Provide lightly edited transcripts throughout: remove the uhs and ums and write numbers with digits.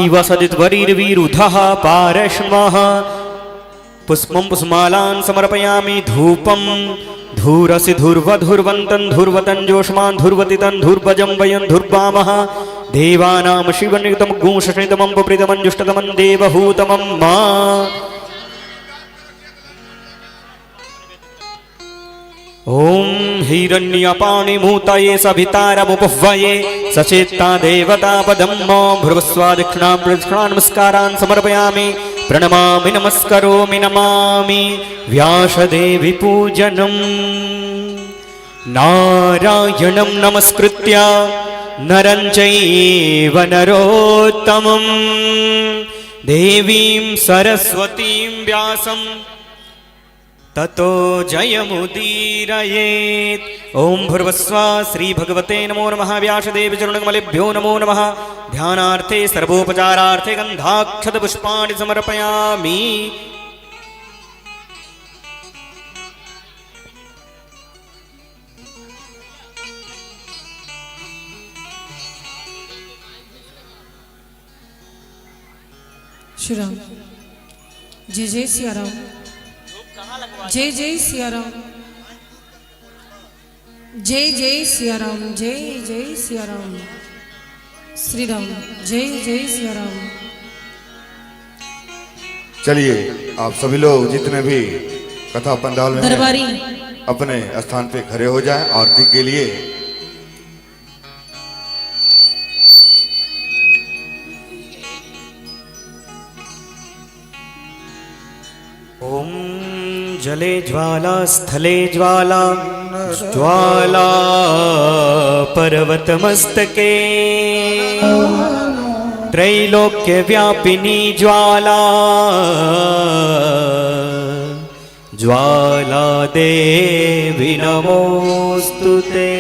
इव सदिद्वरीर्वीरुधः पारश्मः पुष्पं पुष्पमालान् समर्पयामि धूपं धूरसि धूर्वधूर्वन्तं धूर्वतं जोष्मान् धूर्वतितं धूर्वजं वयं धूर्वामः देवानां शिवनितमं गुंशनितमं प्रीतमं जुष्टतमं देवहूतमं मा ओम हिरण्यपाणिमूतये सभितारमुपह्वये सचेत्ता देवता पदम्मो भ्रुवस्वा दक्षिणां प्रदक्षिणां नमस्कारान् समर्पयामि प्रणमामि नमस्करोमि नमामि व्यासदेवी पूजनम् नारायणं नमस्कृत्य नरं चैव नरोत्तमं देवीं सरस्वतीं व्यासं ततो जयमुदीरयेत्। ओम भूर्भुवस्सुः श्री भगवते नमो नमः। व्यासदेव चरणकमलेभ्यो नमो नमः। ध्यानार्थे सर्वोपचारार्थे गन्धाक्षत पुष्पाणि समर्पयामि। श्री राम। जय जय सिया राम। जय जय सिया राम। जय जय सिया राम। जय जय सिया राम। श्री राम। जय जय सिया राम। चलिए आप सभी लोग जितने भी कथा पंडाल में दरबारी अपने स्थान पे खड़े हो जाएं आरती के लिए। ओम जले ज्वाला स्थले ज्वाला ज्वाला पर्वतमस्तके त्रैलोक्य व्यापिनी ज्वाला ज्वाला देवी नमोस्तुते।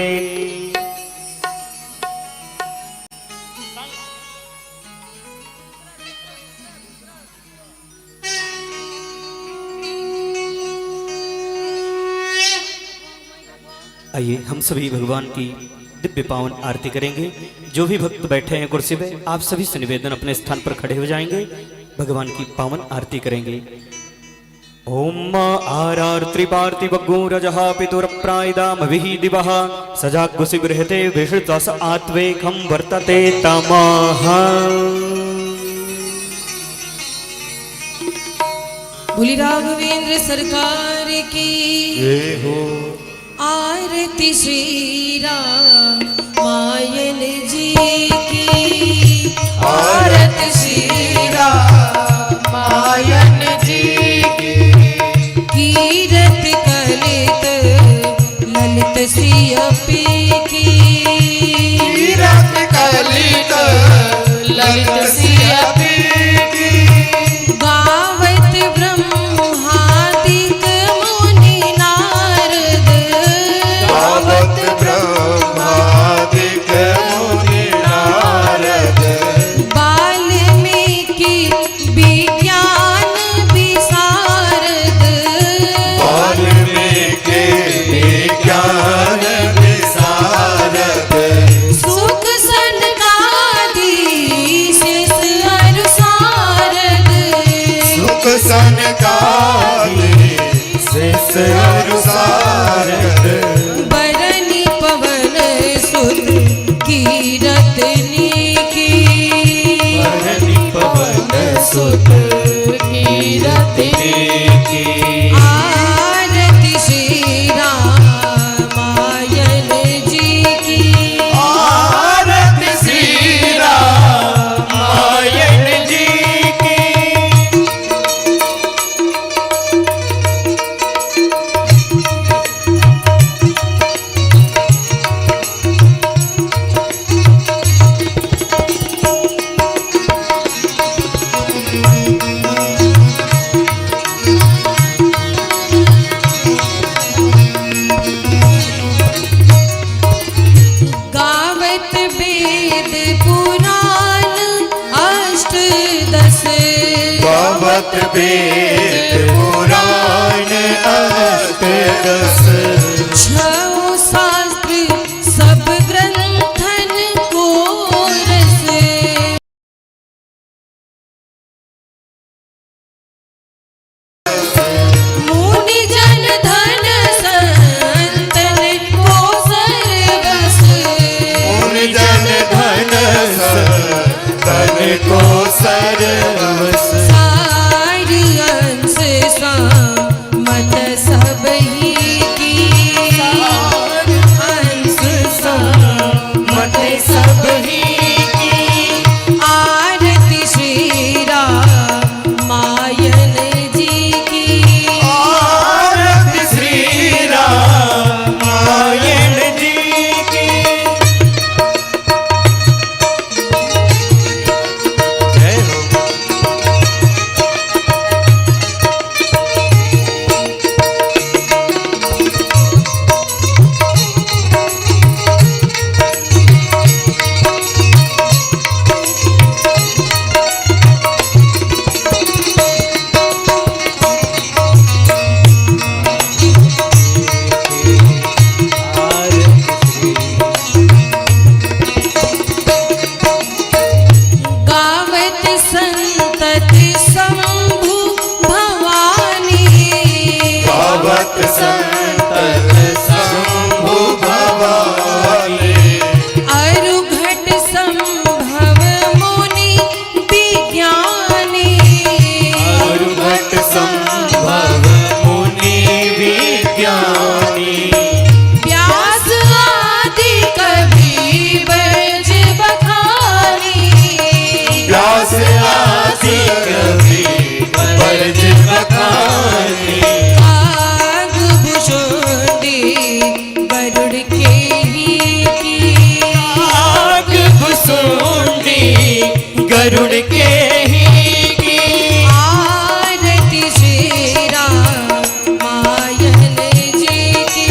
आइए हम सभी भगवान की दिव्य पावन आरती करेंगे। जो भी भक्त बैठे हैं कुर्सी पे आप सभी से निवेदन अपने स्थान पर खड़े हो जाएंगे, भगवान की पावन आरती करेंगे। ओम आरार्ति पार्थिव गोरजः पितुरप्रायदामभिः दिवः सजाग्गुसि गृहते विश्रुतस आत्वेकं वर्तते तमः। बोली राघवेंद्र सरकार की हो आरती श्री रामायण जी की। आरती श्री रामायण जी की। कीरत कलित ललित सियपी की। कीरत कलित ललित सियपी की। गावत ब्रह्मादिक मुनि नारद। गावत ब्रह्मादिक मुनि नारद। वाल्मीकि विज्ञान विशारद। वाल्मीकि विज्ञान विशारद। सुख सनकादिशेष अनुसारद। सुख सनकादि शेष अनुसारद। बरनी पवन सुत कीरतनी की। बरनी पवन सुत कीरतनी की। आरती श्री रामायण जी की। आरती श्री रामायण जी की। गावत वेद पुराण अष्टदश। गावत वेद पुराण अष्टदश। छौ आदि कवि बरज बखानी। आग भुषुंडी गरुड़ के ही की। आग भुसुंडी गरुड़ के ही की। आरती श्री रामायण जी की।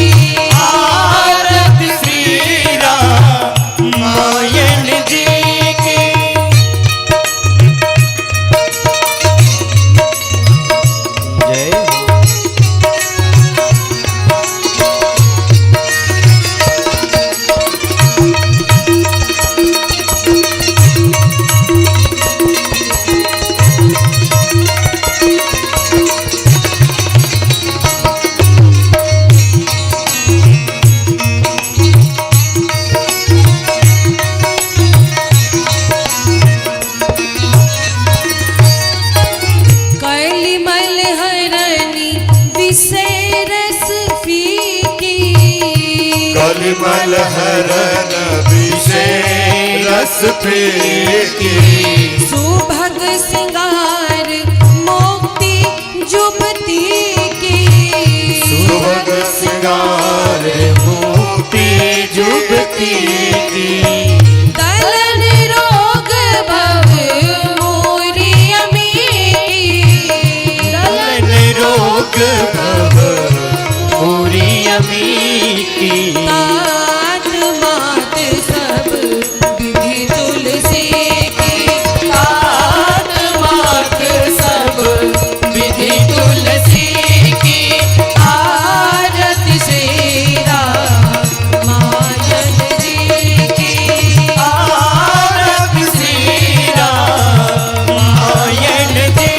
आरती श्री रामायण जी की। जय हो। कलिमल हरणी विषरस फीकी। कलिमल हरन विषय रस फेंकी। सुभग सिंगार मोक्ति जुबती की। सुभग सिंगार मोती जुबती की। दलन रोग भव मोरी अमीकी। दलन रोग भव मोरी अमी की। तात मात सब विधि तुलसी की। तात मात सब विधि तुलसी की। आरती श्री रामायण जी की। आरती श्री रामायण जी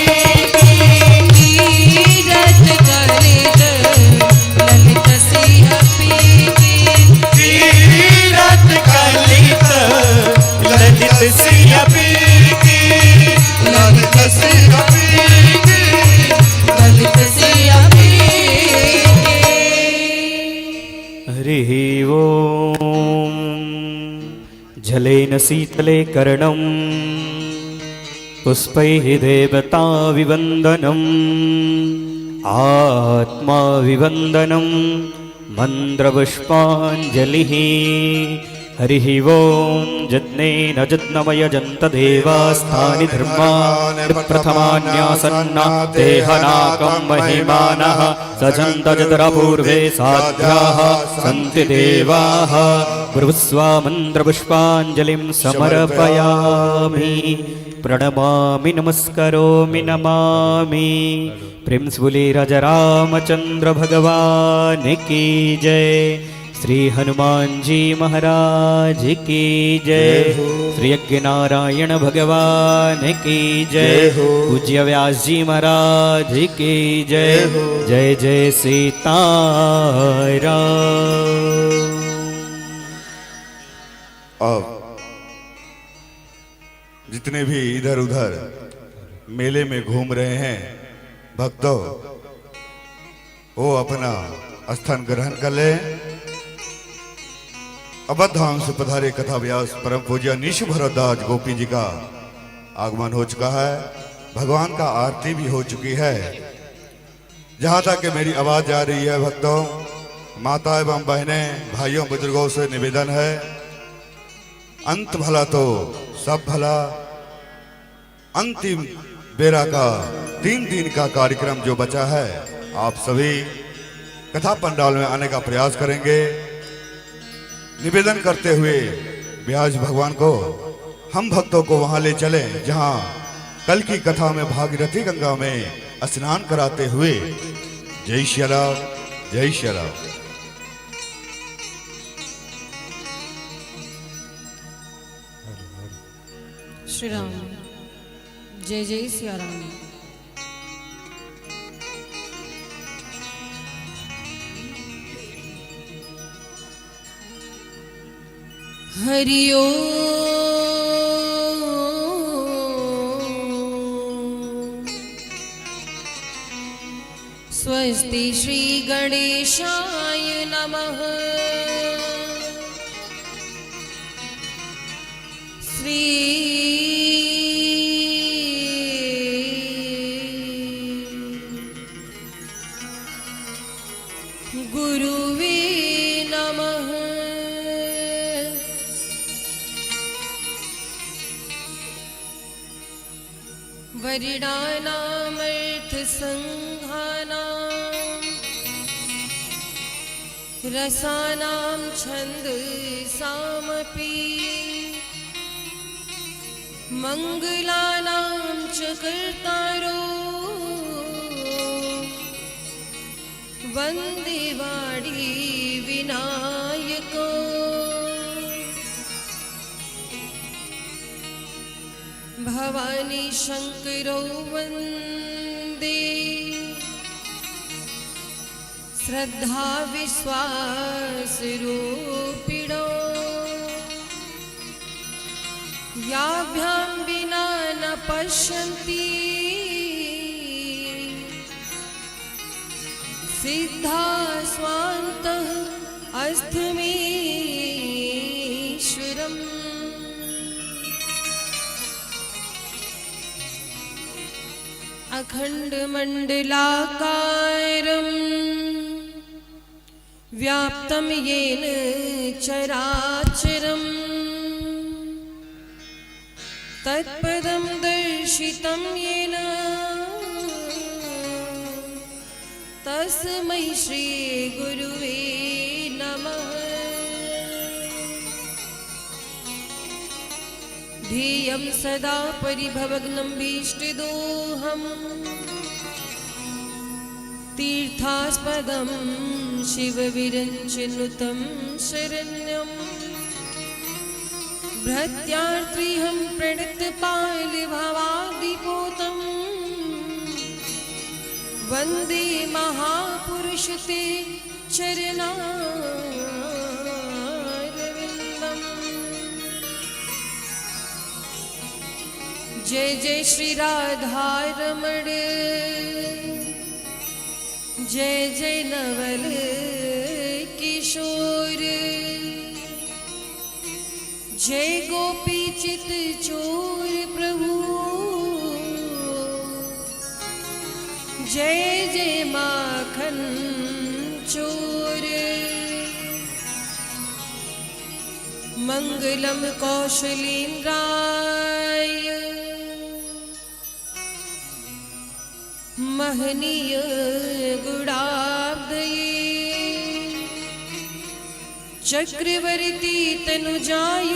की। तीरथ कलित ललित सिंह पीकी। तीरथ कलित ललित सिंह पीकी। ललित सिंह पीकी। ललित सिंह पीकी। हरिः ओम्। जलेन शीतले कर्णं पुष्पैः देवताविवन्दनम् आत्माविवन्दनं मन्त्रपुष्पाञ्जलिः। हरिः ओम्। यज्ञेन यज्ञमयजन्त देवास्तानि धर्माणि प्रथमान्यासन्ना देहनाकं महिमानः सजन्त जतरपूर्वे साध्याः सन्ति देवाः। ब्रुवस्वा मन्त्रपुष्पाञ्जलिं समर्पयामि। प्रणमामि नमस्करोमि नमामि। प्रेम्स बोले राजा रामचंद्र भगवान की जय। श्री हनुमान जी महाराज की जय। श्री यज्ञ नारायण भगवान की जय। पूज्य व्यास जी महाराज की जय। जय जय सीताराम। अब जितने भी इधर उधर मेले में घूम रहे हैं भक्तों, वो अपना स्थान ग्रहण कर ले। अवध धाम से पधारे कथा व्यास परम पूज्य निशु भरद्वाज गोपी जी का आगमन हो चुका है। भगवान का आरती भी हो चुकी है। जहां तक कि मेरी आवाज जा रही है भक्तों, माता एवं बहनें, भाइयों बुजुर्गों से निवेदन है, अंत भला तो सब भला। अंतिम बेरा का 3 दिन का कार्यक्रम जो बचा है, आप सभी कथा पंडाल में आने का प्रयास करेंगे। निवेदन करते हुए व्यास भगवान को, हम भक्तों को वहां ले चलें जहां कल की कथा में भागीरथी गंगा में स्नान कराते हुए। जय श्री राम, जय श्री राम। श्री राम। जय जय सिया राम। हरि ओम। स्वस्ति श्री गणेशाय नमः। श्री वरिणानामर्थसंघानां रसानां छन्दसामपि मङ्गलानां च कर्तारो वन्दे वाणी विनायको भवानी शंकरो वन्दे श्रद्धा विश्वास रूपिणो याभ्यां विना न पश्यन्ति सिद्धा स्वान्तः अस्थमीश्वरम् अखण्डमण्डलाकारम् व्याप्तं येन चराचरम् तत्पदं दर्शितं येन तस्मै श्री गुरुवे नमः। ध्येयं सदा परिभवग्नं भीष्टदोहम् तीर्थास्पदं शिवविरञ्चनुतं शरण्यम् भृत्यार्त्रिहं प्रणतपालभवादिपोतं वन्दे महापुरुष ते चरणारविन्दम्। जय जय श्री राधारमण जय जय नवल किशोर जय गोपी चित चोर प्रभु जय जय माखन चोर मंगलम कौशलेन्द्राय महनीय गुणाब्धये चक्रवर्ती तनुजाय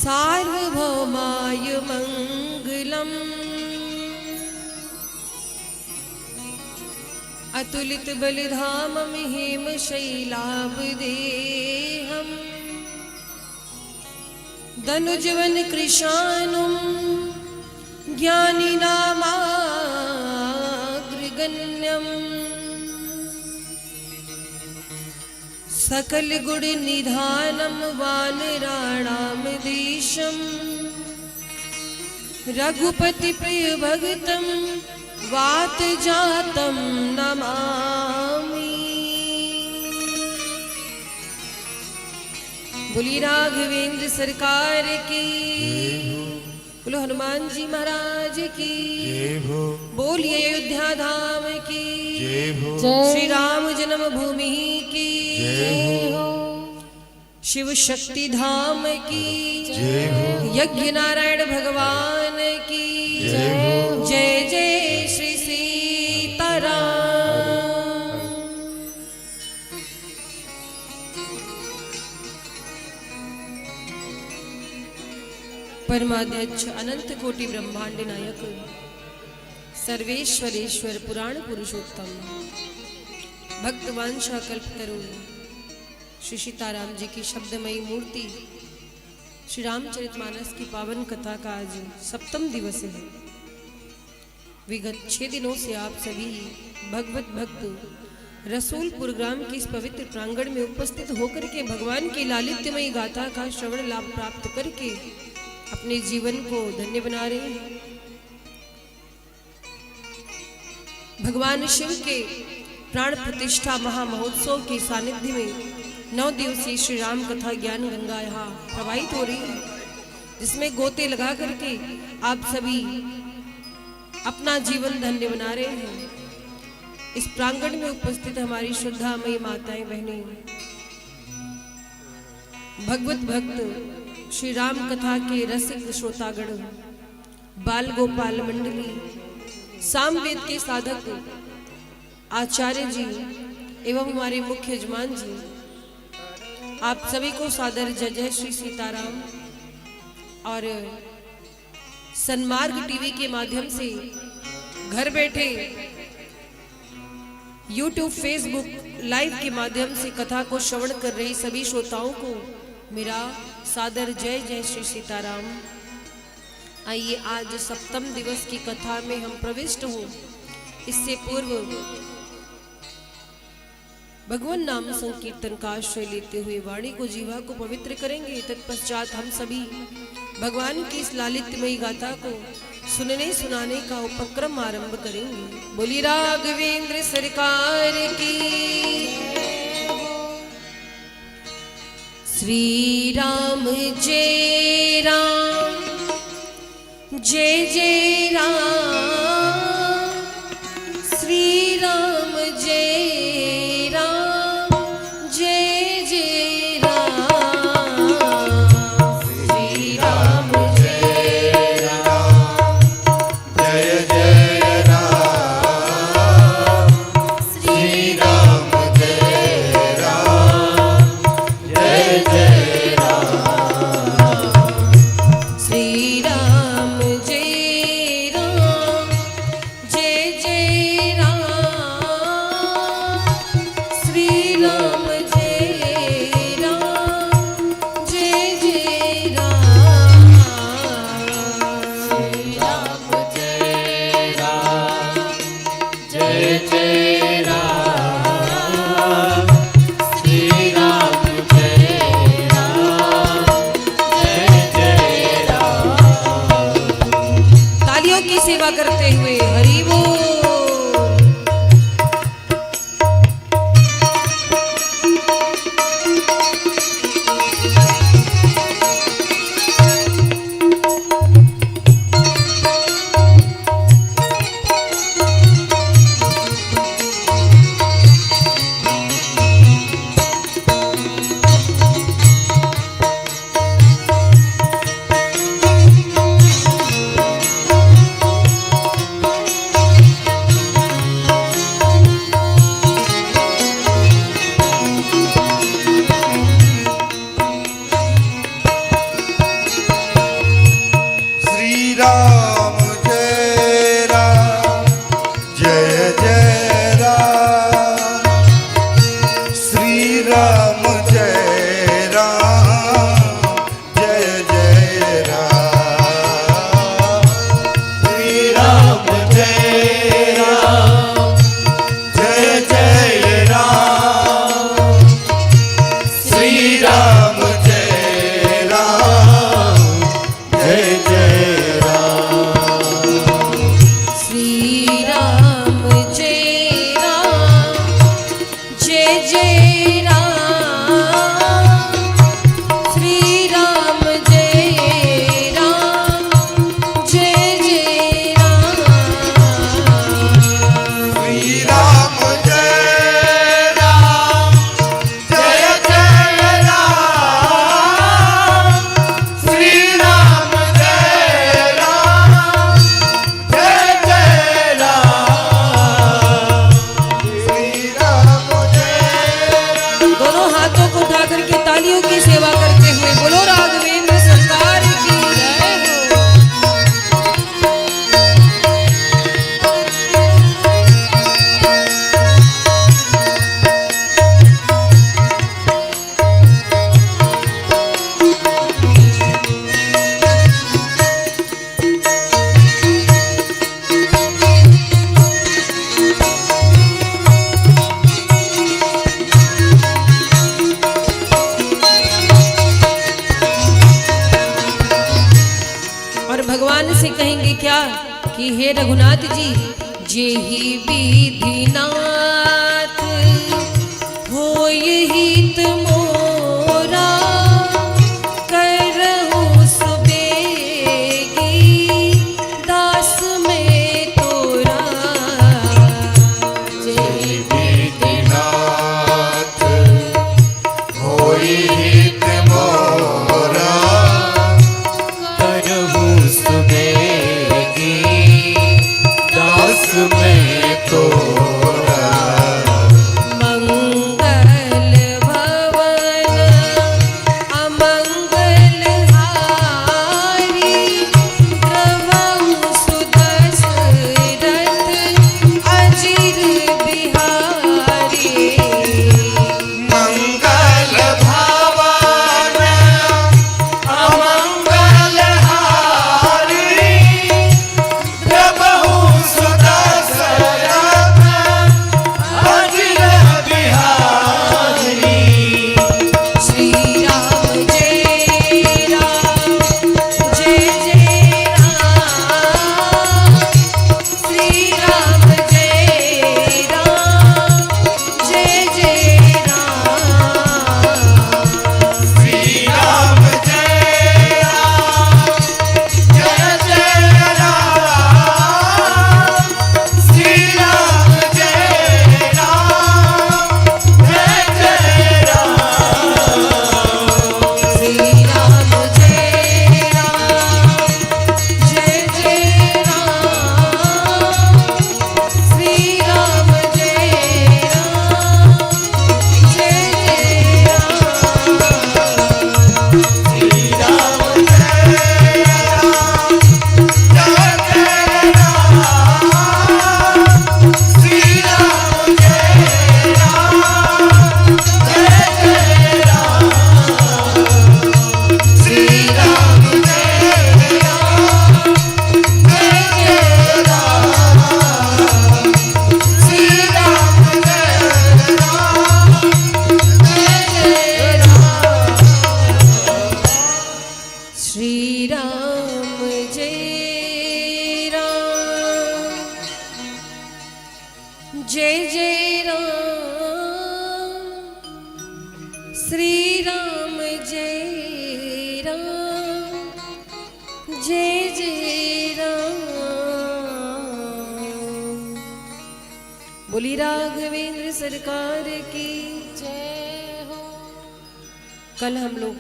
सार्वभौमाय मंगलम्। अतुलित बलिधामं हेमशैलाभदेहम् दनुजवन कृशानुं ज्ञानिनामाग्रगण्यम् सकल गुण निधानं वानराणां देशम् रघुपति प्रिय भगतं वात जातं नमामि। बोली राघवेंद्र सरकार की बोलो हनुमान जी महाराज की बोलिए अयोध्या धाम की श्री राम जन्मभूमि की शिव शक्ति धाम की यज्ञ नारायण भगवान की जय जय श्री सीताराम। परमाध्यक्ष अनंत कोटि ब्रह्मांड नायक सर्वेश्वरेश्वर पुराण पुरुषोत्तम भक्तवांशा कल्पतरु श्री सीताराम जी की शब्दमयी मूर्ति श्री रामचरितमानस की पावन कथा का आज सप्तम दिवस है। विगत 6 दिनों से आप सभी भगवत भक्त रसूलपुर ग्राम के इस पवित्र प्रांगण में उपस्थित होकर के भगवान की लालित्यमयी गाथा का श्रवण लाभ प्राप्त करके अपने जीवन को धन्य बना रहे हैं। भगवान शिव के प्राण प्रतिष्ठा महामहोत्सव के सानिध्य में 9 दिवसीय श्री राम कथा ज्ञान गंगा यहाँ प्रवाहित हो रही है, जिसमें गोते लगा करके आप सभी अपना जीवन धन्य बना रहे हैं। इस प्रांगण में उपस्थित हमारी श्रद्धामयी माताएं बहनें भगवत भक्त श्री राम कथा के रसिक श्रोतागण, बाल गोपाल मंडली, सामवेद के साधक आचार्य जी एवं हमारे मुख्य यजमान जी, आप सभी को सादर जय जय श्री सीताराम। और सन्मार्ग टीवी के माध्यम से घर बैठे यूट्यूब, फेसबुक लाइव के माध्यम से कथा को श्रवण कर रही सभी श्रोताओं को मेरा सादर जय जय श्री सीताराम। आइए आज सप्तम दिवस की कथा में हम प्रविष्ट हों। इससे पूर्व भगवान नाम संकीर्तन का आश्रय लेते हुए वाणी को, जीवा को पवित्र करेंगे। तत्पश्चात हम सभी भगवान की इस लालित्यमयी गाथा को सुनने सुनाने का उपक्रम आरंभ करेंगे। बोली राघवेंद्र सरकार की। श्री राम जय राम, जय जय राम। श्री राम जय राम, जय जय राम। श्री राम जय राम, जय जय राम। श्री राम जय राम, जय जय राम। श्री राम जय राम, जय जय राम। श्री राम जय राम, जय जय राम। श्री राम जय राम, जय जय राम। श्री राम जय राम, जय जय राम। तालियों की सेवा करते हुए हरि बोल। श्री राम जय राम, जय जय राम। श्री राम जय राम, जय जय राम। श्री राम जय राम, जय जय राम। श्री राम जय राम, जय जय राम। श्री राम जय राम, जय जय राम। श्री राम जय राम, जय जय राम। श्री राम जय राम, जय जय राम। श्री राम जय राम, जय जय राम। श्री राम जय। दोनों हाथों को उठा करके तालियों की सेवा करते हुए बोलो राघवेंद्र सरकार की जय हो। और भगवान से कहेंगे क्या कि हे रघुनाथ जी, जेहि विधिनाथ होय हित मोरा, करहु सुबेगी दास में तोरा। जेहि विधिनाथ होई हित मोरा, श्री राम जय राम, जय जय राम, श्री राम जय राम, जय जय राम। बोली राघवेंद्र सरकार की जय हो। कल हम लोग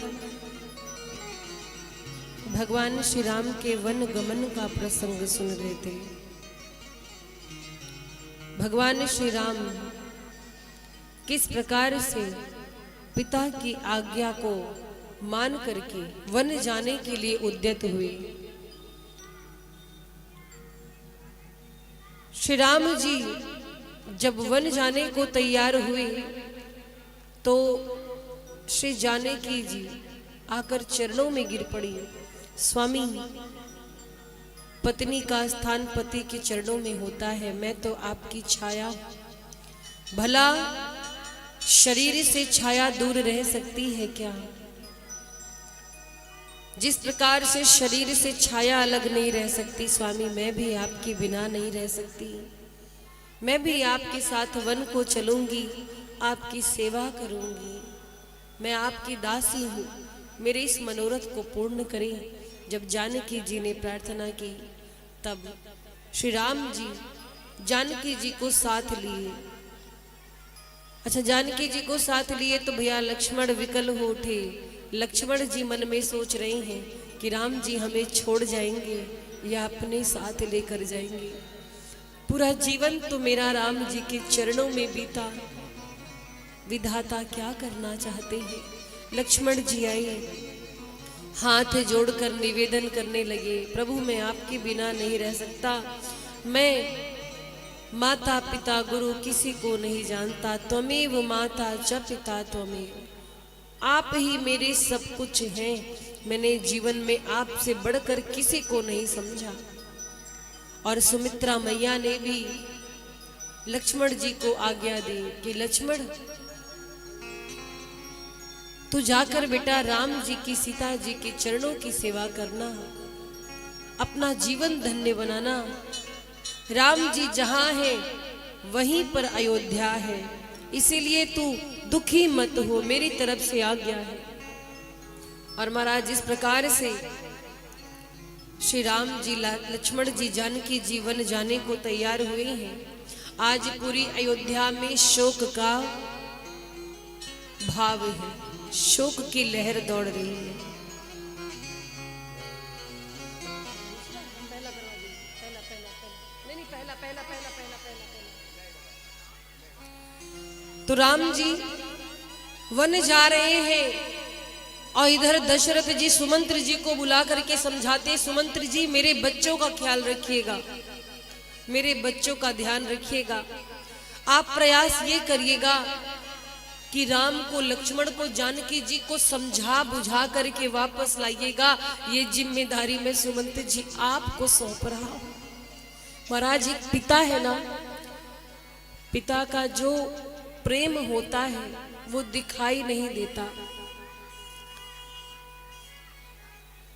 भगवान श्री राम के वन गमन का प्रसंग सुन रहे थे। भगवान श्री राम किस प्रकार से पिता की आज्ञा को मान करके वन जाने के लिए उद्यत हुए। श्री राम जी जब वन जाने को तैयार हुए तो श्री जानकी जी आकर चरणों में गिर पड़ी। स्वामी, पत्नी का स्थान पति के चरणों में होता है, मैं तो आपकी छाया, भला शरीर से छाया दूर रह सकती है क्या? जिस प्रकार से शरीर से छाया अलग नहीं रह सकती, स्वामी मैं भी आपके बिना नहीं रह सकती। मैं भी आपके साथ वन को चलूंगी, आपकी सेवा करूंगी। मैं आपकी दासी हूं, मेरे इस मनोरथ को पूर्ण करें। जब जानकी जी ने प्रार्थना की तब श्री राम जी जानकी जी को साथ लिए। अच्छा, जानकी जी को साथ लिए तो भैया लक्ष्मण विकल हो उठे। लक्ष्मण जी मन में सोच रहे हैं कि राम जी हमें छोड़ जाएंगे या अपने साथ लेकर जाएंगे। पूरा जीवन तो मेरा राम जी के चरणों में बीता, विधाता क्या करना चाहते हैं। लक्ष्मण जी आए, हाथ जोड़कर निवेदन करने लगे, प्रभु मैं आपके बिना नहीं रह सकता। मैं माता पिता गुरु किसी को नहीं जानता, त्वमेव माता च पिता त्वमेव। आप ही मेरे सब कुछ हैं। मैंने जीवन में आपसे बढ़कर किसी को नहीं समझा। और सुमित्रा मैया ने भी लक्ष्मण जी को आज्ञा दी कि लक्ष्मण तू जाकर बेटा राम जी की, सीता जी के चरणों की सेवा करना, अपना जीवन धन्य बनाना। राम जी जहां है वहीं पर अयोध्या है, इसीलिए तू दुखी मत हो, मेरी तरफ से आज्ञा है। और महाराज जिस प्रकार से श्री राम जी लक्ष्मण जी जानकी जी वन जाने को तैयार हुए हैं, आज पूरी अयोध्या में शोक का भाव है, शोक की लहर दौड़ रही है। तो राम जी वन जा रहे हैं और इधर दशरथ जी सुमंत्र जी को बुला करके समझाते, सुमंत्र जी मेरे बच्चों का ख्याल रखिएगा, मेरे बच्चों का ध्यान रखिएगा। आप प्रयास ये करिएगा कि राम को, लक्ष्मण को, जानकी जी को समझा बुझा करके वापस लाइएगा। ये जिम्मेदारी मैं सुमंत्र जी आपको सौंप रहा हूं। महाराज एक पिता है ना, पिता का जो प्रेम होता है वो दिखाई नहीं देता।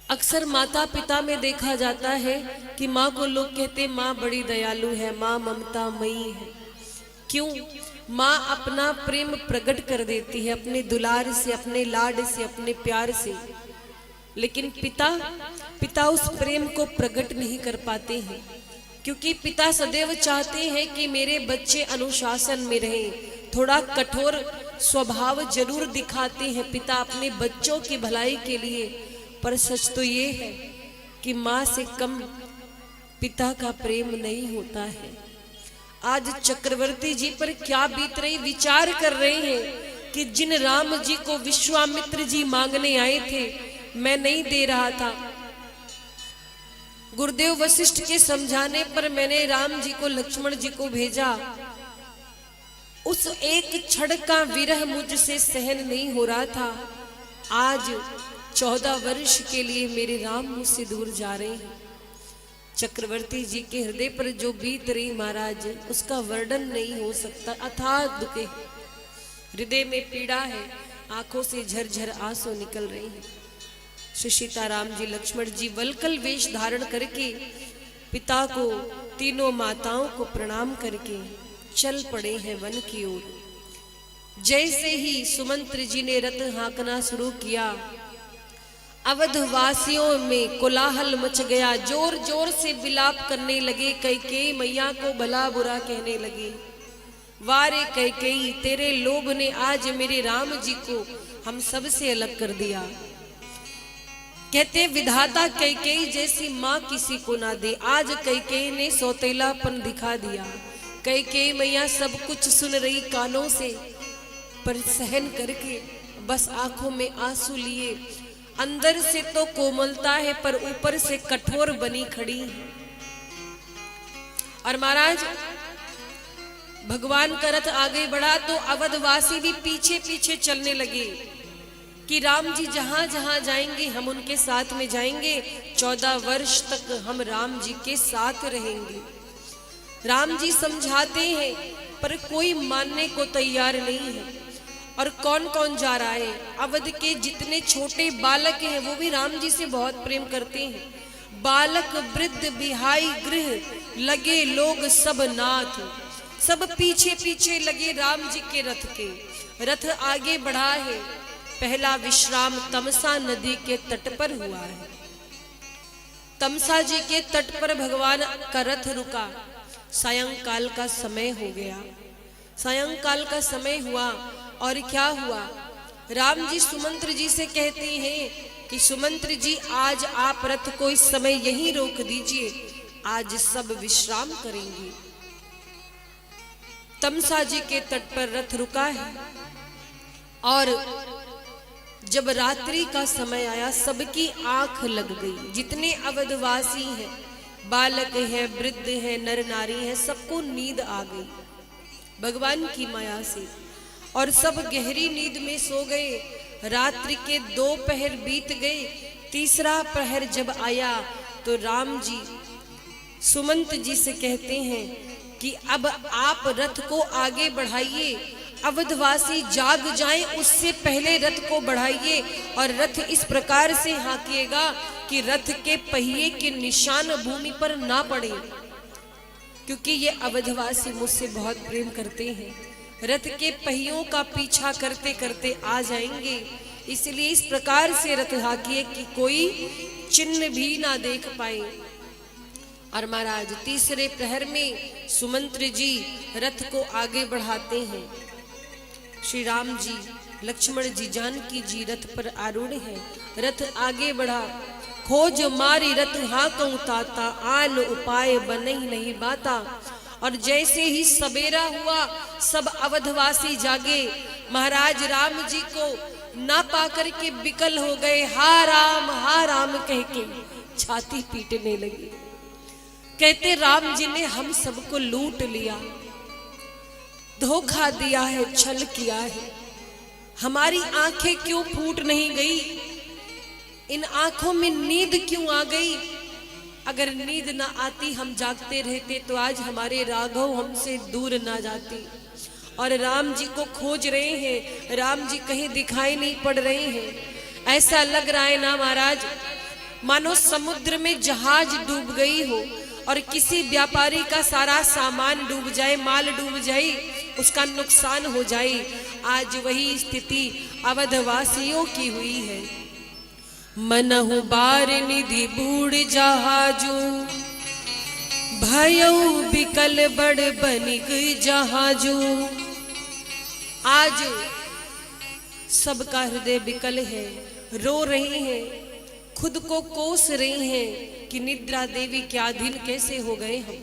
अक्सर माता पिता में देखा जाता है कि माँ को लोग कहते माँ बड़ी दयालु है, माँ ममता मई है। क्यों? माँ अपना प्रेम प्रकट कर देती है अपने दुलार से, अपने लाड से, अपने प्यार से। लेकिन पिता उस प्रेम को प्रकट नहीं कर पाते हैं, क्योंकि पिता सदैव चाहते हैं कि मेरे बच्चे अनुशासन में रहें। थोड़ा कठोर स्वभाव जरूर दिखाते हैं पिता अपने बच्चों की भलाई के लिए, पर सच तो ये है कि माँ से कम पिता का प्रेम नहीं होता है। आज चक्रवर्ती जी पर क्या बीत रही, विचार कर रहे हैं कि जिन राम जी को विश्वामित्र जी मांगने आए थे, मैं नहीं दे रहा था। गुरुदेव वशिष्ठ के समझाने पर मैंने राम जी को, लक्ष्मण जी को भेजा। उस एक क्षण का विरह मुझसे सहन नहीं हो रहा था। आज 14 वर्ष के लिए मेरे राम मुझसे दूर जा रहे हैं। चक्रवर्ती जी के हृदय पर जो बीत रही महाराज, उसका वर्णन नहीं हो सकता। अथाह दुख है, हृदय में पीड़ा है, आंखों से झरझर आंसू निकल रही हैं। श्री सीताराम जी लक्ष्मण जी वल्कल वेश धारण करके पिता को, तीनों माताओं को प्रणाम करके चल पड़े हैं वन की ओर। जैसे ही सुमंत्र जी ने रथ हाँकना शुरू किया, अवधवासियों में कोलाहल मच गया, जोर जोर से विलाप करने लगे, कैकेयी मैया को भला बुरा कहने लगे। वारे कैकेयी, तेरे लोभ ने आज मेरे राम जी को हम सब से अलग कर दिया। कहते विधाता कैकेयी जैसी माँ किसी को ना दे, आज कैकेयी ने सौतेलापन दिखा दिया। कैकेयी मैया सब कुछ सुन रही कानों से, पर सहन करके बस आंखों में आंसू लिए। अंदर से तो कोमलता है पर ऊपर से कठोर बनी खड़ी है। और महाराज भगवान का रथ आगे बढ़ा तो अवधवासी भी पीछे पीछे चलने लगे कि राम जी जहां जहां जाएंगे हम उनके साथ में जाएंगे, 14 वर्ष तक हम राम जी के साथ रहेंगे। राम जी समझाते हैं पर कोई मानने को तैयार नहीं है। और कौन कौन जा रहा है? अवध के जितने छोटे बालक हैं वो भी राम जी से बहुत प्रेम करते हैं। बालक वृद्ध बिहाई गृह लगे लोग सब नाथ, सब पीछे पीछे लगे राम जी के रथ के। रथ आगे बढ़ा है। पहला विश्राम तमसा नदी के तट पर हुआ है। तमसा जी के तट पर भगवान का रथ रुका। सायंकाल का समय हो गया। सायंकाल का समय हुआ और क्या हुआ? राम जी सुमंत्र जी से कहते हैं कि सुमंत्र जी आज आप रथ को इस समय यहीं रोक दीजिए, आज सब विश्राम करेंगे। तमसा जी के तट पर रथ रुका है और जब रात्रि का समय आया सबकी आंख लग गई। जितने अवधवासी हैं, बालक हैं, वृद्ध हैं, नर नारी हैं, सबको नींद आ गई भगवान की माया से और सब गहरी नींद में सो गए। रात्रि के 2 पहर बीत गए। तीसरा पहर जब आया तो राम जी सुमंत जी से कहते हैं कि अब आप रथ को आगे बढ़ाइए, अवधवासी जाग जाएं उससे पहले रथ को बढ़ाइए और रथ इस प्रकार से हाँकिएगा कि रथ के पहिए के निशान भूमि पर ना पड़े, क्योंकि ये अवधवासी मुझसे बहुत प्रेम करते हैं। रथ के पहियों का पीछा करते करते आ जाएंगे, इसलिए इस प्रकार से रथ हाँकिए कि कोई चिन्ह भी ना देख पाए। और महाराज तीसरे प्रहर में सुमंत्र जी रथ को आगे बढ़ाते हैं। श्री राम जी, लक्ष्मण जी, जानकी जी रथ पर आरूढ़ हैं। रथ आगे बढ़ा। खोज मारी रथ हाँकऊं ताता, आन उपाय बने नहीं बाता। और जैसे ही सवेरा हुआ सब अवधवासी जागे। महाराज राम जी को ना पाकर के विकल हो गए। हा राम कह के छाती पीटने लगे। कहते राम जी ने हम सबको लूट लिया, धोखा दिया है, छल किया है। हमारी आंखें क्यों फूट नहीं गई? इन आंखों में नींद क्यों आ गई? अगर नींद ना आती, हम जागते रहते तो आज हमारे राघव हमसे दूर ना जाते। और राम जी को खोज रहे हैं, राम जी कहीं दिखाई नहीं पड़ रहे हैं। ऐसा लग रहा है ना महाराज मानो समुद्र में जहाज डूब गई हो और किसी व्यापारी का सारा सामान डूब जाए, माल डूब जाए, उसका नुकसान हो जाए। आज वही स्थिति अवधवासियों की हुई है। मनहु बार निधि बूढ़ जहाजू, भयऊ बिकल बड़ बनिक जहाजू। आज सबका हृदय बिकल है, रो रहे हैं, खुद को कोस रहे हैं कि निद्रा देवी क्या दिन कैसे हो गए हम।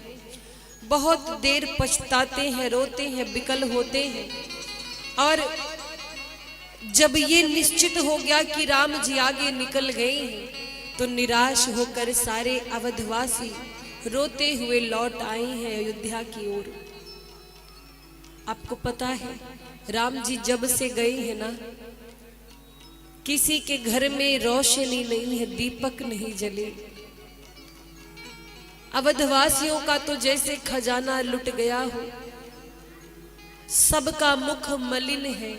बहुत देर पछताते हैं, रोते हैं, बिकल होते हैं। और जब ये निश्चित हो गया कि राम जी आगे निकल गए हैं तो निराश होकर सारे अवधवासी रोते हुए लौट आए हैं अयोध्या की ओर। आपको पता है राम जी जब से गए हैं ना, किसी के घर में रोशनी नहीं है, दीपक नहीं जले। अवधवासियों का तो जैसे खजाना लुट गया हो, सबका मुख मलिन है,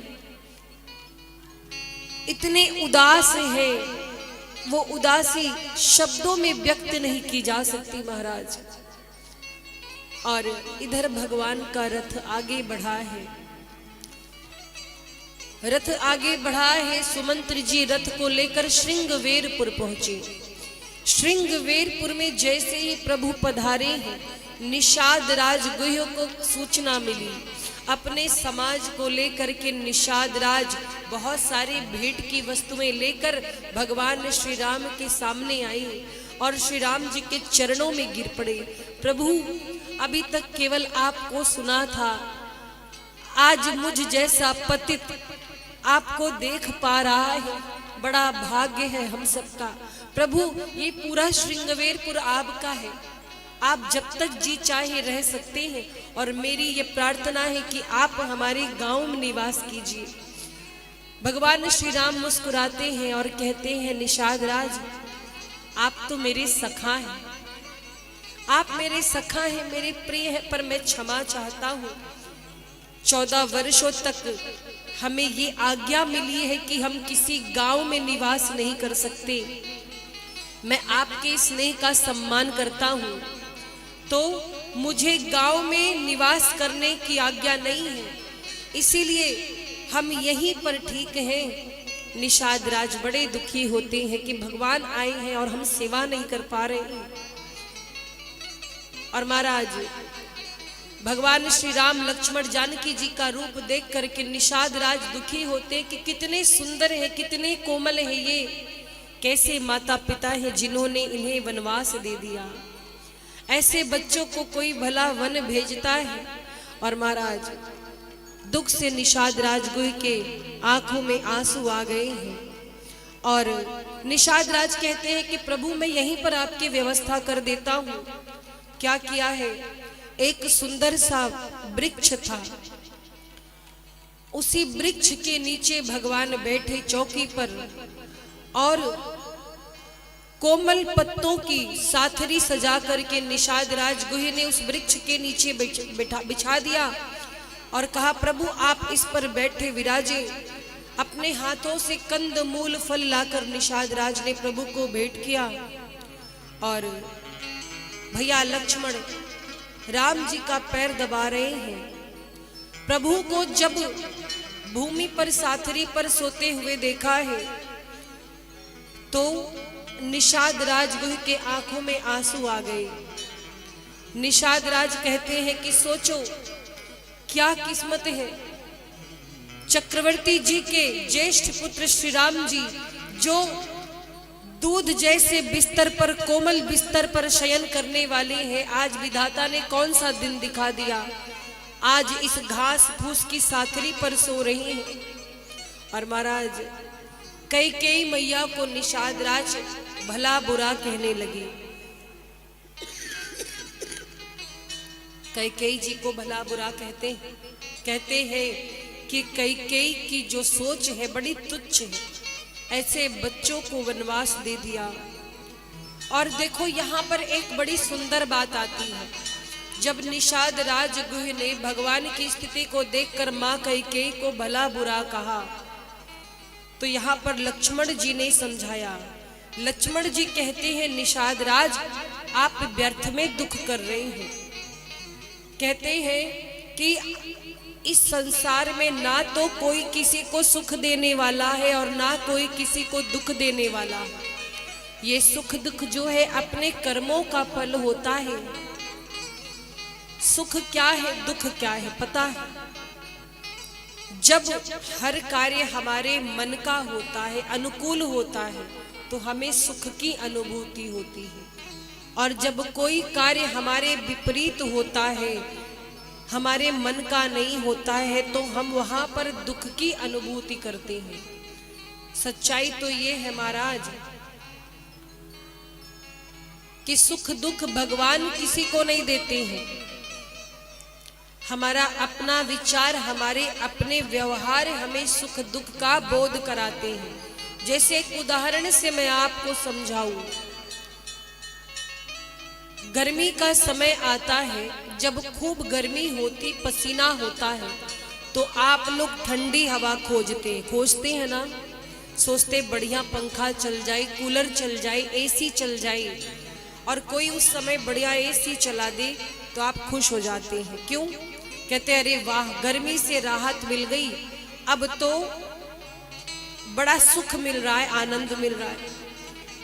इतने उदास है। वो उदासी शब्दों में व्यक्त नहीं की जा सकती महाराज। और इधर भगवान का रथ आगे बढ़ा है, रथ आगे बढ़ा है। सुमंत्र जी रथ को लेकर श्रृंगवेरपुर पहुंचे। श्रृंगवेरपुर में जैसे ही प्रभु पधारे हैं, निषाद राज गुह्य को सूचना मिली। अपने समाज को लेकर के निषाद राज बहुत सारी भेंट की वस्तुएं लेकर भगवान श्री राम के सामने आई और श्री राम जी के चरणों में गिर पड़े। प्रभु, अभी तक केवल आपको सुना था, आज मुझ जैसा पतित आपको देख पा रहा है, बड़ा भाग्य है हम सबका। प्रभु, ये पूरा श्रृंगवेरपुर आपका है, आप जब तक जी चाहे रह सकते हैं और मेरी ये प्रार्थना है कि आप हमारे गांव में निवास कीजिए। भगवान श्री राम मुस्कुराते हैं और कहते हैं, निषाद राज, आप तो मेरे सखा हैं, आप मेरे सखा हैं, मेरे प्रिय हैं, पर मैं क्षमा चाहता हूँ। 14 वर्षों तक हमें ये आज्ञा मिली है कि हम किसी गांव में निवास नहीं कर सकते। मैं आपके स्नेह का सम्मान करता हूँ, तो मुझे गांव में निवास करने की आज्ञा नहीं है, इसीलिए हम यहीं पर ठीक हैं। निषाद राज बड़े दुखी होते हैं कि भगवान आए हैं और हम सेवा नहीं कर पा रहे हैं। और महाराज, भगवान श्री राम लक्ष्मण जानकी जी का रूप देख करके निषाद राज दुखी होते कि कितने सुंदर है, कितने कोमल है ये, कैसे माता पिता हैं जिन्होंने इन्हें वनवास दे दिया। ऐसे बच्चों को कोई भला वन भेजता है। और महाराज, दुख से निषाद राजगुह के आंखों में आंसू आ गए हैं और निषाद राज कहते हैं कि प्रभु, मैं यहीं पर आपकी व्यवस्था कर देता हूँ। क्या किया है? एक सुंदर सा वृक्ष था, उसी वृक्ष के नीचे भगवान बैठे चौकी पर और कोमल पत्तों की साथरी सजा करके निषाद राज गुहे ने उस वृक्ष के नीचे बिछा दिया और कहा, प्रभु आप इस पर बैठे विराजे। अपने हाथों से कंद मूल फल लाकर निषाद राज ने प्रभु को भेंट किया। और भैया लक्ष्मण राम जी का पैर दबा रहे हैं। प्रभु को जब भूमि पर साथरी पर सोते हुए देखा है तो निषाद राजगुह के आंखों में आंसू आ गए। निषाद राज कहते हैं कि सोचो क्या किस्मत है, चक्रवर्ती जी के ज्येष्ठ पुत्र श्री राम जी जो दूध जैसे बिस्तर पर, कोमल बिस्तर पर शयन करने वाले हैं, आज विधाता ने कौन सा दिन दिखा दिया, आज इस घास फूस की साथरी पर सो रही हैं। और महाराज कई मैया को निषाद राज भला बुरा कहने लगे। कई जी को भला बुरा कहते हैं कि कई की जो सोच है बड़ी तुच्छ है, ऐसे बच्चों को वनवास दे दिया। और देखो यहाँ पर एक बड़ी सुंदर बात आती है। जब निषाद राजगुह ने भगवान की स्थिति को देखकर माँ कैकेयी को भला बुरा कहा तो यहाँ पर लक्ष्मण जी ने समझाया। लक्ष्मण जी कहते हैं, निषाद राज आप व्यर्थ में दुख कर रहे हैं। कहते हैं कि इस संसार में ना तो कोई किसी को सुख देने वाला है और ना कोई किसी को दुख देने वाला है। ये सुख दुख जो है अपने कर्मों का फल होता है। सुख क्या है, दुख क्या है पता है? जब हर कार्य हमारे मन का होता है, अनुकूल होता है, तो हमें सुख की अनुभूति होती है। और जब कोई कार्य हमारे विपरीत होता है, हमारे मन का नहीं होता है, तो हम वहां पर दुख की अनुभूति करते हैं। सच्चाई तो ये है महाराज कि सुख दुख भगवान किसी को नहीं देते हैं। हमारा अपना विचार, हमारे अपने व्यवहार हमें सुख दुख का बोध कराते हैं। जैसे एक उदाहरण से मैं आपको समझाऊं। गर्मी का समय आता है, जब खूब गर्मी होती, पसीना होता है, तो आप लोग ठंडी हवा खोजते हैं ना। सोचते बढ़िया पंखा चल जाए, कूलर चल जाए, एसी चल जाए, और कोई उस समय बढ़िया एसी चला दे तो आप खुश हो जाते हैं। क्यों? कहते अरे वाह, गर्मी से राहत मिल गई, अब तो बड़ा सुख मिल रहा है, आनंद मिल रहा है।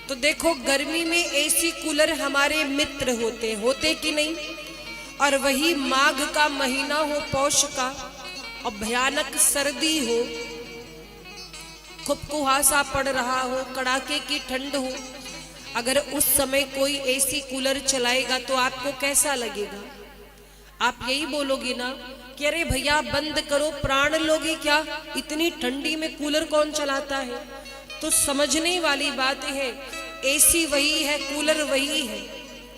तो देखो, गर्मी में एसी कूलर हमारे मित्र होते कि नहीं? और वही माघ का महीना हो, पौष का, और भयानक सर्दी हो, खूब कुहासा पड़ रहा हो, कड़ाके की ठंड हो, अगर उस समय कोई एसी कूलर चलाएगा तो आपको कैसा लगेगा? आप यही बोलोगे ना कि अरे भैया बंद करो, प्राण लोगे क्या, इतनी ठंडी में कूलर कौन चलाता है? तो समझने वाली बात है, एसी वही है, कूलर वही है,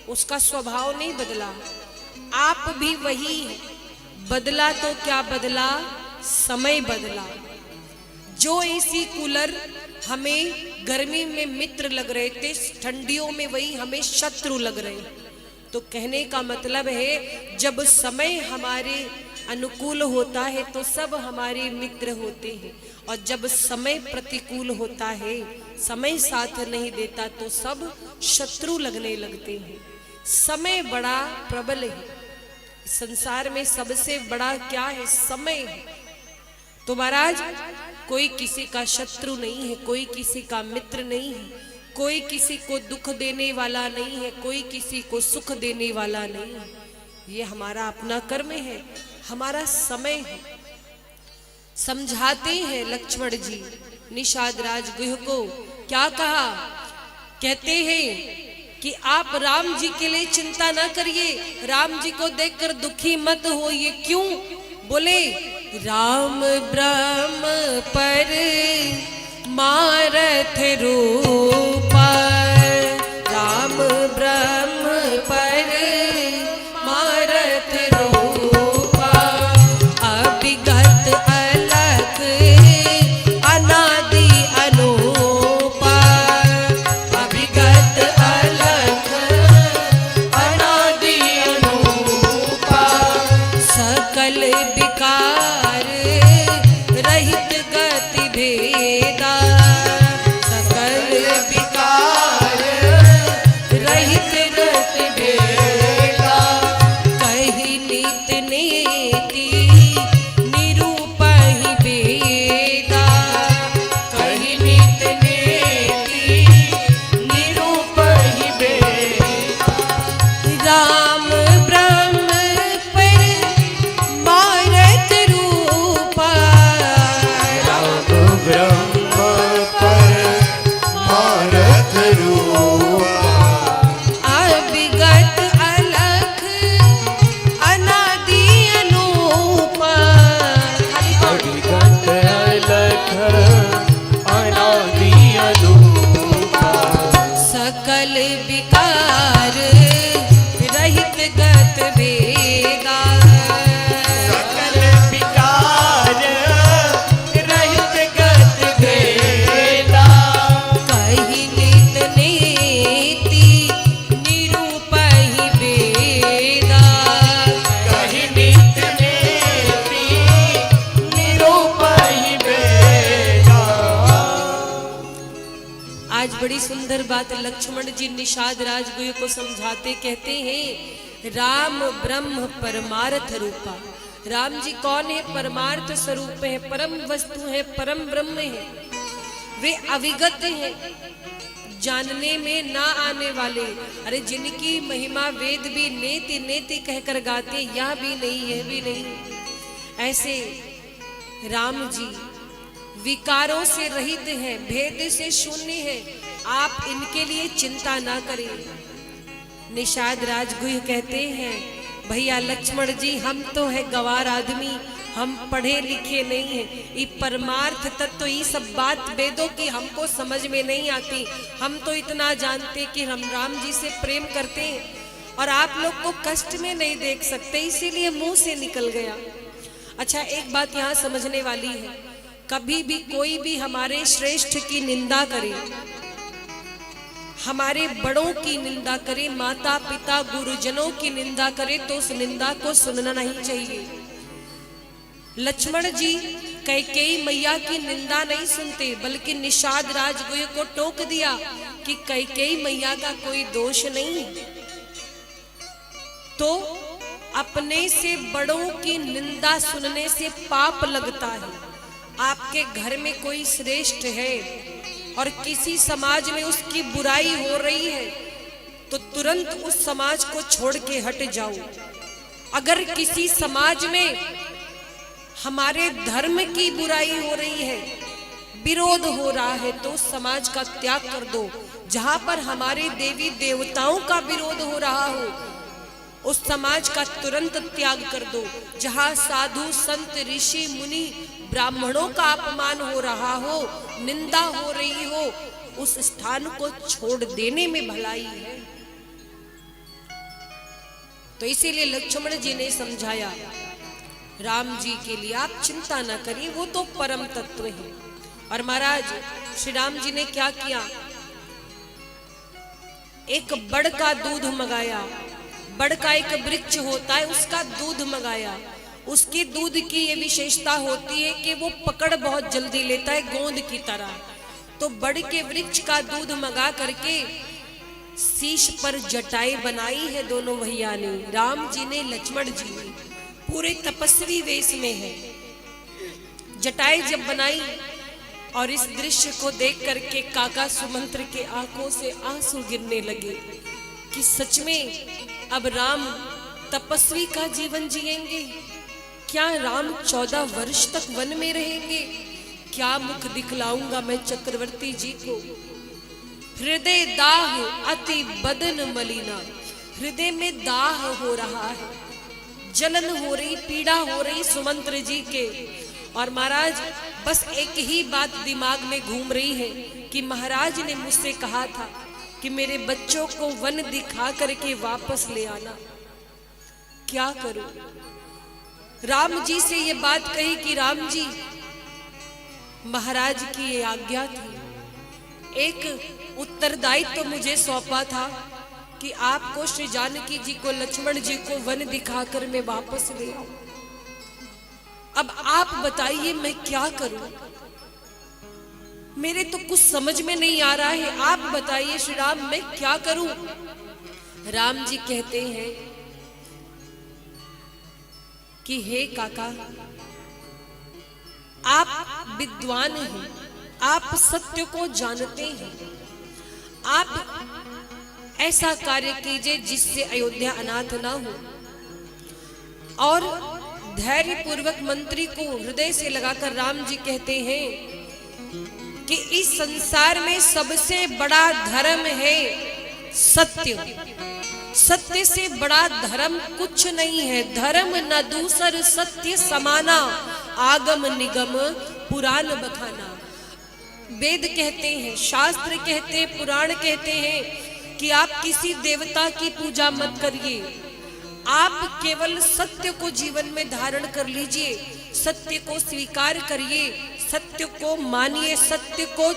उसका स्वभाव नहीं बदला, आप भी वही है। बदला तो क्या बदला? समय बदला। जो एसी कूलर हमें गर्मी में मित्र लग रहे थे, ठंडियों में वही हमें शत्रु लग रहे हैं। तो कहने का मतलब है, जब समय हमारे अनुकूल होता है तो सब हमारे मित्र होते हैं, और जब समय प्रतिकूल होता है, समय साथ नहीं देता, तो सब शत्रु लगने लगते हैं। समय बड़ा प्रबल है संसार में, सबसे बड़ा क्या है? समय है। तो महाराज, कोई किसी का शत्रु नहीं है, कोई किसी का मित्र नहीं है, कोई किसी को दुख देने वाला नहीं है, कोई किसी को सुख देने वाला नहीं है। ये हमारा अपना कर्म है, हमारा समय है। समझाते हैं लक्ष्मण जी निषाद राज गुह को, क्या कहा? कहते हैं कि आप राम जी के लिए चिंता ना करिए, राम जी को देखकर दुखी मत होइए। क्यों? बोले राम ब्रह्म पर मारथ रूपा, राम ब्रह्म पर मारथ रूपा, अभिगत अलख अनादि अनूपा, अभिगत अलख अनादि अनूपा, सकल विकार रहित गति भेदा, सकल विकार रहित गति भेदा, कही नित नीति निरूपहि वेदा, कही नित नीति निरूपहि वेदा, राम ब्रह्म पर मारथ रूपा, राम ब्रह्म पर मारथ रूपा, अभिगत अलख अनादि अनूपा, अभिगत अलख अनादि अनूपा, सकल विकार रहित गत वेगा, सकल विकार रहित गत भेदा, कही नित नीति निरूपहि वेदा, कही नित नीति निरूपहि वेदा। आज बड़ी सुंदर बात लक्ष्मण जी निषाद राजगुह को समझाते, कहते हैं राम ब्रह्म परमार्थ रूपा। राम जी कौन है? परमार्थ स्वरूप है, परम वस्तु है, परम ब्रह्म है। वे अविगत हैं, जानने में ना आने वाले। अरे जिनकी महिमा वेद भी नेति नेति कहकर गाते, यह भी नहीं, यह भी नहीं। ऐसे राम जी विकारों से रहित है, भेद से शून्य है। आप इनके लिए चिंता ना करें। निषाद राजगुह कहते हैं, भैया लक्ष्मण जी, हम तो है गवार आदमी, हम पढ़े लिखे नहीं हैं। ये परमार्थ तत्व, ये सब बात वेदों की हमको समझ में नहीं आती। हम तो इतना जानते कि हम राम जी से प्रेम करते हैं और आप लोग को कष्ट में नहीं देख सकते, इसीलिए मुंह से निकल गया। अच्छा, एक बात यहाँ समझने वाली है, कभी भी कोई भी हमारे श्रेष्ठ की निंदा करे, हमारे बड़ों की निंदा करे, माता पिता गुरुजनों की निंदा करे, तो उस निंदा को सुनना नहीं चाहिए। लक्ष्मण जी कैकेयी मैया की निंदा नहीं सुनते, बल्कि निषाद राजगुह को टोक दिया कि कैकेयी मैया का कोई दोष नहीं। तो अपने से बड़ों की निंदा सुनने से पाप लगता है। आपके घर में कोई श्रेष्ठ है और किसी समाज में उसकी बुराई हो रही है तो तुरंत उस समाज को छोड़ के हट जाओ। अगर किसी समाज में हमारे धर्म की बुराई हो रही है, विरोध हो रहा है, तो उस समाज का त्याग कर दो। जहां पर हमारे देवी देवताओं का विरोध हो रहा हो उस समाज का तुरंत त्याग कर दो। जहां साधु संत ऋषि मुनि ब्राह्मणों का अपमान हो रहा हो, निंदा हो रही हो, उस स्थान को छोड़ देने में भलाई है। तो इसीलिए लक्ष्मण जी ने समझाया राम जी के लिए आप चिंता ना करिए, वो तो परम तत्व है। और महाराज श्री राम जी ने क्या किया, एक बड़ का दूध मंगाया। बड़ का एक वृक्ष होता है, उसका दूध मंगाया। उसके दूध की ये विशेषता होती है कि वो पकड़ बहुत जल्दी लेता है, गोंद की तरह। तो बड़ के वृक्ष का दूध मंगा करके शीश पर जटाई बनाई है दोनों भैया ने, राम जी ने लक्ष्मण जी ने, पूरे तपस्वी वेश में है। जटाई जब बनाई और इस दृश्य को देख करके काका सुमंत्र के आंखों से आंसू गिरने लगे कि सच में अब राम तपस्वी का जीवन जिएंगे क्या? राम 14 वर्ष तक वन में रहेंगे क्या? मुख दिखलाऊंगा मैं चक्रवर्ती जी को। हृदय दाह अति बदन मलिना, हृदय में दाह हो रहा है, जलन हो रही, पीड़ा हो रही सुमंत्र जी के। और महाराज बस एक ही बात दिमाग में घूम रही है कि महाराज ने मुझसे कहा था कि मेरे बच्चों को वन दिखा करके वापस ले आना, क्या करूं? राम जी से ये बात कही कि राम जी महाराज की ये आज्ञा थी, एक उत्तरदायित्व तो मुझे सौंपा था कि आपको श्री जानकी जी को, लक्ष्मण जी को वन दिखाकर मैं वापस ले आऊं। अब आप बताइए मैं क्या करूं? मेरे तो कुछ समझ में नहीं आ रहा है, आप बताइए श्री राम मैं क्या करूं? राम जी कहते हैं कि हे काका, आप विद्वान हैं, आप सत्य को जानते हैं, आप ऐसा कार्य कीजिए जिससे अयोध्या अनाथ ना हो। और धैर्य पूर्वक मंत्री को हृदय से लगाकर राम जी कहते हैं कि इस संसार में सबसे बड़ा धर्म है सत्य, सत्य से बड़ा धर्म कुछ नहीं है। धर्म न दूसर सत्य समाना, आगम निगम पुराण बखाना। वेद कहते हैं, शास्त्र कहते हैं, पुराण कहते हैं कि आप किसी देवता की पूजा मत करिए, आप केवल सत्य को जीवन में धारण कर लीजिए, सत्य को स्वीकार करिए, सत्य को मानिए, सत्य को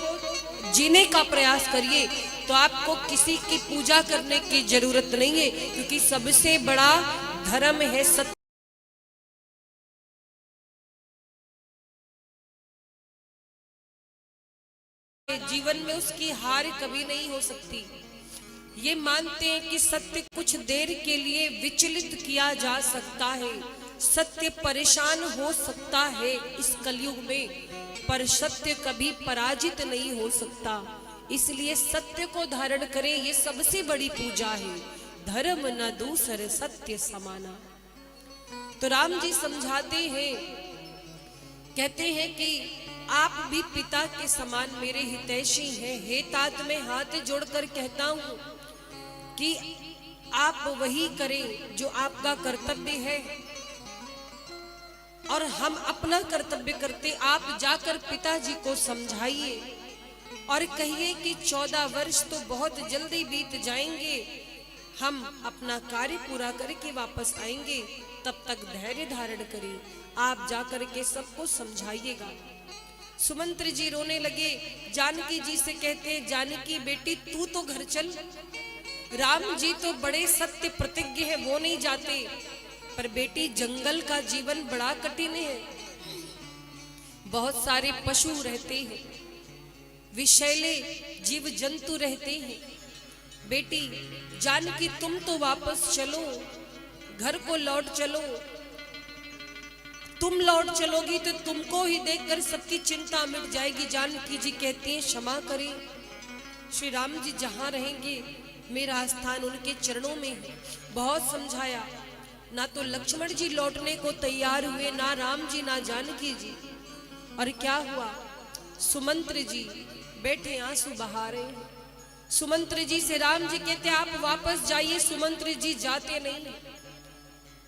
जीने का प्रयास करिए, तो आपको किसी की पूजा करने की जरूरत नहीं है, क्योंकि सबसे बड़ा धर्म है सत्य। जीवन में उसकी हार कभी नहीं हो सकती। ये मानते हैं कि सत्य कुछ देर के लिए विचलित किया जा सकता है, सत्य परेशान हो सकता है इस कलयुग में, पर सत्य कभी पराजित नहीं हो सकता। इसलिए सत्य को धारण करें, ये सबसे बड़ी पूजा है। धर्म न दूसर सत्य समाना। तो राम जी समझाते हैं, कहते हैं कि आप भी पिता के समान मेरे हितैषी हैं। हे तात, मैं हाथ जोड़कर कहता हूं कि आप वही करें जो आपका कर्तव्य है, और हम अपना कर्तव्य करते। आप जाकर पिताजी को समझाइए और कहिए कि 14 वर्ष तो बहुत जल्दी बीत जाएंगे, हम अपना कार्य पूरा करके वापस आएंगे, तब तक धैर्य धारण करें। आप जाकर के सबको समझाइएगा। सुमंत्र जी रोने लगे, जानकी जी से कहते हैं, जानकी बेटी तू तो घर चल, राम जी तो बड़े सत्य प्रतिज्ञ है, वो नहीं जाते। पर बेटी जंगल का जीवन बड़ा कठिन है, बहुत सारे पशु रहते हैं, विषैले जीव जंतु रहते हैं। बेटी जानकी तुम तो वापस चलो, घर को लौट चलो। तुम लौट चलोगी तो तुमको ही देखकर सबकी चिंता मिट जाएगी। जानकी जी कहती हैं क्षमा करें, श्री राम जी जहां रहेंगे मेरा स्थान उनके चरणों में है। बहुत समझाया, ना तो लक्ष्मण जी लौटने को तैयार हुए, ना राम जी ना जानकी जी। और क्या हुआ, सुमंत्र जी बैठे आंसू बहा रहे हैं। सुमंत्र जी से राम जी कहते आप वापस जाइए। सुमंत्र जी जाते नहीं।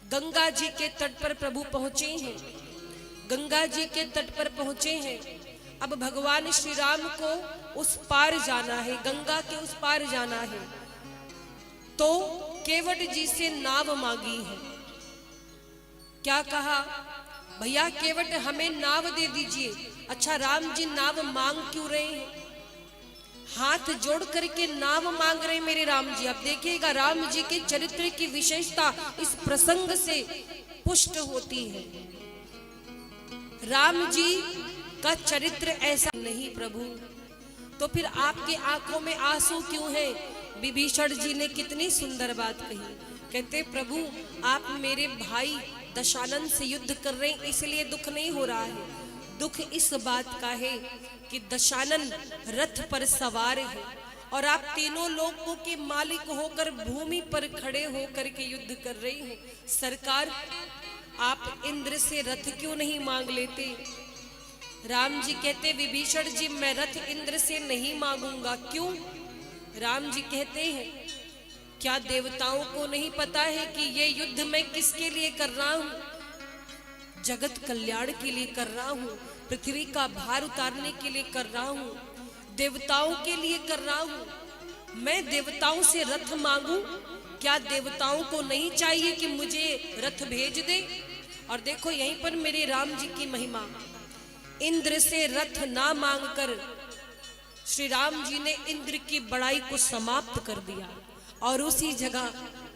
गंगा जी के तट पर प्रभु पहुंचे हैं, गंगा जी के तट पर पहुंचे हैं। अब भगवान श्री राम को उस पार जाना है, गंगा के उस पार जाना है। तो केवट जी से नाव मांगी है। क्या कहा, भैया केवट हमें नाव दे दीजिए। अच्छा राम जी नाव मांग क्यों रहे हैं, हाथ जोड़ करके नाव मांग रहे मेरे राम जी। अब देखिएगा राम जी के चरित्र की विशेषता इस प्रसंग से पुष्ट होती है। राम जी का चरित्र ऐसा नहीं प्रभु, तो फिर आपकी आंखों में आंसू क्यों है। विभीषण जी ने कितनी सुंदर बात कही, कहते प्रभु आप मेरे भाई दशानन से युद्ध कर रहे हैं इसलिए दुख नहीं हो रहा है। दुख इस बात का है कि दशानन रथ पर सवार है और आप तीनों लोगों के मालिक होकर भूमि पर खड़े होकर के युद्ध कर रहे हैं। सरकार आप इंद्र से रथ क्यों नहीं मांग लेते। राम जी कहते विभीषण जी मैं रथ इंद्र से नहीं मांगूंगा। क्यों। राम जी कहते हैं क्या देवताओं को नहीं पता है कि ये युद्ध मैं किसके लिए कर रहा हूं, जगत कल्याण के लिए कर रहा हूं, पृथ्वी का भार उतारने के लिए कर रहा हूं, देवताओं के लिए कर रहा हूं। मैं देवताओं से रथ मांगू, क्या देवताओं को नहीं चाहिए कि मुझे रथ भेज दे। और देखो यहीं पर मेरे राम जी की महिमा, इंद्र से रथ ना मांगकर श्री राम जी ने इंद्र की बड़ाई को समाप्त कर दिया और उसी जगह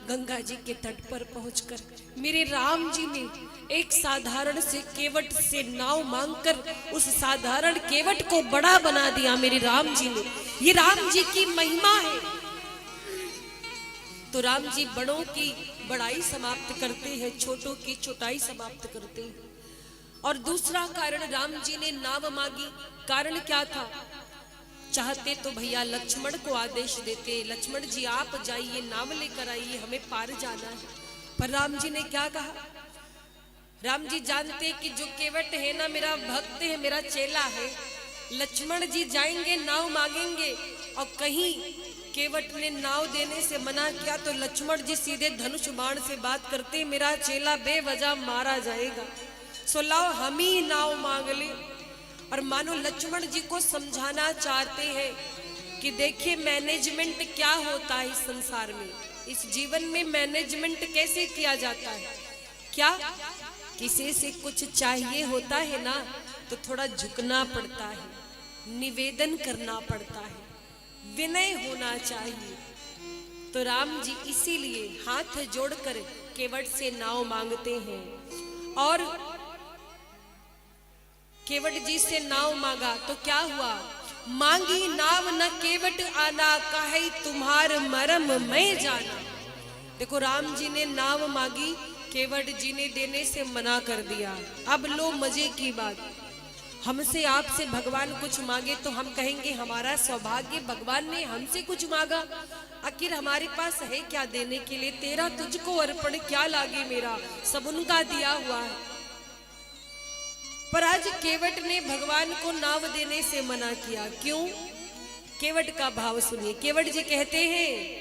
गंगा जी के तट पर पहुंचकर मेरे राम जी ने एक साधारण से केवट से नाव मांगकर उस साधारण केवट को बड़ा बना दिया मेरे राम जी ने। ये राम जी की महिमा है। तो राम जी बड़ों की बड़ाई समाप्त करते हैं, छोटों की छोटाई समाप्त करते हैं। और दूसरा कारण राम जी ने नाव मांगी, कारण क्या था। चाहते तो भैया लक्ष्मण को आदेश देते, लक्ष्मण जी आप जाइए नाव लेकर आइए हमें पार जाना है। पर राम जी ने क्या कहा, राम जी जानते कि जो केवट है ना मेरा भक्त है, मेरा चेला है। लक्ष्मण जी जाएंगे नाव मांगेंगे और कहीं केवट ने नाव देने से मना किया तो लक्ष्मण जी सीधे धनुष बाण से बात करते मेरा चेला बेवजह मारा जाएगा, सो लाओ हम ही नाव मांग ले। और मानो लक्ष्मण जी को समझाना चाहते हैं कि देखिए मैनेजमेंट क्या होता है इस संसार में, इस जीवन में मैनेजमेंट कैसे किया जाता है। क्या किसी से कुछ चाहिए होता है ना तो थोड़ा झुकना पड़ता है, निवेदन करना पड़ता है, विनय होना चाहिए। तो राम जी इसीलिए हाथ जोड़कर केवट से नाव मांगते हैं। और केवट जी से नाव मांगा तो क्या हुआ, मांगी नाव न केवट आना, काहे तुम्हार मरम मैं जाना। देखो राम जी ने नाव मांगी, केवट जी ने देने से मना कर दिया। अब लो मजे की बात, हमसे आपसे भगवान कुछ मांगे तो हम कहेंगे हमारा सौभाग्य, भगवान ने हमसे कुछ मांगा, आखिर हमारे पास है क्या देने के लिए। तेरा तुझको अर्पण क्या लागे मेरा, सब उनका दिया हुआ है। पर आज केवट ने भगवान को नाव देने से मना किया। क्यों। केवट का भाव सुनिए। केवट जी कहते हैं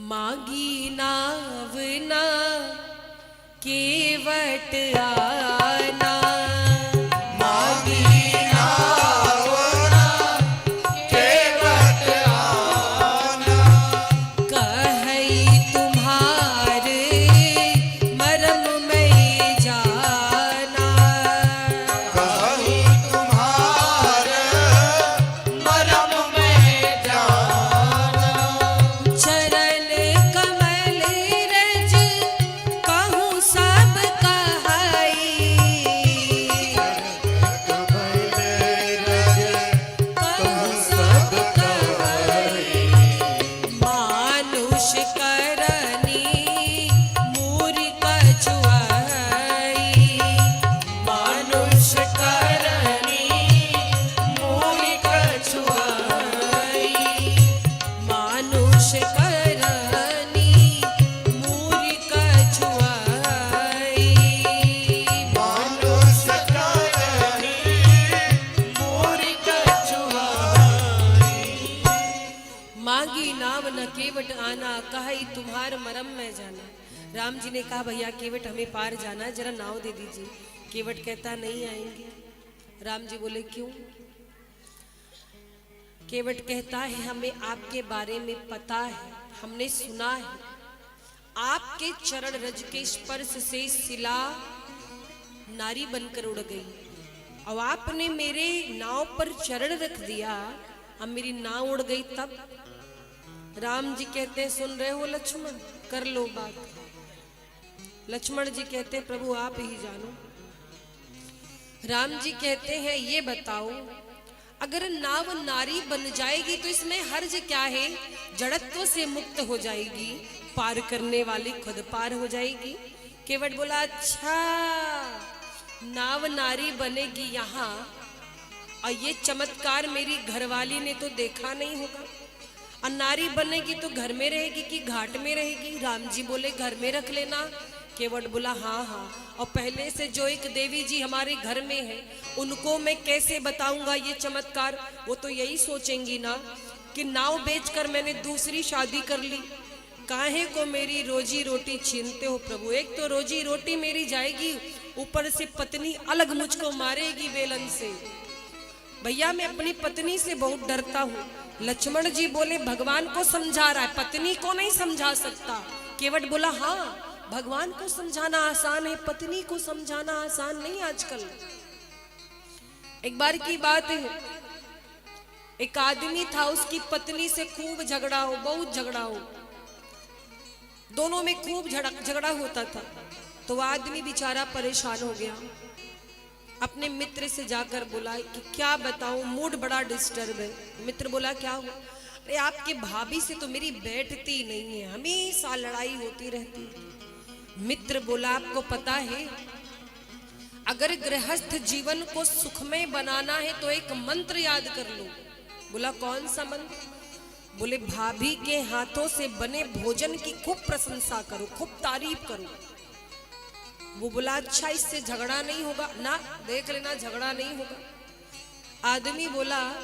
मांगी नाव ना केवट आना, मांगी नाव ना केवट आना, कहई तुम्हारे मरम में जाना, कहूँ तुम्हारे मरम में जाना, चरण कमल रज कहूँ सब कहई, मानुष करनी मूरी कछुआई। मानुष करनी मूरी कछुआई। मांगी नाव न केवट आना, कही तुम्हार मरम में जाना। राम जी ने कहा भैया केवट हमें पार जाना है, जरा नाव दे दीजिए। केवट कहता नहीं आएंगे। राम जी बोले क्यों? केवट कहता है हमें आपके बारे में पता है, हमने सुना है आपके चरण रज के स्पर्श से शिला नारी बनकर उड़ गई। अब आपने मेरे नाव पर चरण रख दिया, अब मेरी नाव उड़ गई तब। राम जी कहते हैं सुन रहे हो लक्ष्मण, कर लो बात। लक्ष्मण जी कहते हैं प्रभु आप ही जानो। राम जी कहते हैं ये बताओ, अगर नाव नारी बन जाएगी तो इसमें हर्ज क्या है? जड़त्व से मुक्त हो जाएगी, पार करने वाली खुद पार हो जाएगी। केवट बोला अच्छा नाव नारी बनेगी यहाँ, और ये चमत्कार मेरी घरवाली ने तो देखा नहीं होगा। और नारी बनेगी तो घर में रहेगी कि घाट में रहेगी? राम जी बोले घर में रख लेना। केवट बोला हाँ हाँ, और पहले से जो एक देवी जी हमारे घर में है उनको मैं कैसे बताऊंगा ये चमत्कार? वो तो यही सोचेंगी ना कि नाव बेचकर मैंने दूसरी शादी कर ली, काहे को मेरी रोजी रोटी छीनते हो प्रभु? एक तो रोजी रोटी मेरी जाएगी, ऊपर से पत्नी अलग मुझको मारेगी बेलन से। भैया मैं अपनी पत्नी से बहुत डरता हूँ। लक्ष्मण जी बोले भगवान को समझा रहा है, पत्नी को नहीं समझा सकता। केवट बोला हाँ भगवान को समझाना आसान है, पत्नी को समझाना आसान नहीं आजकल। एक बार की बात है, एक आदमी था, उसकी पत्नी से खूब झगड़ा हो, बहुत झगड़ा हो, दोनों में खूब झगड़ा होता था। तो वह आदमी बेचारा परेशान हो गया, अपने मित्र से जाकर बोला कि क्या बताऊं मूड बड़ा डिस्टर्ब है। मित्र बोला क्या हुआ? अरे आपके भाभी से तो मेरी बैठती नहीं है, हमेशा लड़ाई होती रहती है। मित्र बोला आपको पता है अगर गृहस्थ जीवन को सुखमय बनाना है तो एक मंत्र याद कर लो। बोला कौन सा मंत्र? बोले भाभी के हाथों से बने भोजन की खूब प्रशंसा करो, खूब तारीफ करो। वो बोला अच्छा इससे झगड़ा नहीं होगा ना? देख लेना झगड़ा नहीं होगा। आदमी बोला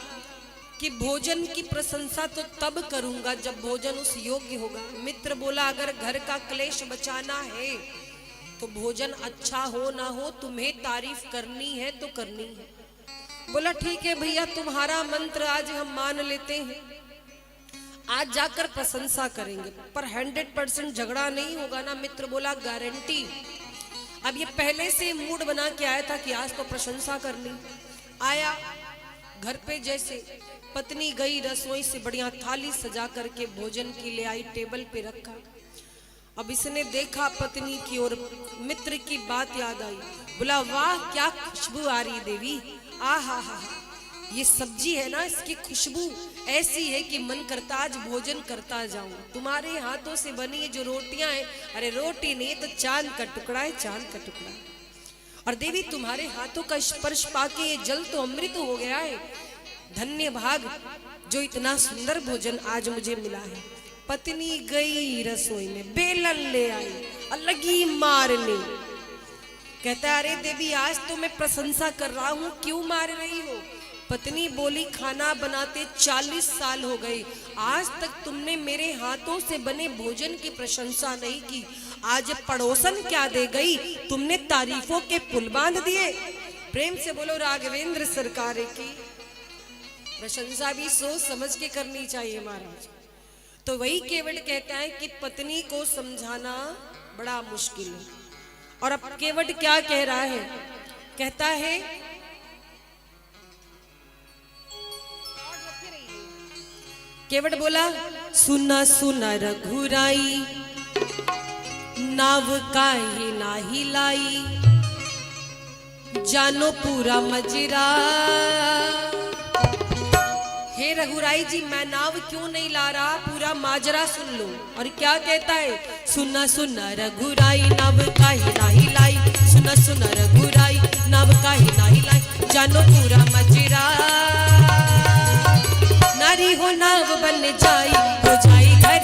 कि भोजन की प्रशंसा तो तब करूंगा जब भोजन उस योग्य होगा। मित्र बोला अगर घर का क्लेश बचाना है तो भोजन अच्छा हो ना हो तुम्हें तारीफ करनी है तो करनी है। बोला ठीक है भैया तुम्हारा मंत्र आज हम मान लेते हैं, आज जाकर प्रशंसा करेंगे, पर 100% झगड़ा नहीं होगा ना? मित्र बोला गारंटी। अब ये पहले से मूड बना के आया था कि आज तो प्रशंसा करनी। आया घर पे, जैसे पत्नी गई रसोई से बढ़िया थाली सजा करके भोजन की ले आई, टेबल पे रखा। अब इसने देखा पत्नी की और मित्र की बात याद आई। बोला वाह क्या खुशबू आ रही देवी, आ हा, ये सब्जी है ना इसकी खुशबू ऐसी है कि मन करता आज भोजन करता जाऊं। तुम्हारे हाथों से बनी ये जो रोटियां हैं, अरे रोटी नहीं तो चांद का टुकड़ा है, चांद का टुकड़ा। और देवी तुम्हारे हाथों का स्पर्श पाके ये जल तो अमृत हो गया है। धन्य भाग जो इतना सुंदर भोजन आज मुझे मिला है। पत्नी गई रसोई में, बेलन ले आई और लगी मारने। कहता अरे देवी आज तो मैं प्रशंसा कर रहा हूं, क्यों मार रही हो? पत्नी बोली खाना बनाते 40 साल हो गए, आज तक तुमने मेरे हाथों से बने भोजन की प्रशंसा नहीं की। आज पड़ोसन क्या दे गई, तुमने तारीफों के पुल बांध दिए। प्रेम से बोलो राघवेंद्र सरकार की। प्रशंसा भी सोच समझ के करनी चाहिए महाराज। तो वही केवट कहता है कि पत्नी को समझाना बड़ा मुश्किल है। और अब केवट क्या कह रहा है? कहता है केवट बोला सुना सुना रघुराई, नाव काहे नाही लाई, जानो पूरा मजरा। हे रघुराई जी मैं नाव क्यों नहीं ला रहा, पूरा माजरा सुन लो। और क्या कहता है? सुना सुना रघुराई, नाव काहे नाही लाई, सुना सुना रघुराई, नाव काहे नाही लाई, जानो पूरा मजरा। नारी हो नाव बन जाई, हो जाई घर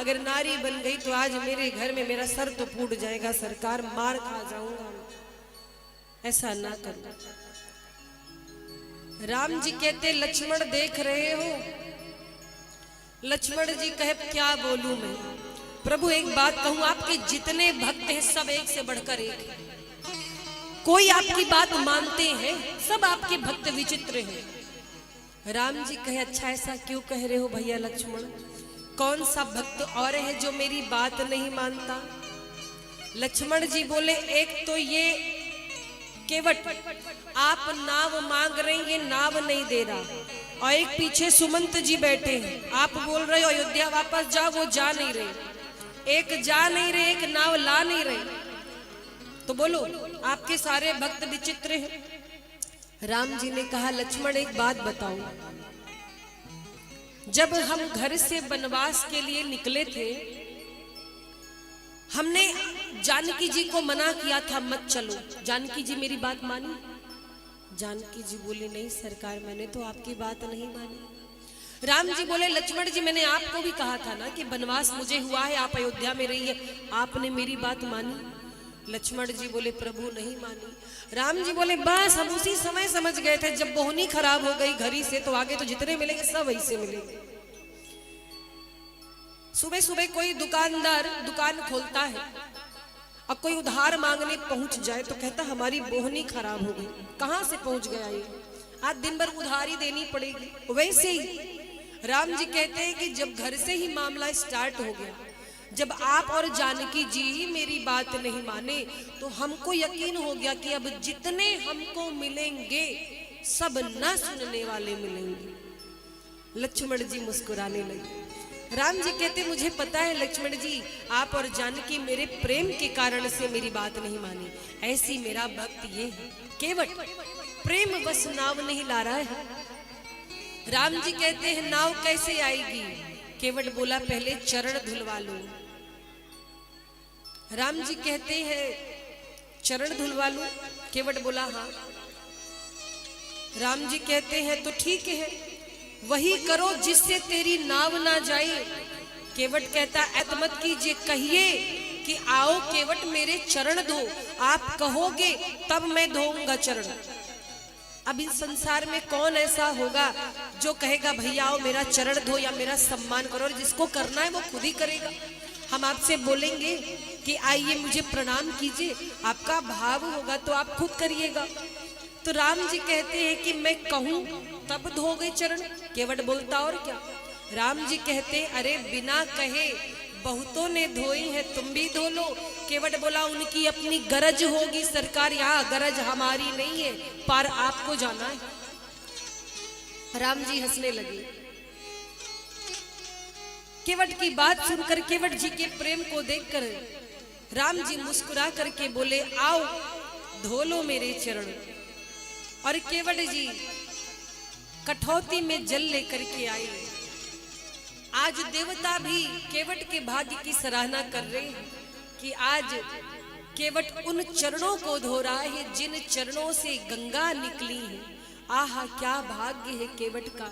अगर नारी बन गई तो आज मेरे घर में मेरा सर तो फूट जाएगा, सरकार मार खा जाऊंगा। ऐसा ना करो। राम जी कहते लक्ष्मण देख रहे हो? लक्ष्मण जी कहे क्या बोलूं मैं? प्रभु एक बात कहूं, आपके जितने भक्त हैं सब एक से बढ़कर एक हैं। कोई आपकी बात मानते हैं, सब आपके भक्त विचित्र हैं। राम जी कहे अच्छा ऐसा क्यों कह रहे हो भैया लक्ष्मण? कौन सा भक्त और है जो मेरी बात नहीं मानता? लक्ष्मण जी बोले एक तो ये केवट, आप नाव मांग रहे हैं, ये नाव नहीं दे रहा, और एक पीछे सुमंत जी बैठे हैं, आप बोल रहे हो अयोध्या वापस जाओ, वो जा नहीं रहे। एक जा नहीं रहे, एक नाव ला नहीं रहे। तो बोलो आपके सारे भक्त विचित्र हैं। राम जी ने कहा लक्ष्मण एक बात बताओ, जब हम घर से वनवास के लिए निकले थे, हमने जानकी जी को मना किया था मत चलो, जानकी जी मेरी बात मानी? जानकी जी बोली नहीं सरकार, मैंने तो आपकी बात नहीं मानी। राम जी बोले लक्ष्मण जी मैंने आपको भी कहा था ना कि वनवास मुझे हुआ है, आप अयोध्या में रहिए, आपने मेरी बात मानी? लक्ष्मण जी बोले प्रभु नहीं मानी। राम जी बोले बस हम उसी समय समझ गए थे, जब बोहनी खराब हो गई घड़ी से तो आगे तो जितने मिलेंगे सब वैसे मिलेंगे। सुबह सुबह कोई दुकानदार दुकान खोलता है और कोई उधार मांगने पहुंच जाए तो कहता हमारी बोहनी खराब हो गई। कहां से पहुंच गया ये, आज दिन भर उधारी देनी पड़ेगी। वैसे ही राम जी कहते हैं कि जब घर से ही मामला स्टार्ट हो गया, जब आप और जानकी जी ही मेरी बात नहीं माने, तो हमको यकीन हो गया कि अब जितने हमको मिलेंगे सब न सुनने वाले मिलेंगे। लक्ष्मण जी मुस्कुराने लगे। राम जी कहते मुझे पता है लक्ष्मण जी, आप और जानकी मेरे प्रेम के कारण से मेरी बात नहीं मानी, ऐसी मेरा भक्त ये है, केवट प्रेम बस नाव नहीं ला रहा है। राम जी कहते हैं नाव कैसे आएगी? केवट बोला पहले चरण धुलवा लो। राम जी कहते हैं चरण धुलवा लो? केवट बोला हाँ। राम जी कहते हैं तो ठीक है, वही करो जिससे तेरी नाव ना जाए। केवट कहता ऐत मत कीजिए, कहिए कि आओ केवट मेरे चरण धो, आप कहोगे तब मैं धोऊंगा चरण। अब इस संसार में कौन ऐसा होगा जो कहेगा भैया आओ मेरा चरण धो या मेरा सम्मान करो, और जिसको करना है वो खुद ही करेगा। हम आपसे बोलेंगे कि आइए मुझे प्रणाम कीजिए, आपका भाव होगा तो आप खुद करिएगा। तो राम जी कहते हैं कि मैं कहूं तब धोगे चरण? केवट बोलता और क्या? राम जी कहते अरे बिना कहे बहुतों ने धोई है, तुम भी धो लो। केवट बोला उनकी अपनी गरज होगी सरकार, यहाँ गरज हमारी नहीं है, पर आपको जाना है। राम जी हंसने लगे। केवट की बात सुनकर, केवट जी के प्रेम को देखकर राम जी मुस्कुरा करके बोले आओ धो लो मेरे चरण। और केवट जी कठौती में जल लेकर के आए। आज देवता भी केवट के भाग्य की सराहना कर रहे हैं कि आज केवट उन चरणों को धो रहा है जिन चरणों से गंगा निकली है। आहा क्या भाग्य है केवट का।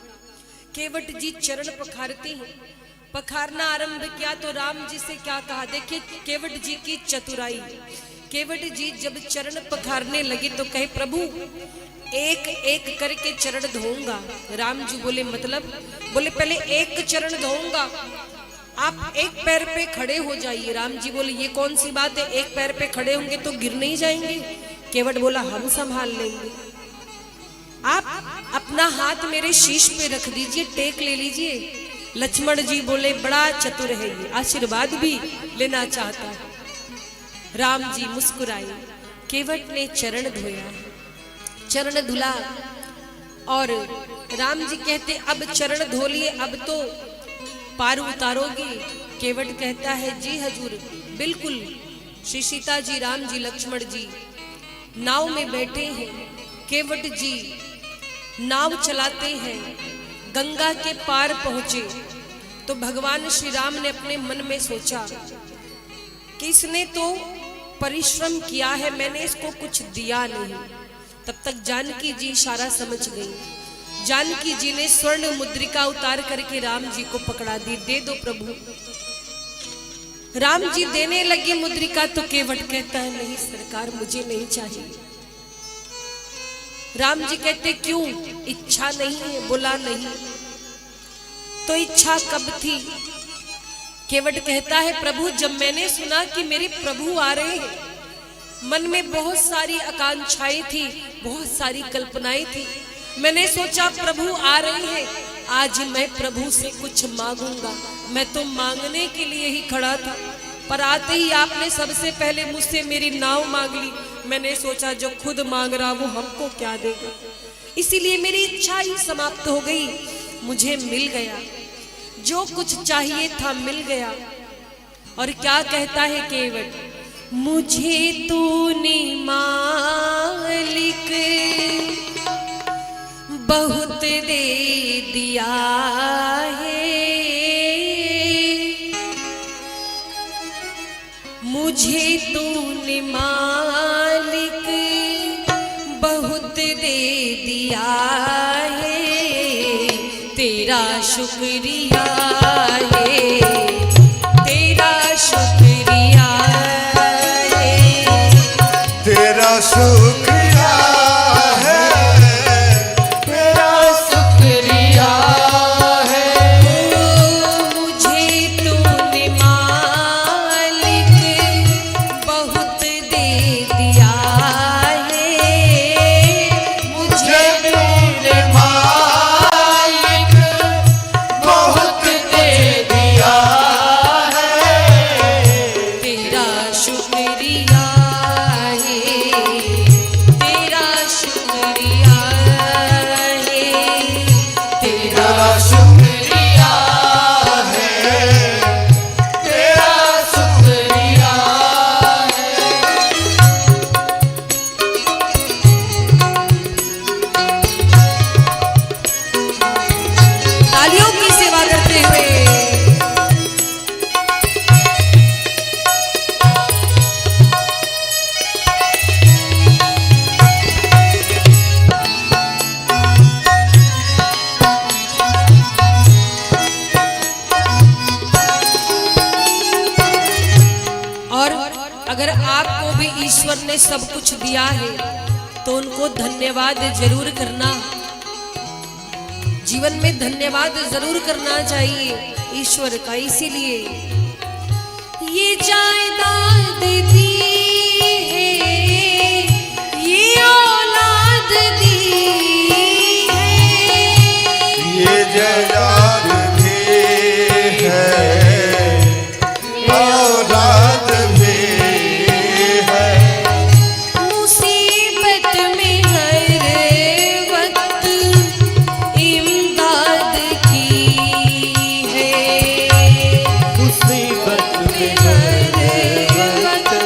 केवट जी चरण पखारते हैं। पखारना आरंभ किया तो राम जी से क्या कहा, देखिए केवट जी की चतुराई। केवट जी जब चरण पखारने लगे तो कहे प्रभु एक एक करके चरण धोऊंगा। राम जी बोले मतलब? बोले पहले एक चरण धोऊंगा, आप एक पैर पे खड़े हो जाइए। राम जी बोले ये कौन सी बात है, एक पैर पे खड़े होंगे तो गिर नहीं जाएंगे? केवट बोला हम संभाल लेंगे, आप अपना हाथ मेरे शीश पे रख दीजिए, टेक ले लीजिए। लक्ष्मण जी बोले बड़ा चतुर है ये, आशीर्वाद भी लेना चाहता है। राम जी मुस्कुराए। केवट ने चरण धोया, चरण धुला, और राम जी कहते अब चरण धो लिए, अब तो पार उतारोगे? केवट कहता है जी हजूर बिल्कुल। श्री सीता जी, राम जी, लक्ष्मण जी नाव में बैठे हैं। केवट जी नाव चलाते हैं, गंगा के पार पहुंचे तो भगवान श्री राम ने अपने मन में सोचा कि इसने तो परिश्रम किया है, मैंने इसको कुछ दिया नहीं। तब तक जानकी जी इशारा समझ गई। जानकी जी ने स्वर्ण मुद्रिका उतार करके राम जी को पकड़ा दी, दे दो प्रभु। राम जी देने लगे मुद्रिका तो केवट कहता है नहीं सरकार मुझे नहीं चाहिए। राम जी कहते क्यों? इच्छा नहीं है। बोला नहीं। तो इच्छा कब थी? केवट कहता है प्रभु जब मैंने सुना कि मेरे प्रभु आ रहे हैं, मन में बहुत सारी आकांक्षाएं थी, बहुत सारी कल्पनाएं थी। मैंने सोचा प्रभु आ रहे हैं, आज मैं प्रभु से कुछ मांगूंगा। मैं तो मांगने के लिए ही खड़ा था, पर आते ही आपने सबसे पहले मुझसे मेरी नाव मांग ली। मैंने सोचा जो खुद मांग रहा वो हमको क्या देगा, इसीलिए मेरी इच्छा ही समाप्त हो गई। मुझे मिल गया, जो कुछ चाहिए था मिल गया। और क्या कहता है केवट? मुझे तूने मालिक बहुत दे दिया है, मुझे तूने मालिक बहुत दे दिया है, तेरा शुक्रिया है, तेरा शुक्रिया है, तेरा शुक्रिया है, तेरा शुक्रिया है। मुझे तूने मालिक बहुत दे दिया है, मुझे मेरे मालिक बहुत दे दिया है, तेरा शुक्रिया है, तेरा शुक्रिया है, तेरा तेरा शुक्रिया है, तेरा शुक्रिया है। तालियों की सेवा करते हुए और अगर आपको भी ईश्वर ने सब कुछ दिया है तो उनको धन्यवाद जरूर करना। जीवन में धन्यवाद जरूर करना चाहिए ईश्वर का। इसीलिए ये जायदाद दी है, ये औलाद दी है, ये जायदाद भी है, औलाद भी है, मुसीबत में हर वक्त इमदाद की है, मुसीबत में हर वक्त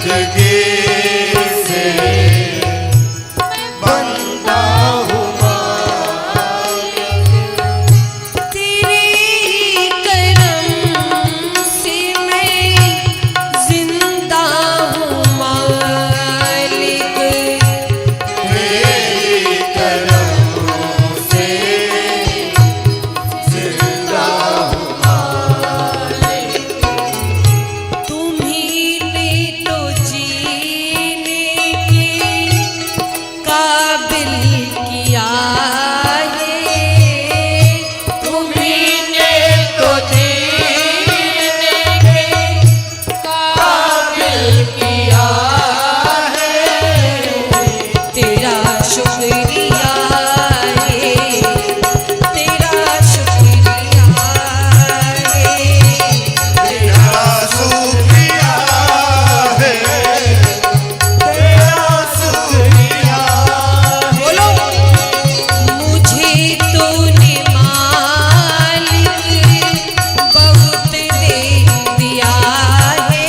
सदगे से बंदा हूँ तेरे करम से मैं जिंदा हूँ मालिक। तेरी करम से जिंदा हूँ तुम्ही ने तो जीने के काबिल किया है। तुम्हीने तो जीने के काबिल किया है। तेरा शुक्रिया है, तेरा शुक्रिया है। तेरा शुक्रिया है, तेरा शुक्रिया बोलो मुझे तूने मालिक बहुत दे दिया है।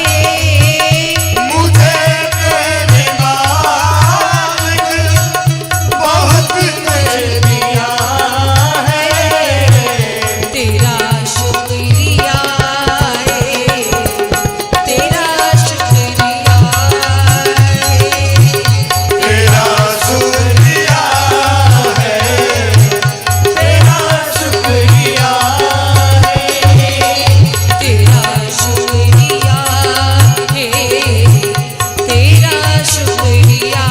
मुझे तेरे मालिक बहुत दे दिया है। तेरा शुक्रिया है, तेरा शुक्रिया है। तेरा शुक्रिया है, तेरा शुक्रिया है। तेरा शुक्रिया है, तेरा शुक्रिया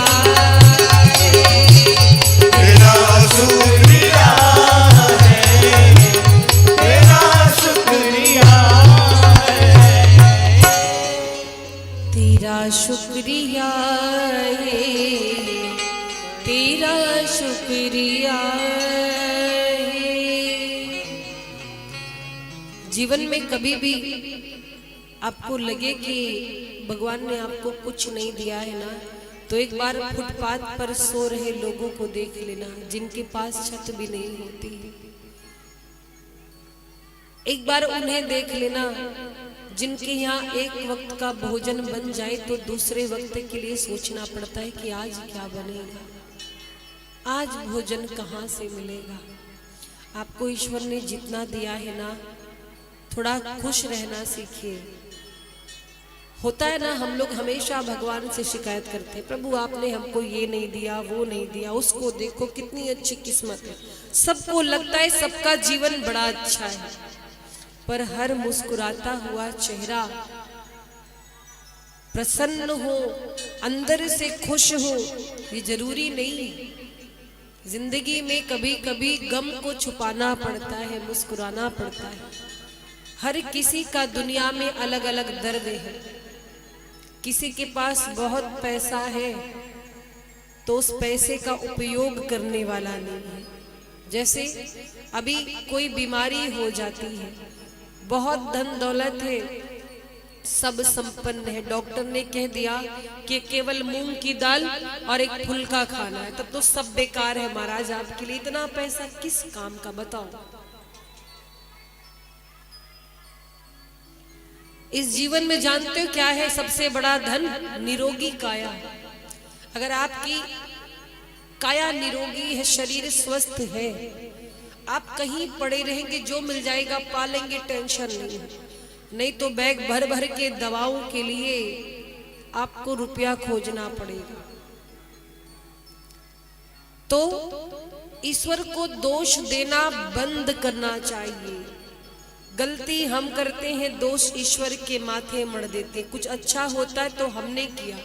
है। तेरा शुक्रिया तेरा शुक्रिया तेरा शुक्रिया है, तेरा शुक्रिया है। जीवन में कभी भी आपको लगे कि भगवान ने आपको कुछ नहीं दिया है ना, तो एक बार फुटपाथ पर सो रहे लोगों को देख लेना जिनके पास छत भी नहीं होती। एक बार उन्हें देख लेना जिनके यहाँ एक वक्त का भोजन बन जाए तो दूसरे वक्त के लिए सोचना पड़ता है कि आज क्या बनेगा, आज भोजन कहाँ से मिलेगा। आपको ईश्वर ने जितना दिया है ना, थोड़ा खुश रहना सीखिए। होता है ना, हम लोग हमेशा भगवान से शिकायत करते हैं, प्रभु आपने हमको ये नहीं दिया, वो नहीं दिया, उसको देखो कितनी अच्छी किस्मत है। सबको लगता है सबका जीवन बड़ा अच्छा है, पर हर मुस्कुराता हुआ चेहरा प्रसन्न हो, अंदर से खुश हो, ये जरूरी नहीं। जिंदगी में कभी कभी गम को छुपाना पड़ता है, मुस्कुराना पड़ता है। हर किसी का दुनिया में अलग अलग दर्द है। किसी के पास बहुत पैसा है तो उस पैसे का उपयोग करने वाला नहीं है। जैसे अभी कोई बीमारी हो जाती है, बहुत धन दौलत है, सब संपन्न है, डॉक्टर ने कह दिया कि केवल मूंग की दाल और एक फुल्का खाना है, तब तो सब बेकार है महाराज, आपके लिए इतना पैसा किस काम का, बताओ। इस जीवन में जानते हो क्या है सबसे बड़ा धन? निरोगी काया। अगर आपकी काया निरोगी है, शरीर स्वस्थ है, आप कहीं पड़े रहेंगे, जो मिल जाएगा पा लेंगे, टेंशन नहीं है। नहीं तो बैग भर भर के दवाओं के लिए आपको रुपया खोजना पड़ेगा। तो ईश्वर को दोष देना बंद करना चाहिए। गलती हम करते हैं, दोष ईश्वर के माथे मढ़ देते हैं। कुछ अच्छा होता है तो हमने किया,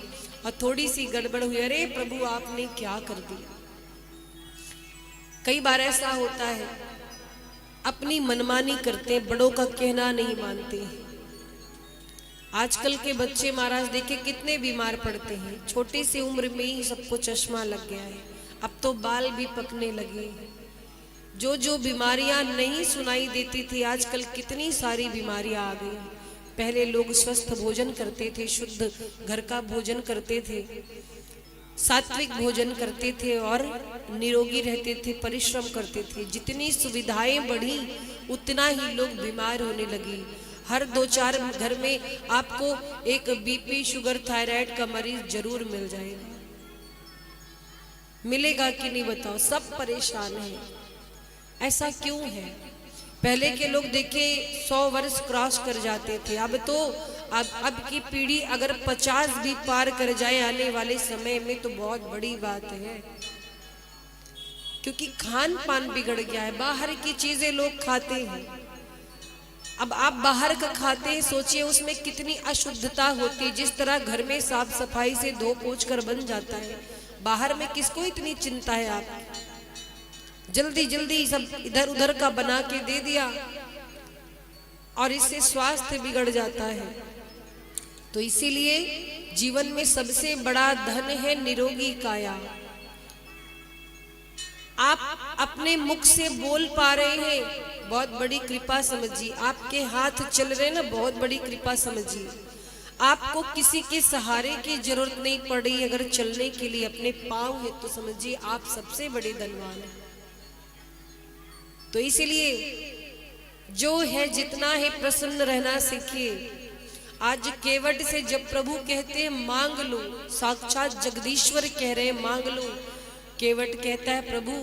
और थोड़ी सी गड़बड़ हुई, अरे प्रभु आपने क्या कर दिया। कई बार ऐसा होता है, अपनी मनमानी करते हैं, बड़ों का कहना नहीं मानते हैं। आजकल के बच्चे महाराज देखे कितने बीमार पड़ते हैं, छोटी सी उम्र में ही सबको चश्मा लग गया है, अब तो बाल भी पकने लगे हैं। जो जो बीमारियां नहीं सुनाई देती थी, आजकल कितनी सारी बीमारियां आ गई। पहले लोग स्वस्थ भोजन करते थे, शुद्ध घर का भोजन करते थे, सात्विक भोजन करते थे और निरोगी रहते थे, परिश्रम करते थे। जितनी सुविधाएं बढ़ी उतना ही लोग बीमार होने लगी। हर 2-4 घर में आपको एक बीपी, शुगर, थायराइड का मरीज जरूर मिल जाएगा। मिलेगा कि नहीं बताओ? सब परेशान है। ऐसा क्यों है? पहले के लोग देखे 100 वर्ष क्रॉस कर जाते थे, अब तो अब की पीढ़ी अगर 50 भी पार कर जाए आने वाले समय में तो बहुत बड़ी बात है, क्योंकि खान पान बिगड़ गया है। बाहर की चीजें लोग खाते हैं। अब आप बाहर का खाते हैं, सोचिए उसमें कितनी अशुद्धता होती है। जिस तरह घर में साफ सफाई से धो पोंछ कर बन जाता है, बाहर में किसको इतनी चिंता है? आप जल्दी जल्दी सब इधर उधर का बना के दे दिया और इससे स्वास्थ्य बिगड़ जाता है। तो इसीलिए जीवन में सबसे बड़ा धन है निरोगी काया। आप अपने मुख से बोल पा रहे हैं, बहुत बड़ी कृपा समझिए। आपके हाथ चल रहे हैं ना, बहुत बड़ी कृपा समझिए। आपको किसी के सहारे की जरूरत नहीं पड़ रही अगर चलने के लिए अपने पांव है, तो समझिए आप सबसे बड़े धनवान हैं। तो इसीलिए जो है जितना है प्रसन्न रहना सीखिए। आज केवट से जब प्रभु कहते हैं मांग लो, साक्षात जगदीश्वर कह रहे हैं मांग लो, केवट कहता है प्रभु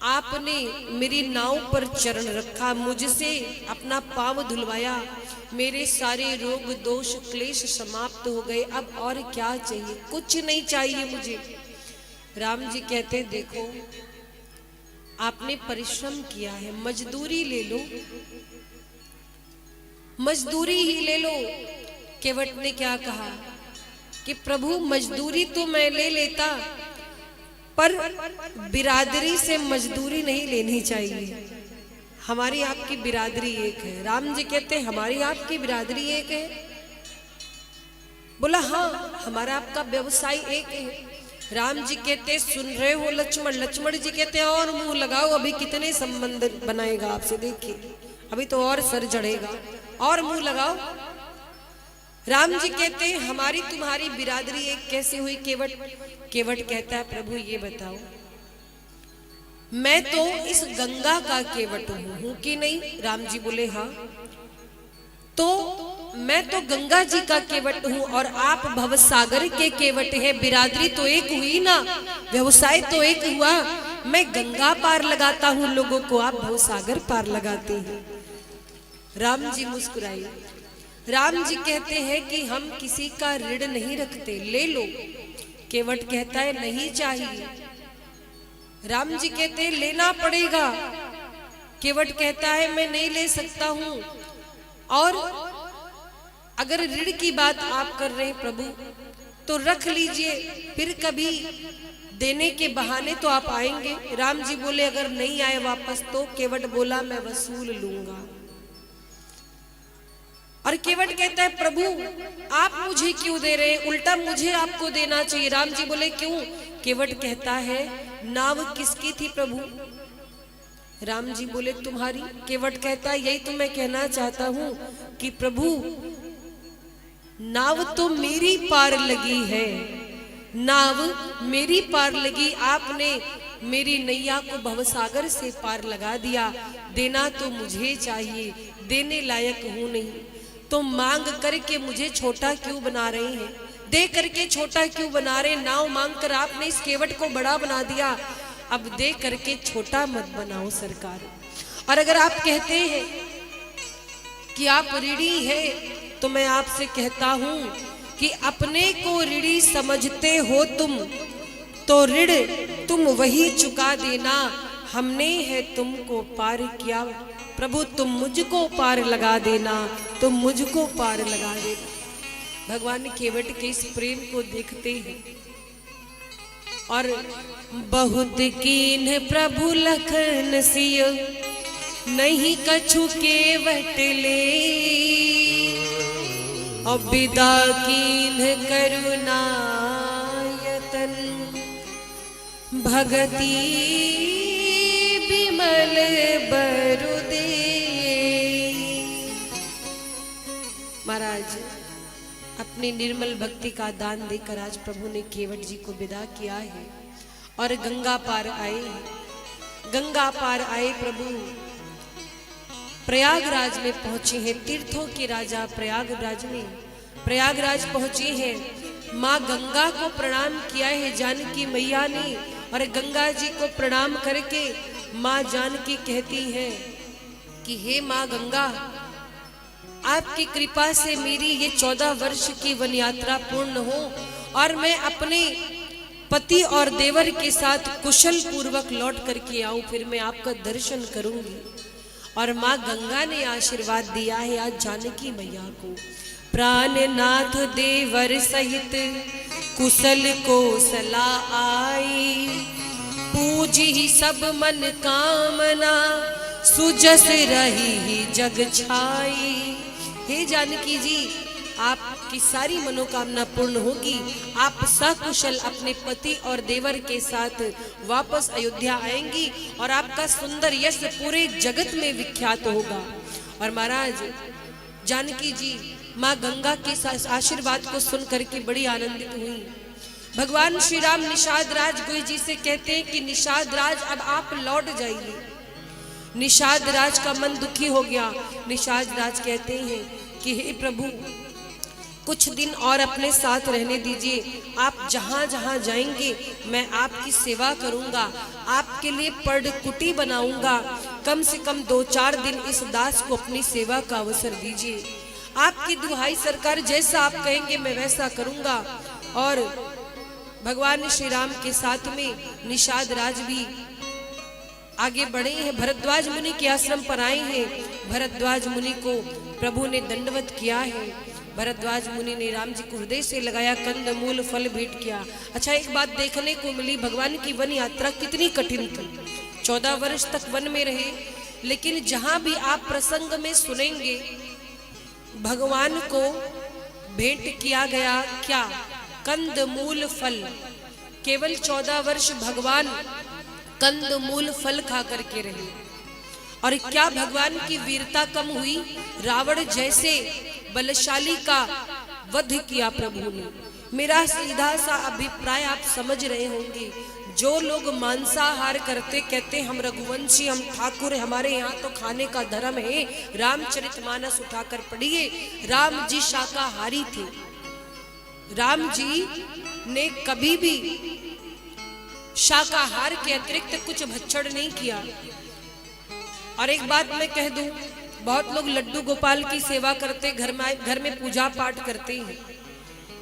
आपने मेरी नाव पर चरण रखा, मुझसे अपना पांव धुलवाया, मेरे सारे रोग दोष क्लेश समाप्त हो गए, अब और क्या चाहिए? कुछ नहीं चाहिए मुझे। राम जी कहते हैं देखो आपने परिश्रम किया है, मजदूरी ले लो, मजदूरी ही ले लो। केवट ने क्या कहा कि प्रभु मजदूरी तो मैं ले लेता, पर बिरादरी से मजदूरी नहीं लेनी चाहिए। हमारी आपकी बिरादरी एक है। राम जी कहते हैं हमारी आपकी बिरादरी एक है। बोला हाँ, हमारा आपका व्यवसाय एक है। राम जी कहते सुन रहे हो लक्ष्मण? लक्ष्मण जी कहते और मुंह लगाओ, अभी कितने संबंध बनाएगा आपसे, देखिए अभी तो और सर जड़ेगा, और मुंह लगाओ। राम जी कहते हैं हमारी तुम्हारी बिरादरी एक कैसे हुई? केवट कहता है प्रभु ये बताओ, मैं तो इस गंगा का केवट हूं कि नहीं? राम जी बोले हाँ। तो मैं तो गंगा जी का केवट हूं और आप भवसागर के केवट हैं। बिरादरी तो एक हुई ना, व्यवसाय तो एक हुआ। मैं गंगा पार लगाता हूं लोगों को, आप भवसागर पार लगाते हैं। राम जी मुस्कुराए। राम जी कहते हैं कि हम किसी का ऋण नहीं रखते, ले लो। केवट कहता है नहीं चाहिए। राम जी कहते हैं लेना पड़ेगा। केवट कहता है मैं नहीं ले सकता हूं। और अगर ऋण की बात आप कर रहे हैं प्रभु तो रख लीजिए, फिर कभी देने के बहाने तो आप आएंगे। राम जी बोले अगर नहीं आए वापस तो? केवट बोला मैं वसूल लूंगा। और केवट कहता है प्रभु आप मुझे क्यों दे रहे हैं? उल्टा मुझे आपको देना चाहिए। राम जी बोले क्यों? केवट कहता है नाव किसकी थी प्रभु? राम जी बोले तुम्हारी। केवट कहता है यही तो मैं कहना चाहता हूं कि प्रभु नाव तो मेरी पार लगी है, नाव मेरी पार लगी, आपने मेरी नैया को भवसागर से पार लगा दिया। देना तो मुझे चाहिए, देने लायक हूं नहीं, तो मांग करके मुझे छोटा क्यों बना रहे हैं? दे करके छोटा क्यों बना रहे? नाव मांग कर आपने इस केवट को बड़ा बना दिया, अब दे करके छोटा मत बनाओ सरकार। और अगर आप कहते हैं कि आप ऋणी है तो मैं आपसे कहता हूं कि अपने को ऋणी समझते हो तुम तो ऋण तुम वही चुका देना। हमने है तुमको पार किया, प्रभु तुम मुझको पार लगा देना, तुम मुझको पार लगा देना। भगवान केवट के इस प्रेम को देखते हैं और बहुत कीन प्रभु लखन सिय नहीं कछु केवट ले, और विदा कीन करुणायतन भगति विमल बरुदे। महाराज अपनी निर्मल भक्ति का दान देकर आज प्रभु ने केवट जी को विदा किया है और गंगा पार आए। गंगा पार आए प्रभु प्रयागराज में पहुंचे हैं। तीर्थों के राजा प्रयागराज में प्रयागराज पहुंचे हैं। माँ गंगा को प्रणाम किया है जानकी मैया ने, और गंगा जी को प्रणाम करके माँ जानकी कहती है कि हे माँ गंगा, आपकी कृपा से मेरी ये 14 वर्ष की वन यात्रा पूर्ण हो और मैं अपने पति और देवर के साथ कुशल पूर्वक लौट करके आऊं, फिर मैं आपका दर्शन करूंगी। और माँ गंगा ने आशीर्वाद दिया है आज जानकी मैया को। प्राणनाथ देवर सहित कुशल कोसला आई, पूजी सब मन कामना सुजस रही जग छाई। हे जानकी जी, आपकी सारी मनोकामना पूर्ण होगी। आप सकुशल अपने पति और देवर के साथ वापस अयोध्या आएंगी और आपका सुंदर यश पूरे जगत में विख्यात होगा। और महाराज जानकी जी माँ गंगा के आशीर्वाद को सुन करके बड़ी आनंदित हुई। भगवान श्री राम निषाद राज गुरु जी से कहते हैं कि निषाद राज अब आप लौट जाइए। निषाद राज का मन दुखी हो गया। निषाद राज कहते हैं कि हे प्रभु, कुछ दिन और अपने साथ रहने दीजिए। आप जहां जहां जाएंगे मैं आपकी सेवा करूंगा, आपके लिए पर्णकुटी बनाऊंगा। कम से कम 2-4 दिन इस दास को अपनी सेवा का अवसर दीजिए। आपकी दुहाई सरकार, जैसा आप कहेंगे मैं वैसा करूंगा। और भगवान श्री राम के साथ में निषाद राज भी आगे बढ़े हैं। भरद्वाज मुनि के आश्रम पर आए हैं। भरद्वाज मुनि को प्रभु ने दंडवत किया है। भरद्वाज मुनि ने राम जी को हृदय से लगाया, कंद मूल फल भेंट किया। अच्छा, एक बात देखने को मिली, भगवान की वन यात्रा कितनी कठिन थी। 14 वर्ष तक वन में रहे, लेकिन जहां भी आप प्रसंग में सुनेंगे भगवान को भेंट किया गया क्या? कंद मूल फल। केवल 14 वर्ष भगवान कंद मूल फल खा करके रहे। और क्या भगवान की वीरता कम हुई? रावण जैसे बलशाली का वध किया प्रभु ने। मेरा सीधा सा अभिप्राय आप समझ रहे होंगे। जो लोग मांसाहार करते, कहते हम रघुवंशी, हम ठाकुर, हमारे यहाँ तो खाने का धर्म है। रामचरितमानस उठाकर पढ़िए, राम जी शाकाहारी थे। राम जी ने कभी भी शाकाहार के अतिरिक्त कुछ भक्षण नहीं किया। और एक बात मैं कह दूं, बहुत लोग लड्डू गोपाल की सेवा करते, घर में पूजा पाठ करते हैं।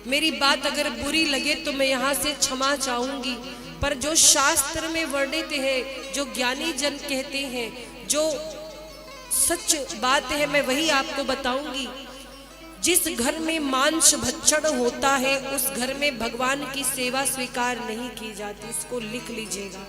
मेरी बात अगर बुरी लगे तो मैं यहाँ से क्षमा चाहूंगी, पर जो शास्त्र में वर्णित है, जो ज्ञानी जन कहते हैं, जो सच बात है, मैं वही आपको बताऊंगी। जिस घर में मांस भक्षण होता है उस घर में भगवान की सेवा स्वीकार नहीं की जाती। इसको लिख लीजिएगा।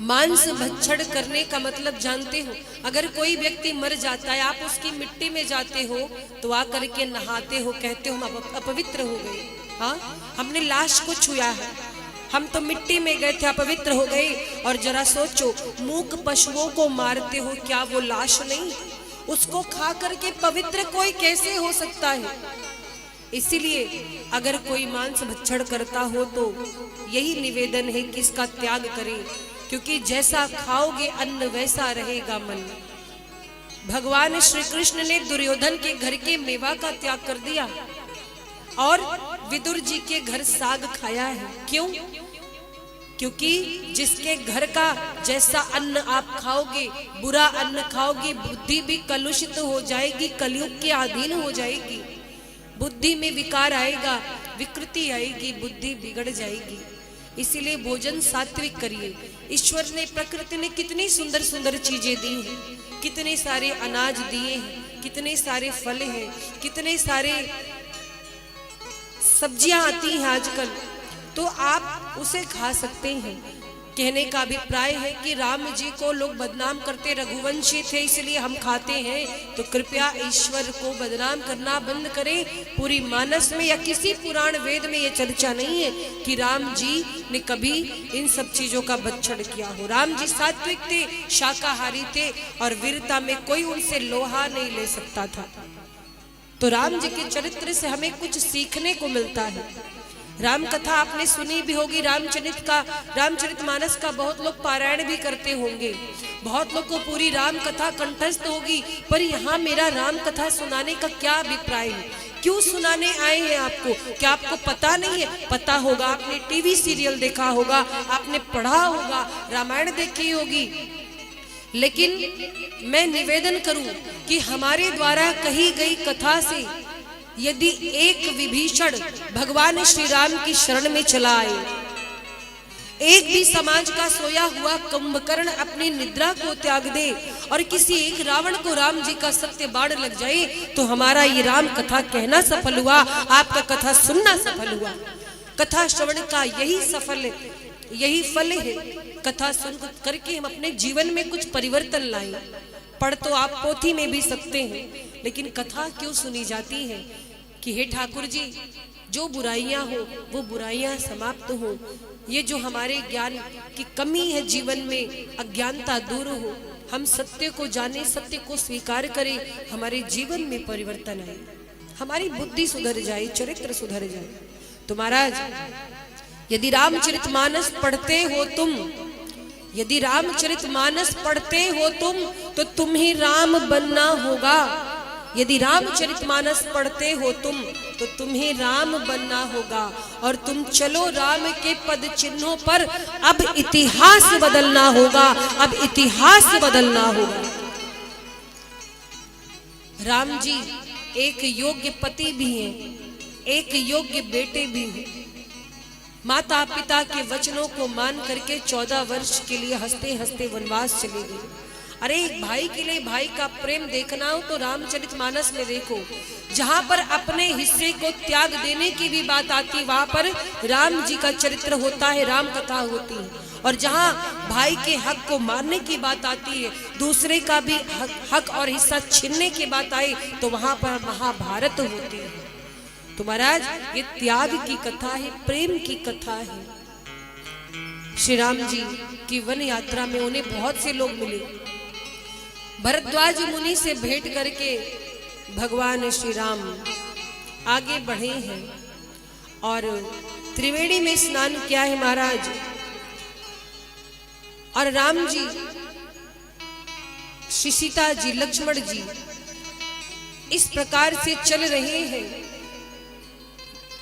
मांस भक्षण करने का मतलब जानते हो? अगर कोई व्यक्ति मर जाता है, आप उसकी मिट्टी में जाते हो तो आकर के नहाते हो, कहते हो हम अपवित्र हो गए। हाँ, हमने लाश को छुआ है, हम तो मिट्टी में गए थे, अपवित्र हो गए। और जरा सोचो, मूक पशुओं को मारते हो, क्या वो लाश नहीं? उसको खा करके पवित्र कोई कैसे हो सकता है? इसीलिए अगर कोई मांस भक्षण करता हो तो यही निवेदन है कि इसका त्याग करें, क्योंकि जैसा खाओगे अन्न वैसा रहेगा मन। भगवान श्री कृष्ण ने दुर्योधन के घर के मेवा का त्याग कर दिया और विदुर जी के घर साग खाया है। क्यों? क्योंकि जिसके घर का जैसा अन्न आप खाओगे, बुरा अन्न खाओगे, बुद्धि भी कलुषित हो जाएगी, कलयुग के अधीन हो जाएगी। बुद्धि में विकार आएगा, विकृति आएगी, बुद्धि बिगड़ जाएगी। इसीलिए भोजन सात्विक करिए। ईश्वर ने, प्रकृति ने कितनी सुंदर सुंदर चीजें दी हैं, कितने सारे अनाज दिए हैं, कितने सारे फल हैं, कितने सारे सब्जियां आती हैं आजकल, तो आप उसे खा सकते हैं। कहने का अभिप्राय है कि राम जी को लोग बदनाम करते, रघुवंशी थे इसलिए हम खाते हैं, तो कृपया ईश्वर को बदनाम करना बंद करें। पूरी मानस में या किसी पुराण वेद में ये चर्चा नहीं है कि राम जी ने कभी इन सब चीजों का भक्षण किया हो। राम जी सात्विक थे, शाकाहारी थे, और वीरता में कोई उनसे लोहा नहीं ले सकता था। तो राम जी के चरित्र से हमें कुछ सीखने को मिलता है। राम कथा आपने सुनी भी होगी, रामचरितमानस का बहुत लोग पारायण भी करते होंगे। बहुत लोग को पूरी राम कथा कंठस्थ होगी, पर यहाँ मेरा राम कथा सुनाने का क्या अभिप्राय है? क्यों सुनाने आए हैं आपको? क्या आपको पता नहीं है? पता होगा, आपने टीवी सीरियल देखा होगा, आपने पढ़ा होगा, रामायण देखी होगी। लेकिन मैं निवेदन करूं कि हमारे द्वारा कही गई कथा से यदि एक विभीषण भगवान श्री राम की शरण में चला आए, एक भी समाज का सोया हुआ कुंभकर्ण अपनी निद्रा को त्याग दे और किसी एक रावण को राम जी का सत्य बाण लग जाए, तो हमारा ये राम कथा कहना सफल हुआ, आपका कथा सुनना सफल हुआ। कथा श्रवण का यही फल है। कथा सुन करके हम अपने जीवन में कुछ परिवर्तन लाएं। पढ़ तो आप पोथी में भी सकते हैं, लेकिन कथा क्यों सुनी जाती है कि हे ठाकुर जी, जो बुराइयां हो वो बुराइयां समाप्त हो, ये जो हमारे ज्ञान की कमी है जीवन में, अज्ञानता दूर हो, हम सत्य को जाने, सत्य को स्वीकार करें, हमारे जीवन में परिवर्तन आए, हमारी बुद्धि सुधर जाए, चरित्र सुधर जाए। तो महाराज, यदि रामचरितमानस पढ़ते हो तुम, यदि रामचरितमानस पढ़ते हो तुम, तो तुम ही राम बनना होगा। यदि रामचरितमानस पढ़ते हो तुम, तो तुम्हें राम बनना होगा। और तुम चलो राम के पद चिन्हों पर, अब इतिहास बदलना होगा, अब इतिहास बदलना होगा। राम जी एक योग्य पति भी हैं, एक योग्य बेटे भी हैं। माता पिता के वचनों को मान करके 14 वर्ष के लिए हंसते हंसते वनवास चले गए। अरे एक भाई के लिए भाई का प्रेम देखना हो तो रामचरितमानस में देखो, जहां पर अपने हिस्से को त्याग देने की भी बात आती, वहां पर राम जी का चरित्र होता है, राम कथा होती है। और जहां भाई के हक को मारने की बात आती है, दूसरे का भी हक और हिस्सा छीनने की बात आई, तो वहां पर महाभारत होती है। तो महाराज, ये त्याग की कथा है, प्रेम की कथा है। श्री राम जी की वन यात्रा में उन्हें बहुत से लोग मिले। भरद्वाज मुनि से भेंट करके भगवान श्री राम आगे बढ़े हैं और त्रिवेणी में स्नान किया है महाराज। और राम जी, श्री सीता जी, लक्ष्मण जी इस प्रकार से चल रहे हैं।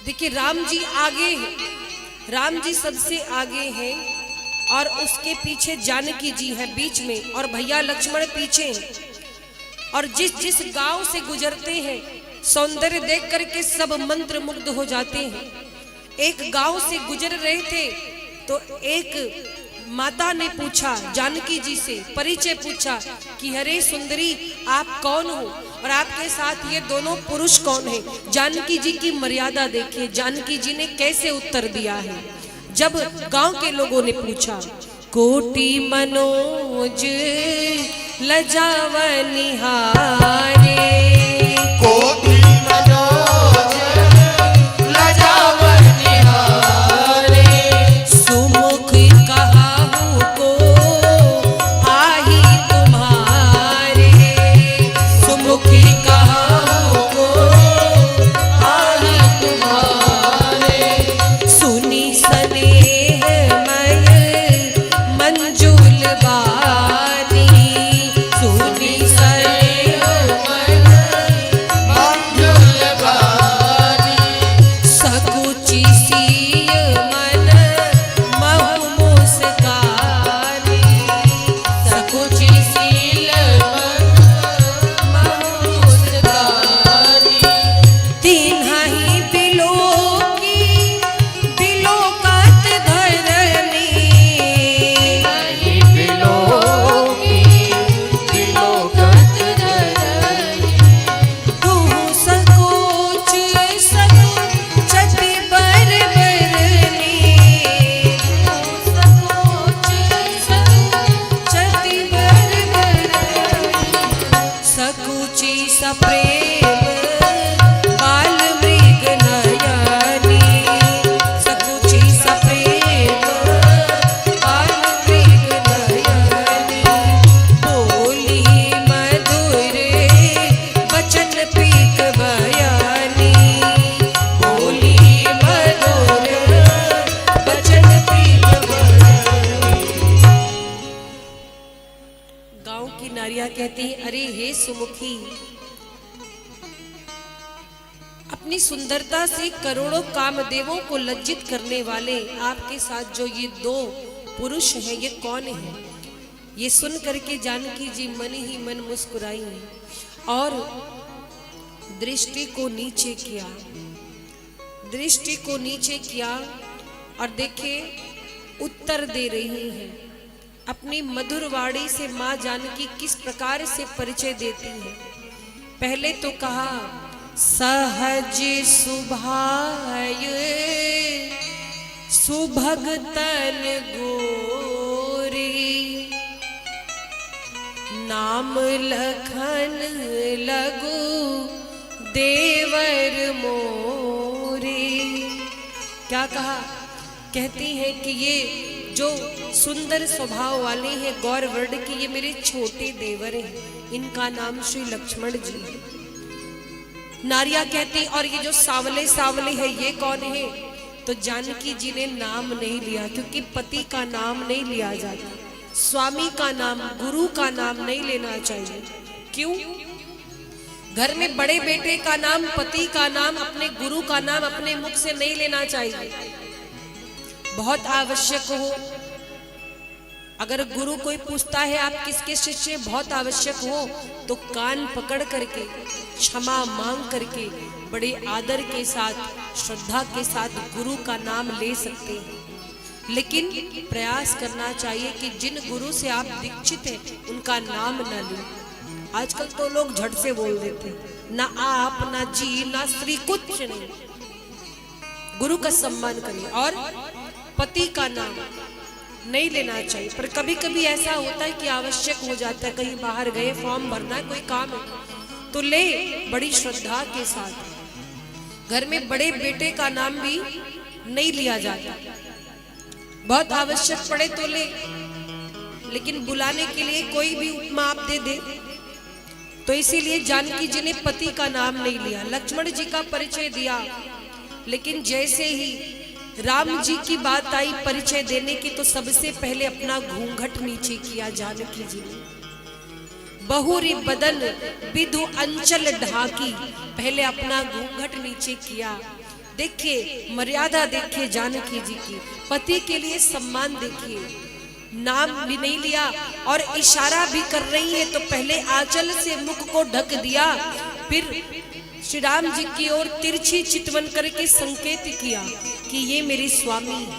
देखिए, राम जी आगे हैं, राम जी सबसे आगे हैं और उसके पीछे जानकी जी है बीच में, और भैया लक्ष्मण पीछे हैं। और जिस जिस गांव से गुजरते हैं, सौंदर्य देख करके सब मंत्र मुग्ध हो जाते हैं। एक गांव से गुजर रहे थे तो एक माता ने पूछा जानकी जी से, परिचय पूछा कि अरे सुंदरी, आप कौन हो और आपके साथ ये दोनों पुरुष कौन हैं? जानकी जी की मर्यादा देखिए, जानकी जी ने कैसे उत्तर दिया है। जब गांव के लोगों ने पूछा, कोटि मनोज लजाव निहारे, कोटि मनोज लजाव निहारे, सुमुख कहाहू को आही तुम्हारे, सुमुख कहाहू को आही तुम्हारे, सुनी स्नेहमय मंजुल बानी, सुनी स्नेहमय सुमुखी, अपनी सुंदरता से करोड़ों कामदेवों को लज्जित करने वाले आपके साथ जो ये दो पुरुष हैं, ये कौन है? ये सुन करके जानकी जी मन ही मन मुस्कुराई और दृष्टि को नीचे किया, दृष्टि को नीचे किया और देखे उत्तर दे रही हैं। अपनी मधुर वाणी से माँ जानकी किस प्रकार से परिचय देती हैं। पहले तो कहा सहज सुभाय सुभगतन गोरी, नाम लखन लगु देवर मोरी। क्या कहा? कहती है कि ये जो सुंदर स्वभाव वाले हैं गौर वर्ण की, ये मेरे छोटे देवर हैं, इनका नाम श्री लक्ष्मण जी है। नारिया कहती और ये जो सावले सावले है ये कौन है? तो जानकी जी ने नाम नहीं लिया, क्योंकि पति का नाम नहीं लिया जाता, स्वामी का नाम, गुरु का नाम नहीं लेना चाहिए। क्यों? घर में बड़े बेटे का नाम, पति का नाम, अपने गुरु का नाम अपने मुख से नहीं लेना चाहिए। बहुत आवश्यक हो, अगर गुरु कोई पूछता है आप किसके शिष्य, बहुत आवश्यक हो तो कान पकड़ करके क्षमा मांग करके बड़े आदर के साथ, श्रद्धा के साथ गुरु का नाम ले सकते हैं। लेकिन प्रयास करना चाहिए कि जिन गुरु से आप दीक्षित हैं उनका नाम न लें। आजकल तो लोग झट से बोल देते हैं, ना आप, ना जी, ना श्री, कुछ नहीं। गुरु का सम्मान करिए और पति का नाम नहीं लेना चाहिए। पर कभी कभी ऐसा होता है कि आवश्यक हो जाता है, कहीं बाहर गए, फॉर्म भरना है, कोई काम है तो ले, बड़ी श्रद्धा के साथ। घर में बड़े बेटे का नाम भी नहीं लिया जाता, बहुत आवश्यक पड़े तो ले, लेकिन बुलाने के लिए कोई भी उपमा आप दे दे। तो इसीलिए जानकी जी ने पति का नाम नहीं लिया, लक्ष्मण जी का परिचय दिया। लेकिन जैसे ही राम जी की बात आई परिचय देने की, तो सबसे पहले अपना घूंघट नीचे किया जानकी जी ने। बहुरी बदन विधु अंचल ढाकी, पहले अपना घूंघट नीचे किया। देखिए मर्यादा, देखिए जानकी जी की, पति के लिए सम्मान देखिए। नाम भी नहीं लिया और इशारा भी कर रही है तो पहले आंचल से मुख को ढक दिया, फिर श्री राम जी की ओर तिरछी चितवन करके संकेत किया कि ये मेरे स्वामी है।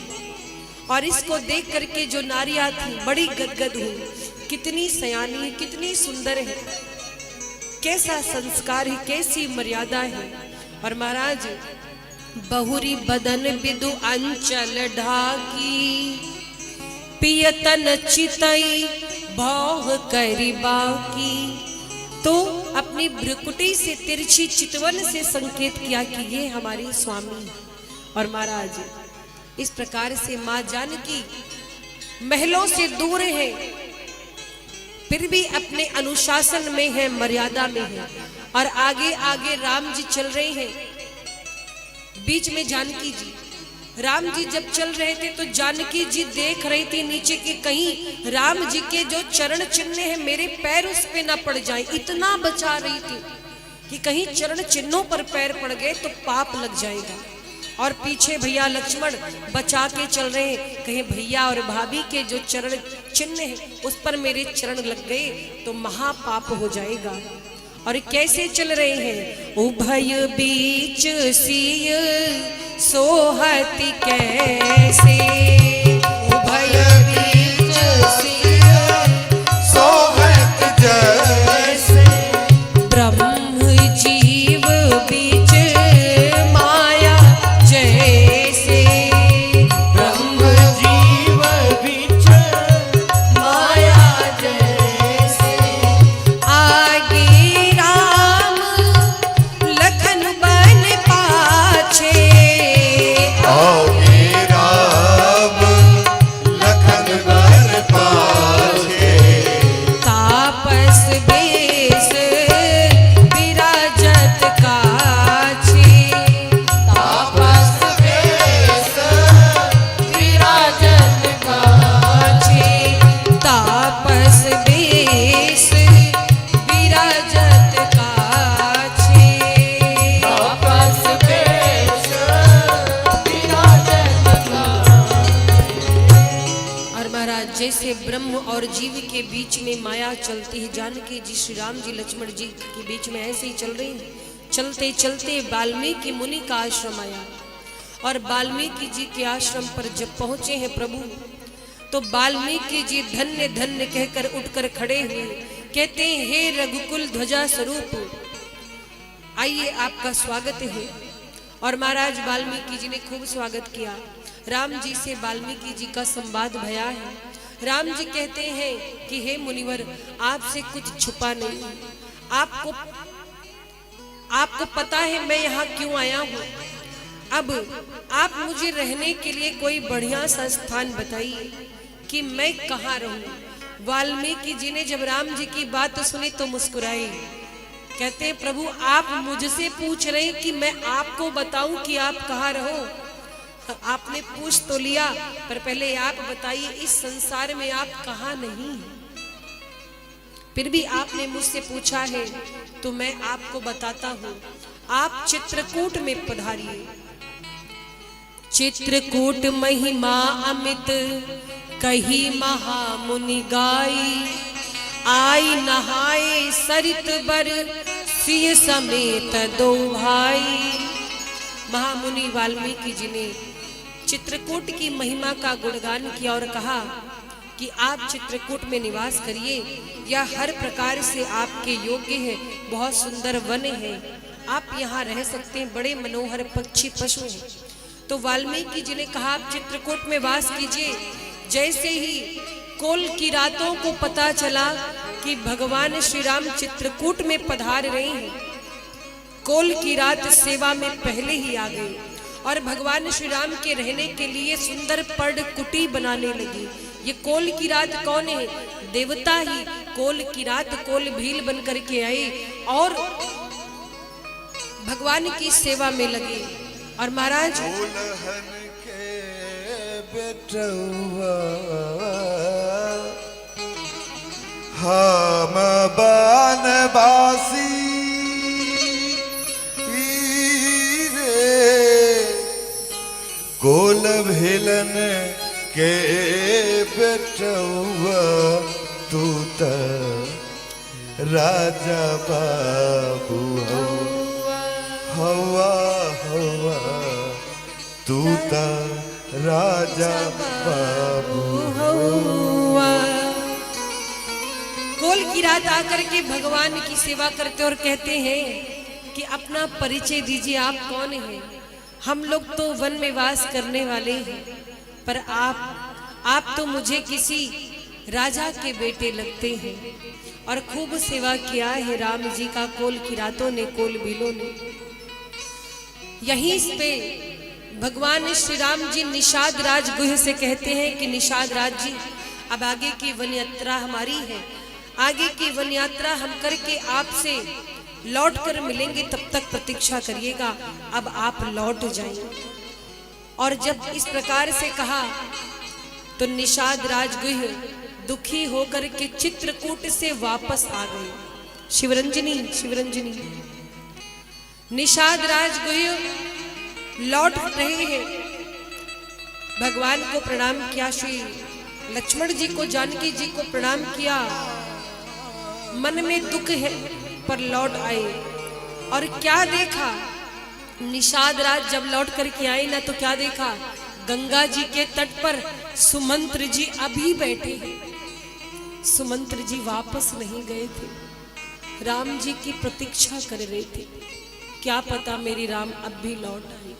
और इसको देख करके जो नारियां थी बड़ी गदगद हुई, कितनी सयानी है, कितनी सुंदर है, कैसा संस्कार है, कैसी मर्यादा है। और महाराज बहुरी बदन विदु अंचल ढाकी, पियतन चितई भौह करी बाकी। तो अपनी भ्रुकुटी से तिरछी चितवन से संकेत किया कि ये हमारी स्वामी है। और महाराज इस प्रकार से मां जानकी महलों से दूर है, फिर भी अपने अनुशासन में है, मर्यादा में है। और आगे आगे राम जी चल रहे हैं, बीच में जानकी जी। राम जी जब चल रहे थे तो जानकी जी देख रही थी नीचे कि कहीं राम जी के जो चरण चिन्ह हैं मेरे पैर उस पे ना पड़ जाए, इतना बचा रही थी कि कहीं चरण चिन्हों पर पैर पड़ गए तो पाप लग जाएगा। और पीछे भैया लक्ष्मण बचा के चल रहे हैं, कहीं भैया और भाभी के जो चरण चिन्ह हैं उस पर मेरे चरण लग गए तो महापाप हो जाएगा। और कैसे चल रहे हैं? उभय बीच सिय सोहति कैसे, उभय बीच सिय सोहत जैसे, ब्रह्म जीव बीच माया जैसे, ब्रह्म जीव बीच माया जैसे, आगे राम लखन बन पाछे, आगे राम लखन जैसे ब्रह्म और जीव के बीच में माया चलती है, जानकी जी श्री राम जी लक्ष्मण जी के बीच में ऐसे ही चल रही है। चलते चलते वाल्मीकि मुनि का आश्रम आया और वाल्मीकि जी के आश्रम पर जब पहुंचे हैं प्रभु, तो वाल्मीकि जी धन्य धन्य कहकर उठकर खड़े हुए, कहते हैं हे रघुकुल ध्वजा स्वरूप, आइए आपका स्वागत है। और महाराज वाल्मीकि जी ने खूब स्वागत किया। राम जी से वाल्मीकि जी का संवाद भया है। राम जी कहते हैं कि हे मुनिवर, आपसे कुछ छुपा नहीं, आपको पता है मैं यहाँ क्यों आया हूँ। अब आप मुझे रहने के लिए कोई बढ़िया सा स्थान बताइए कि मैं कहाँ रहूं। वाल्मीकि जी ने जब राम जी की बात सुनी तो मुस्कुराए, कहते हैं प्रभु आप मुझसे पूछ रहे हैं कि मैं आपको बताऊं कि आप कहाँ रहो। आपने पूछ तो लिया, पर पहले आप बताइए इस संसार में आप कहाँ नहीं हैं। फिर भी आपने मुझसे पूछा है तो मैं आपको बताता हूँ। आप चित्रकूट में पधारिए। चित्रकूट महिमा अमित कही महामुनि गाई, आई नहाए सरित बर सिंह समेत दो भाई। महामुनि वाल्मीकि जी ने चित्रकूट की महिमा का गुणगान किया और कहा कि आप चित्रकूट में निवास करिए, यह हर प्रकार से आपके योग्य है, बहुत सुंदर वन है, आप यहाँ रह सकते हैं, बड़े मनोहर पक्षी पशु हैं। तो वाल्मीकि जी ने कहा आप चित्रकूट में वास कीजिए। जैसे ही कोल की रातों को पता चला कि भगवान श्री राम चित्रकूट में पधार रहे हैं, कोल की रात सेवा में पहले ही आ गई और भगवान श्री राम के रहने के लिए सुंदर पर्ण कुटी बनाने लगी। ये कोल की रात कौन है? देवता ही कोल की रात कोल भील बन करके आए और भगवान की सेवा में लगे। और महाराज हम बनवासी गोल भेलन के बेटौआ, तू त राजा बाबू हवा हवा, तू त राजा बाबू हवा। कोल की रात आकर के भगवान की सेवा करते और कहते हैं कि अपना परिचय दीजिए, आप कौन हैं? हम लोग तो वन में वास करने वाले हैं, पर आप तो मुझे किसी राजा के बेटे लगते हैं और खूब सेवा किया है राम जी का कोल की रातों ने, कोल बिलों ने। यहीं पे भगवान श्री राम जी निषाद राज गुह से कहते हैं कि निषाद राज जी, अब आगे की वन यात्रा हमारी है, आगे की वन यात्रा हम करके आपसे लौट कर मिलेंगे, तब तक प्रतीक्षा करिएगा, अब आप लौट जाइए। और जब इस प्रकार से कहा तो निषाद राजगुह दुखी होकर के चित्रकूट से वापस आ गए। शिवरंजनी शिवरंजनी निषाद राजगुह लौट रहे हैं, भगवान को प्रणाम किया, श्री लक्ष्मण जी को जानकी जी को प्रणाम किया, मन में दुख है पर लौट आए। और क्या देखा? निषाद राज जब लौट करके आए ना, तो क्या देखा? गंगा जी के तट पर सुमंत्र जी अभी बैठे हैं। सुमंत्र जी वापस नहीं गए थे, राम जी की प्रतीक्षा कर रहे थे, क्या पता मेरी राम अब भी लौट आए।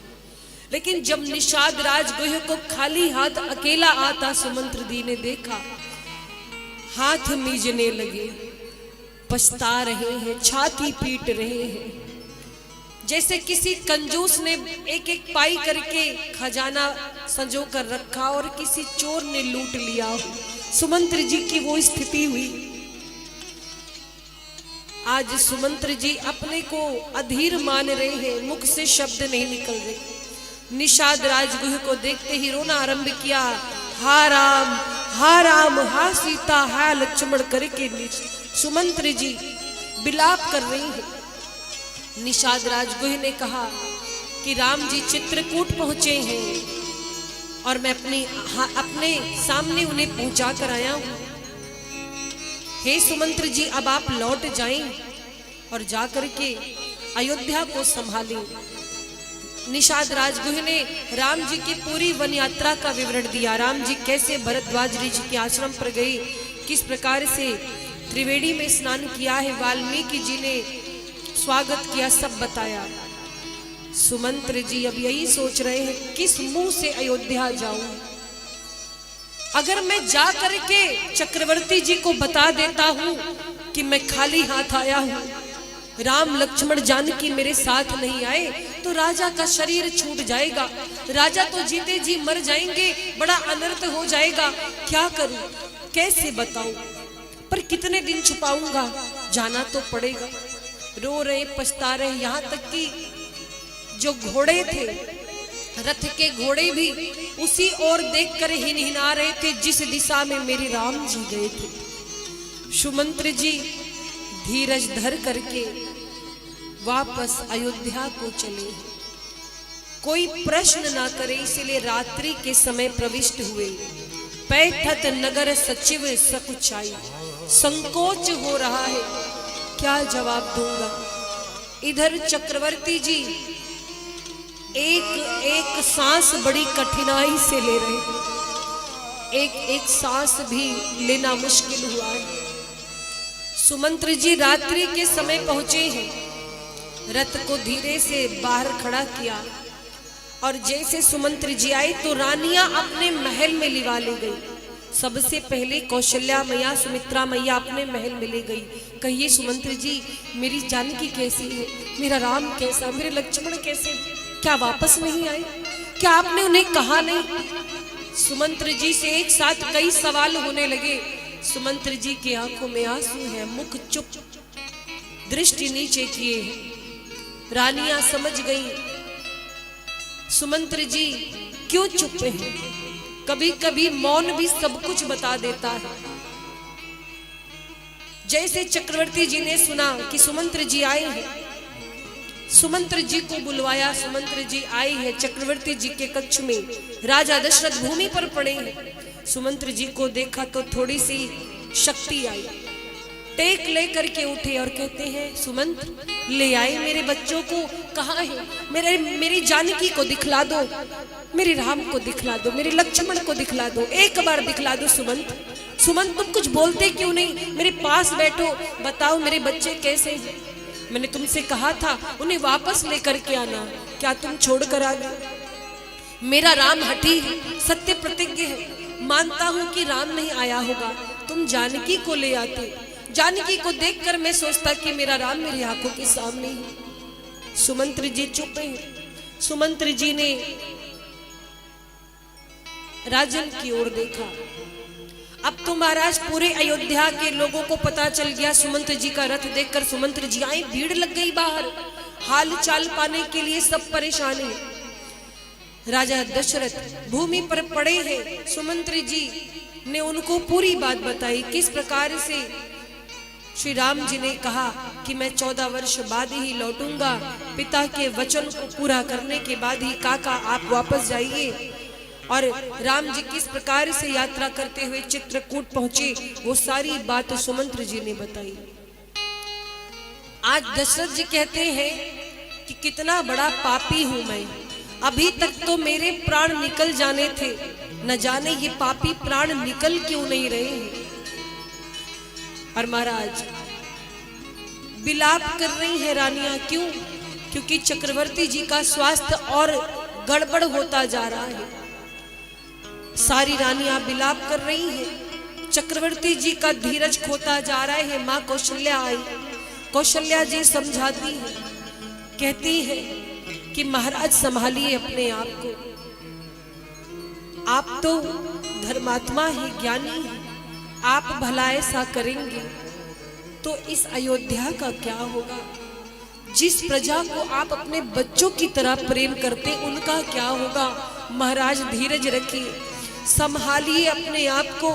लेकिन जब निषाद राजगुह को खाली हाथ अकेला आता सुमंत्र जी ने देखा, हाथ मीजने लगे, पछता रहे हैं, छाती पीट रहे हैं, जैसे किसी कंजूस ने एक एक पाई करके खजाना संजो कर रखा और किसी चोर ने लूट लिया हो। सुमंत्र जी की वो स्थिति हुई। आज सुमंत्र जी अपने को अधीर मान रहे हैं, मुख से शब्द नहीं निकल रहे। निषाद राजगुह को देखते ही रोना आरंभ किया, हा राम हा सीता हा लक्ष्मण करके सुमंत्र जी बिलाप कर रही है। निषाद राजगुह ने कहा कि राम जी चित्रकूट पहुंचे हैं और मैं अपने सामने उन्हें पहुंचा कर आया हूं। हे सुमंत्र जी, अब आप लौट जाएं और जाकर के अयोध्या को संभालें। निषाद राजगुह ने राम जी की पूरी वन यात्रा का विवरण दिया। राम जी कैसे भरद्वाज ऋषि के आश्रम पर गए, किस प्रकार से त्रिवेणी में स्नान किया है, वाल्मीकि जी ने स्वागत किया, सब बताया। सुमंत्र जी अब यही सोच रहे हैं किस मुंह से अयोध्या जाऊं। अगर मैं जा करके चक्रवर्ती जी को बता देता हूं कि मैं खाली हाथ आया हूं, राम लक्ष्मण जानकी मेरे साथ नहीं आए, तो राजा का शरीर छूट जाएगा, राजा तो जीते जी मर जाएंगे, बड़ा अनर्थ हो जाएगा। क्या करूं, कैसे बताऊं, पर कितने दिन छुपाऊंगा, जाना तो पड़ेगा। रो रहे, पछता रहे, यहां तक कि जो घोड़े थे, रथ के घोड़े भी उसी ओर देखकर हिनहिना रहे थे जिस दिशा में मेरे राम जी गए थे। सुमंत्र जी धीरज धर करके वापस अयोध्या को चले, कोई प्रश्न ना करे, इसलिए रात्रि के समय प्रविष्ट हुए। पैठत नगर सचिव सकुचाई, संकोच हो रहा है, क्या जवाब दूंगा। इधर चक्रवर्ती जी एक एक सांस बड़ी कठिनाई से ले रहे हैं, एक एक सांस भी लेना मुश्किल हुआ है। सुमंत्र जी रात्रि के समय पहुंचे हैं, रथ को धीरे से बाहर खड़ा किया और जैसे सुमंत्र जी आए तो रानियां अपने महल में लिवा ले गई। सबसे पहले कौशल्या मैया, सुमित्रा मैया अपने महल में ले गई। कहिए सुमंत्र जी, मेरी जानकी कैसी है, मेरा राम कैसा, मेरे लक्ष्मण कैसे, क्या वापस नहीं आए, क्या आपने उन्हें कहा नहीं। सुमंत्र जी से एक साथ कई सवाल होने लगे। सुमंत्र जी की आंखों में आंसू है, मुख चुप, दृष्टि नीचे किए हैं। रानियां समझ गई सुमंत्र जी क्यों चुप हैं। कभी कभी मौन भी सब कुछ बता देता है। जैसे चक्रवर्ती जी ने सुना कि सुमंत्र जी आए हैं, सुमंत्र जी को बुलवाया। सुमंत्र जी आए हैं चक्रवर्ती जी के कक्ष में, राजा दशरथ भूमि पर पड़े हैं। सुमंत्र जी को देखा तो थोड़ी सी शक्ति आई, टेक लेकर के उठे और कहते हैं, सुमंत्र ले आए मेरे बच्चों को, कहाँ है, मेरी जानकी को दिखला दो, मेरे राम को दिखला दो, मेरे लक्ष्मण को दिखला दो, एक बार दिखला दो। सुमंत तुम कुछ बोलते क्यों नहीं, मेरे पास बैठो, बताओ मेरे बच्चे कैसे हैं। मैंने तुमसे कहा था उन्हें वापस लेकर के आना, क्या तुम छोड़ कर आ गए। मेरा राम हठी है, सत्य प्रतिज्ञ है, मानता हूं कि राम नहीं आया होगा, तुम जानकी को ले आते। जानकी को देखकर मैं सोचता कि मेरा राम मेरी आंखों के सामने है। सुमंत्र जी चुप हैं। सुमंत्र जी ने राजन की ओर देखा। अब तो महाराज पूरे अयोध्या के लोगों को पता चल गया सुमंत्र जी का रथ देखकर सुमंत्र जी आए, भीड़ लग गई बाहर, हाल चाल पाने के लिए सब परेशान हैं। राजा दशरथ भूमि पर पड़े हैं। सुमंत्र जी ने उनको पूरी बात बताई, किस प्रकार से श्री राम जी ने कहा कि मैं 14 वर्ष बाद ही लौटूंगा, पिता के वचन को पूरा करने के बाद ही काका आप वापस जाइए। और राम जी किस प्रकार से यात्रा करते हुए चित्रकूट पहुंचे, वो सारी बात सुमंत्र जी ने बताई। आज दशरथ जी कहते हैं कि कितना बड़ा पापी हूं मैं, अभी तक तो मेरे प्राण निकल जाने थे, न जाने ये पापी प्राण निकल क्यों नहीं रहे हैं। और महाराज विलाप कर रही है रानियां, क्यों? क्योंकि चक्रवर्ती जी का स्वास्थ्य और गड़बड़ होता जा रहा है। सारी रानियां विलाप कर रही हैं, चक्रवर्ती जी का धीरज खोता जा रहा है। माँ कौशल्या आई, कौशल्या जी समझाती है, कहती है कि महाराज संभालिए अपने आप को, आप तो धर्मात्मा है, ज्ञानी है, आप भला ऐसा करेंगे तो इस अयोध्या का क्या होगा। जिस प्रजा को आप अपने बच्चों की तरह प्रेम करते उनका क्या होगा। महाराज धीरज रखिए, संभालिए अपने आप को,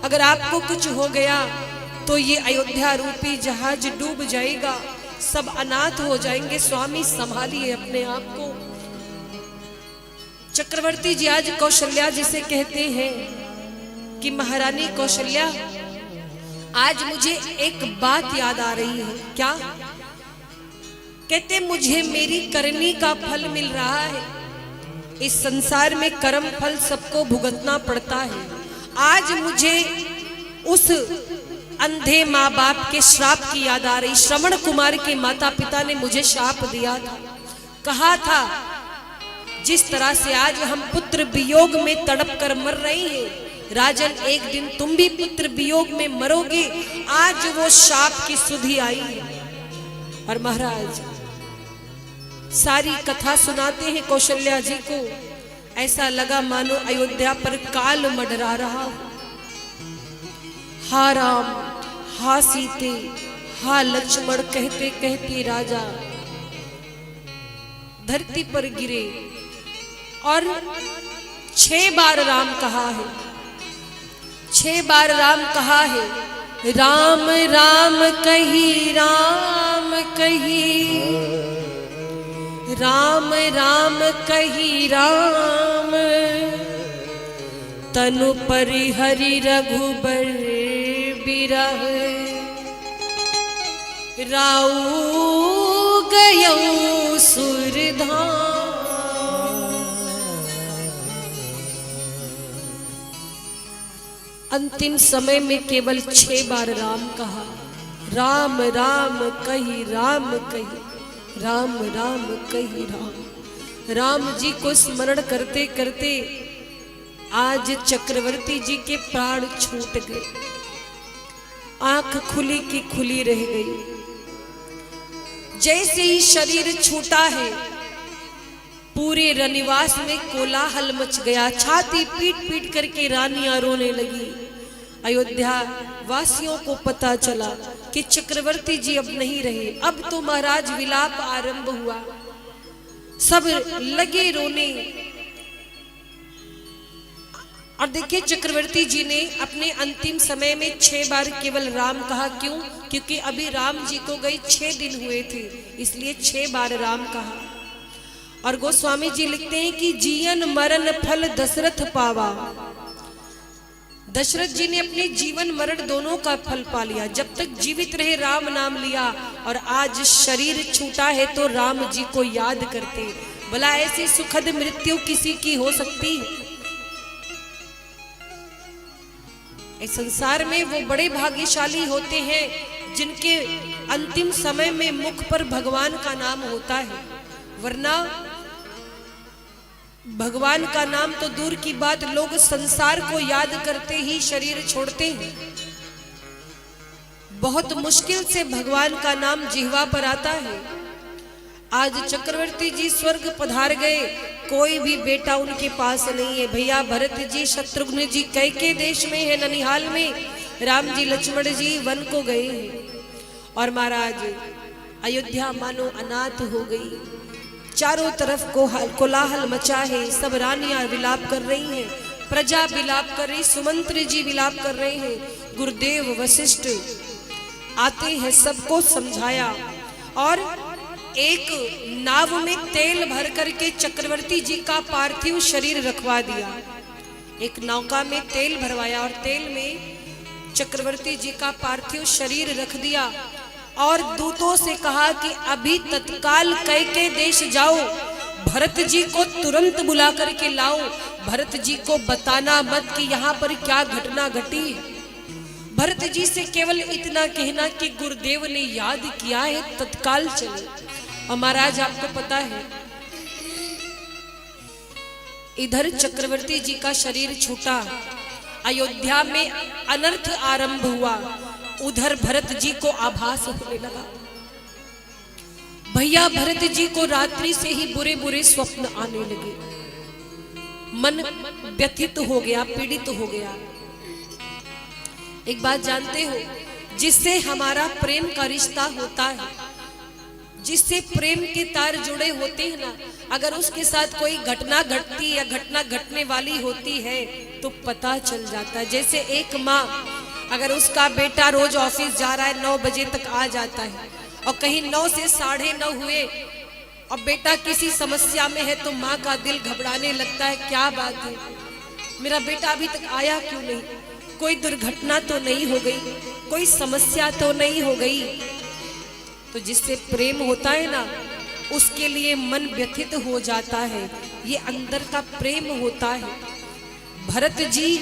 अगर आपको कुछ हो गया तो ये अयोध्या रूपी जहाज डूब जाएगा, सब अनाथ हो जाएंगे। स्वामी संभालिए अपने आप को। चक्रवर्ती जी आज कौशल्या जिसे कहते हैं कि महारानी कौशल्या, आज मुझे एक बात याद आ रही है। क्या? कहते मुझे मेरी करनी का फल मिल रहा है। इस संसार में कर्म फल सबको भुगतना पड़ता है। आज मुझे उस अंधे माँ बाप के श्राप की याद आ रही। श्रवण कुमार के माता पिता ने मुझे श्राप दिया था, कहा था जिस तरह से आज हम पुत्र वियोग में तड़प कर मर रहे हैं, राजन एक दिन तुम भी पुत्र वियोग में मरोगे। आज वो शाप की सुधि आई है। और महाराज सारी कथा सुनाते हैं कौशल्या जी को। ऐसा लगा मानो अयोध्या पर काल मंडरा रहा हो। हा राम, हा सीते, हा लक्ष्मण कहते कहते राजा धरती पर गिरे और 6 बार राम कहा है। 6 बार राम कहा है। राम राम कही, राम कही, राम राम कही राम, तनु परिहरि रघुबर बिरह, राऊ गयौ सुरधाम। अंतिम समय में केवल 6 बार राम कहा। राम राम कही, राम कही, राम राम कही राम। राम जी को स्मरण करते करते आज चक्रवर्ती जी के प्राण छूट गए। आंख खुली की खुली रह गई। जैसे ही शरीर छूटा है, पूरे रनिवास में कोलाहल मच गया। छाती पीट पीट करके रानियां रोने लगी। अयोध्या वासियों को पता चला कि चक्रवर्ती जी अब नहीं रहे। अब तो महाराज विलाप आरंभ हुआ। सब लगे रोने। और देखिए चक्रवर्ती जी ने अपने अंतिम समय में 6 बार केवल राम कहा। क्यों? क्योंकि अभी राम जी को गए 6 दिन हुए थे, इसलिए 6 बार राम कहा। और गोस्वामी जी लिखते हैं कि जीवन मरण फल दशरथ पावा। दशरथ जी ने अपने जीवन मरण दोनों का फल पा लिया। जब तक जीवित रहे राम नाम लिया, और आज शरीर छूटा है तो राम जी को याद करते। भला ऐसी सुखद मृत्यु किसी की हो सकती है? इस संसार में वो बड़े भाग्यशाली होते हैं जिनके अंतिम समय में मुख पर भगवान का नाम होता है। वरना भगवान का नाम तो दूर की बात, लोग संसार को याद करते ही शरीर छोड़ते हैं। बहुत मुश्किल से भगवान का नाम जिह्वा पर आता है। आज चक्रवर्ती जी स्वर्ग पधार गए, कोई भी बेटा उनके पास नहीं है। भैया भरत जी, शत्रुघ्न जी कैके देश में है, ननिहाल में। राम जी लक्ष्मण जी वन को गए हैं। और महाराज अयोध्या मानो अनाथ हो गई। चारों तरफ कोलाहल मचा है। सब रानियां विलाप कर रही हैं, प्रजा विलाप कर रही, सुमंत्र जी विलाप कर रहे हैं। गुरुदेव वशिष्ठ आते हैं, सबको समझाया और एक नाव में तेल भर करके चक्रवर्ती जी का पार्थिव शरीर रखवा दिया। एक नौका में तेल भरवाया और तेल में चक्रवर्ती जी का पार्थिव शरीर रख दिया। और दूतों से कहा कि अभी तत्काल कैके देश जाओ, भरत जी को तुरंत बुला करके लाओ। भरत जी को बताना मत कि यहाँ पर क्या घटना घटी। भरत जी से केवल इतना कहना कि गुरुदेव ने याद किया है, तत्काल चलो। और महाराज आपको पता है, इधर चक्रवर्ती जी का शरीर छूटा, अयोध्या में अनर्थ आरंभ हुआ। उधर भरत जी को आभास होने लगा। भैया भरत जी को रात्रि से ही बुरे बुरे स्वप्न आने लगे। मन व्यथित हो गया, पीड़ित हो गया। एक बात जानते हो, जिससे हमारा प्रेम का रिश्ता होता है, जिससे प्रेम के तार जुड़े होते हैं ना, अगर उसके साथ कोई घटना घटती या घटना घटने वाली होती है तो पता चल जाता है। जैसे एक माँ, अगर उसका बेटा रोज ऑफिस जा रहा है, 9 बजे तक आ जाता है, और कहीं 9 से 9:30 हुए और बेटा किसी समस्या में है तो माँ का दिल घबराने लगता है, क्या बात है, मेरा बेटा अभी तक आया क्यों नहीं, कोई दुर्घटना तो नहीं हो गई, कोई समस्या तो नहीं हो गई। तो जिससे प्रेम होता है ना, उसके लिए मन व्यथित हो जाता है, ये अंदर का प्रेम होता है। भरत जी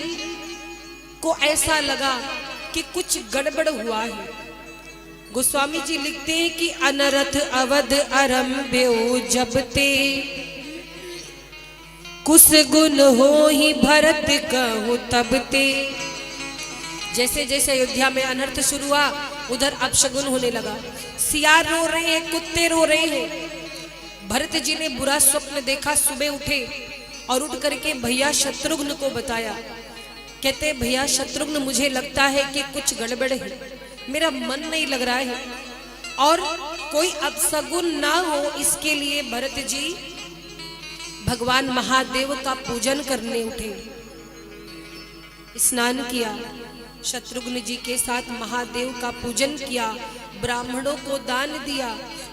को ऐसा लगा कि कुछ गड़बड़ हुआ है। गोस्वामी जी लिखते हैं कि अनरथ अवध आरंभ्यो जब ते, कुछ गुण हो ही भरत कहूँ तब ते। जैसे जैसे अयोध्या में अनर्थ शुरू हुआ, उधर अपशगुन होने लगा। सियार रो रहे हैं, कुत्ते रो रहे हैं। भरत जी ने बुरा स्वप्न देखा, सुबह उठे और उठ करके भैया शत्रुघ्न को बताया। कहते भैया शत्रुघ्न, मुझे लगता है कि कुछ गड़बड़ है, मेरा मन नहीं लग रहा है और कोई अपशगुन ना हो, इसके लिए भरत जी भगवान महादेव का पूजन करने उठे। स्नान किया, शत्रुघ्न जी के साथ महादेव का पूजन किया, ब्राह्मणों को दान दिया,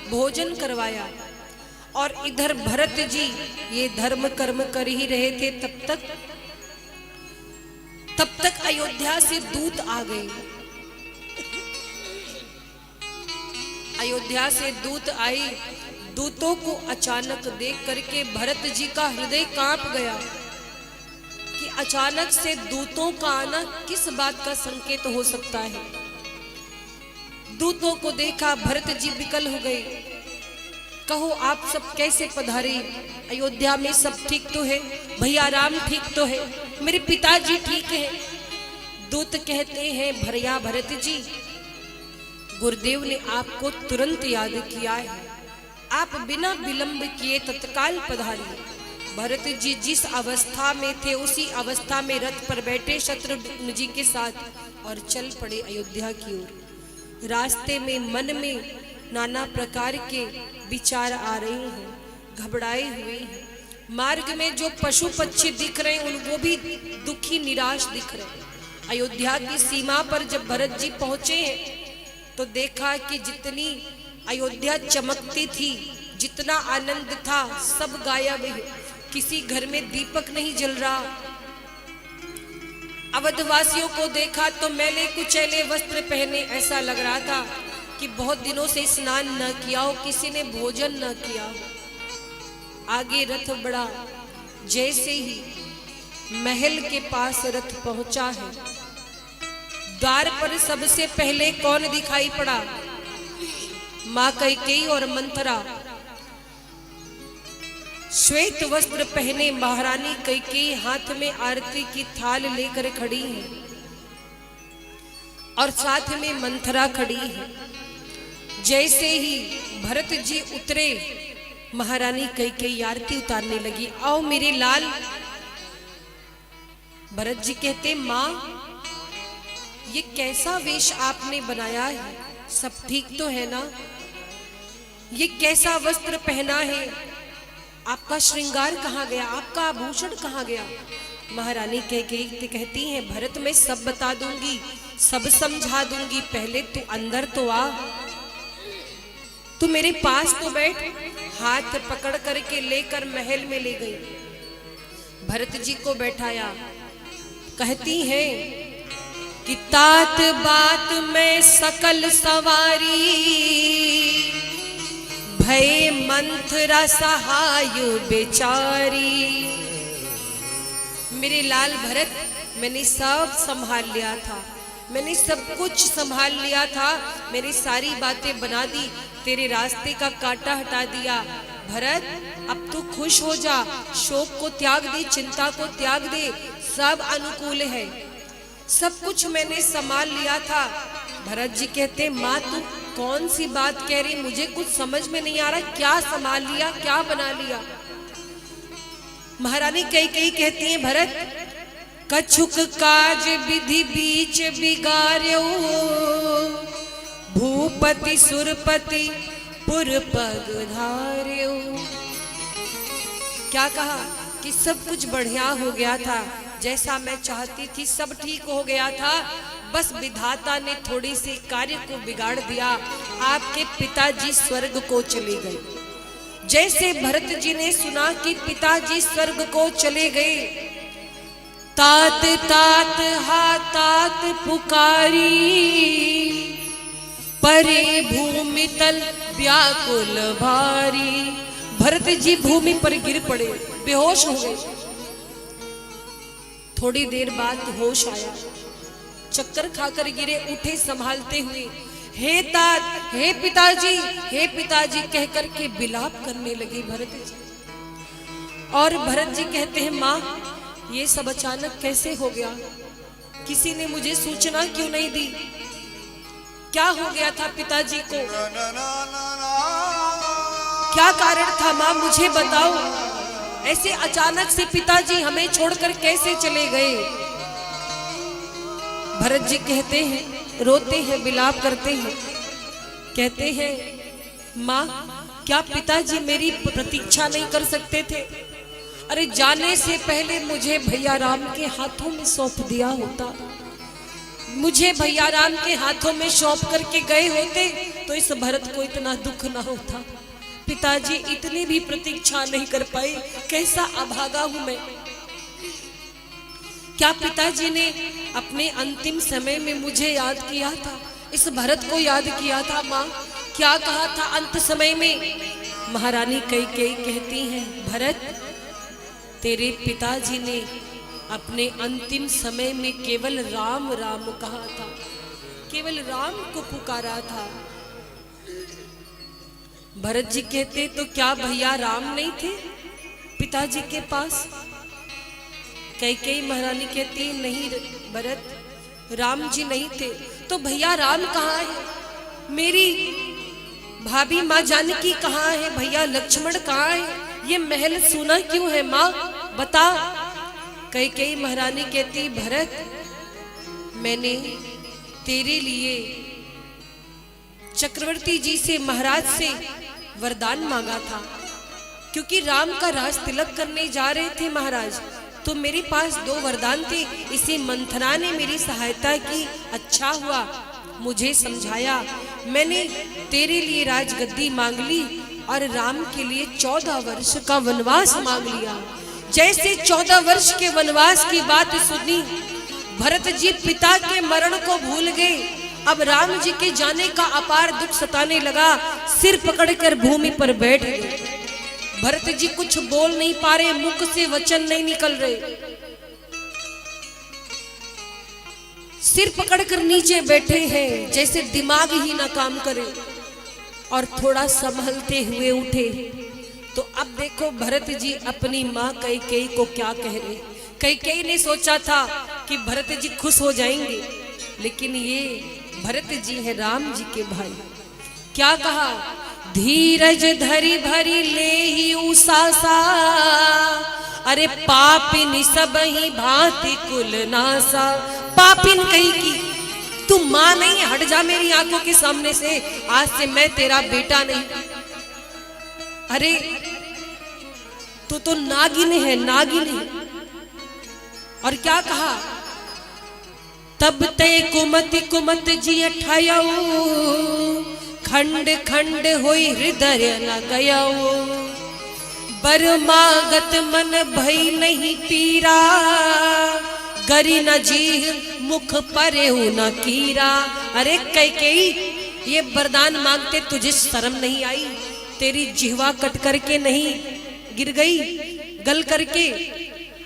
भोजन करवाया। और इधर भरत जी ये धर्म कर्म कर ही रहे थे। तब तक अयोध्या से दूत आ गए। अयोध्या से दूत आई। दूतों को अचानक देख करके भरत जी का हृदय कांप गया कि अचानक से दूतों का आना किस बात का संकेत हो सकता है। दूतों को देखा, भरत जी विकल हो गए। कहो आप सब कैसे पधारे, अयोध्या में सब ठीक तो है, भैया राम ठीक तो है, मेरे पिताजी ठीक है। दूत कहते हैं भैया भरत जी, गुरुदेव ने आपको तुरंत याद किया है, आप बिना विलंब किए तत्काल पधारिए। भरत जी जिस अवस्था में थे उसी अवस्था में रथ पर बैठे शत्रुघ्न जी के साथ और चल पड़े अयोध्या की ओर। रास्ते में मन में नाना प्रकार के विचार आ रहे हैं, घबराए हुए हैं। मार्ग में जो पशु पक्षी दिख रहे हैं उन वो भी दुखी निराश दिख रहे हैं। अयोध्या की सीमा पर जब भरत जी पहुंचे हैं तो देखा कि जितनी अयोध्या चमकती थी, जितना आनंद था, सब गायब है। किसी घर में दीपक नहीं जल रहा। अवधवासियों को देखा तो मैले कुचैले वस्त्र पहने, ऐसा लग रहा था कि बहुत दिनों से स्नान न किया हो, किसी ने भोजन न किया हो। आगे रथ बढ़ा। जैसे ही महल के पास रथ पहुंचा है, द्वार पर सबसे पहले कौन दिखाई पड़ा? मां कैकेयी और मंथरा। श्वेत वस्त्र पहने महारानी कैकेयी हाथ में आरती की थाल लेकर खड़ी है और साथ में मंथरा खड़ी है। जैसे ही भरत जी उतरे, महारानी कैकेयी आरती उतारने लगी। आओ मेरे लाल। भरत जी कहते मां, ये कैसा वेश आपने बनाया है, सब ठीक तो है ना? ये कैसा वस्त्र पहना है, आपका श्रृंगार कहाँ गया, आपका आभूषण कहाँ गया? महारानी कैकेयी कहती हैं भरत मैं सब बता दूंगी, सब समझा दूंगी, पहले तू अंदर तो आ, तू मेरे पास तो बैठ। हाथ पकड़ करके लेकर महल में ले गई। भरत जी को बैठाया। कहती हैं कि तात बात में सकल सवारी, भय मंथरा सहाय बेचारी। मेरे लाल भरत, मैंने सब संभाल लिया था, मैंने सब कुछ संभाल लिया था, मेरी सारी बातें बना दी, तेरे रास्ते का कांटा हटा दिया। भरत अब तू खुश हो जा, शोक को त्याग दे, चिंता को त्याग दे, सब अनुकूल है, सब कुछ मैंने संभाल लिया था। भरत जी कहते माँ तू कौन सी बात कह रही, मुझे कुछ समझ में नहीं आ रहा, क्या संभाल लिया, क्या बना लिया? महारानी कैकेयी कहती है भरत कछुक काज विधि बीच बिगार्यो, भूपति सुरपति पुर पग धार्यो। क्या कहा कि सब कुछ बढ़िया हो गया था, जैसा मैं चाहती थी सब ठीक हो गया था, बस विधाता ने थोड़ी सी कार्य को बिगाड़ दिया, आपके पिताजी स्वर्ग को चले गए। जैसे भरत जी ने सुना कि पिताजी स्वर्ग को चले गए, तात तात हा तात पुकारी, परे भूमि तल व्याकुल भारी। भरत जी भूमि पर गिर पड़े, बेहोश हो गए। थोड़ी देर बाद होश आया, चक्कर खाकर गिरे, उठे संभालते हुए, हे तात, हे पिताजी कहकर के विलाप करने लगे भरत जी। और भरत जी कहते हैं, माँ ये सब अचानक कैसे हो गया? किसी ने मुझे सूचना क्यों नहीं दी? क्या हो गया था पिताजी को? क्या कारण था माँ, मुझे बताओ। ऐसे अचानक से पिताजी हमें छोड़कर कैसे चले गए? भरत जी कहते हैं, रोते हैं, विलाप करते हैं, कहते हैं, माँ क्या पिताजी मेरी प्रतीक्षा नहीं कर सकते थे? अरे जाने से पहले मुझे भैया राम के हाथों में सौंप दिया होता, मुझे भैया राम के हाथों में सौंप करके गए होते तो इस भरत को इतना दुख ना होता। पिताजी इतनी भी प्रतीक्षा नहीं कर पाए, कैसा अभागा हूं मैं। क्या पिताजी ने अपने अंतिम समय में मुझे याद किया था, इस भरत को याद किया था? माँ क्या कहा था अंत समय में? महारानी कैकेयी कहती हैं, भरत तेरे पिताजी ने अपने अंतिम समय में केवल राम राम कहा था, केवल राम को पुकारा था। भरत जी कहते, तो क्या भैया राम नहीं थे पिताजी के पास? कैकेयी महारानी कहती, नहीं भरत, राम जी नहीं थे। तो भैया राम कहाँ है? मेरी भाभी माँ जानकी कहाँ है? भैया लक्ष्मण कहाँ है? ये महल सूना क्यों है माँ, बता। कैकेयी महारानी कहती, भरत मैंने तेरे लिए चक्रवर्ती जी से, महाराज से वरदान मांगा था, क्योंकि राम का राज तिलक करने जा रहे थे महाराज, तो मेरे पास 2 वरदान थे। इसी मंथना ने मेरी सहायता की, अच्छा हुआ मुझे समझाया, मैंने तेरे लिए राजगद्दी मांग ली और राम के लिए 14 वर्ष का वनवास मांग लिया। जैसे 14 वर्ष के वनवास की बात सुनी, भरत जी पिता के मरण को भूल गए। अब राम जी के जाने का अपार दुख सताने लगा, सिर पकड़कर भूमि पर बैठ गए। भरत जी कुछ बोल नहीं पा रहे, मुख से वचन नहीं निकल रहे, सिर पकड़कर नीचे बैठे हैं, जैसे दिमाग ही ना काम करे। और थोड़ा संभलते हुए उठे तो अब देखो भरत जी अपनी माँ कैकेयी को क्या कह रहे। कैकेयी ने सोचा था कि भरत जी खुश हो जाएंगे, लेकिन ये भरत जी है राम जी के भाई। क्या कहा? धीरज धरी भरी ले ही उसासा, अरे पापिन सब ही भांति कुल नासा। पापिन कहीं की, तू मां नहीं, हट जा मेरी आंखों के सामने से, आज से मैं तेरा बेटा नहीं। अरे तू तो नागिन है, नागिन है। और क्या कहा? तब ते कुमति कुमत जी ठायऊ, खंड खंड होई हृदय न गयऊ। बरमागत मन भई नहीं पीरा, गरी न जी मुख परे न कीरा। अरे कैकेयी, ये वरदान मांगते तुझे शर्म नहीं आई? तेरी जिह्वा कट करके नहीं गिर गई, गल करके?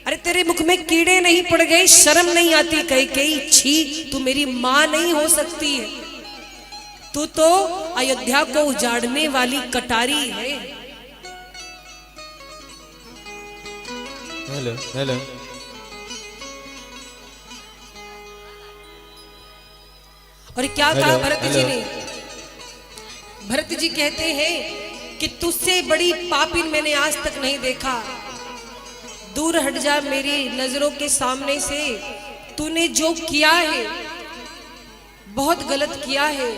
अरे तेरे मुख में कीड़े नहीं पड़ गए? शर्म नहीं आती? कैकेयी, छी, तू मेरी मां नहीं हो सकती है, तू तो अयोध्या को उजाड़ने वाली कटारी है। Hello hello. और क्या कहा भरत जी ने? भरत जी कहते हैं कि तुझसे बड़ी पापिन मैंने आज तक नहीं देखा, दूर हट जा मेरी नजरों के सामने से। तूने जो किया है बहुत गलत किया है,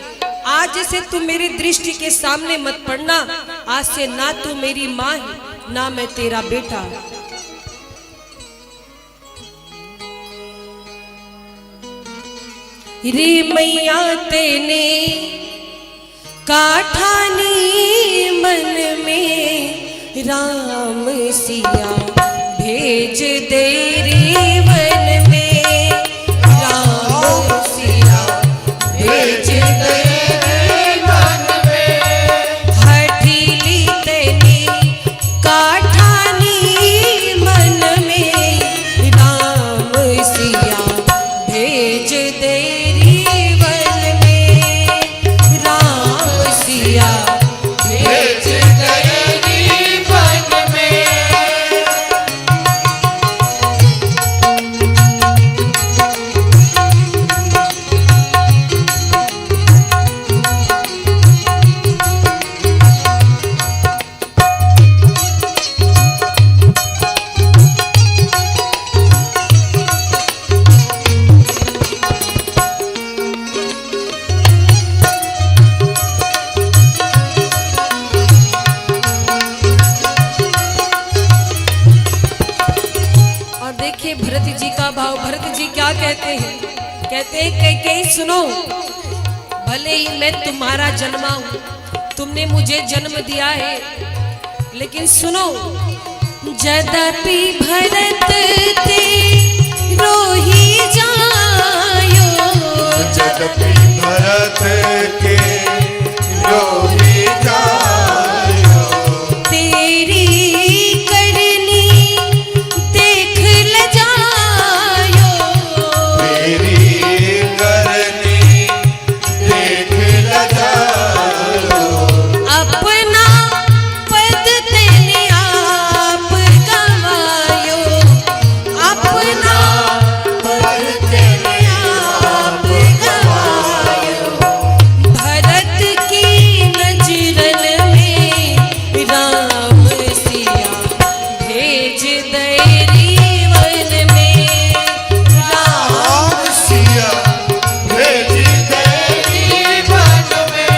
आज से तू मेरी दृष्टि के सामने मत पड़ना। आज से ना तू मेरी माँ है, ना मैं तेरा बेटा। रे मैया तेने काठानी मन में राम सिया भेज दे रे वन में राम सिया भेज दे रे वन में हठीली तनी काठानी मन में राम सिया भेज दे रे वन में राम सिया भेज दे रे वन में। और देखिए भरत जी का भाव, भरत जी क्या कहते हैं? कहते हैं कैकेयी सुनो, भले ही मैं तुम्हारा जन्मा हूं, तुमने मुझे जन्म दिया है, लेकिन सुनो, यद्यपि भरत ते रोही जायो, यद्यपि भरत के रोहि जायो, तेरी करनी देख ल जायो, मेरी करनी देख ल जायो, अपना पद तेने आप गवायो, अपना पद तेने आप गवायो, भरत की नजरन में राम सिया भेज दे रे वन में राम राम सिया भेज दे रे वन में।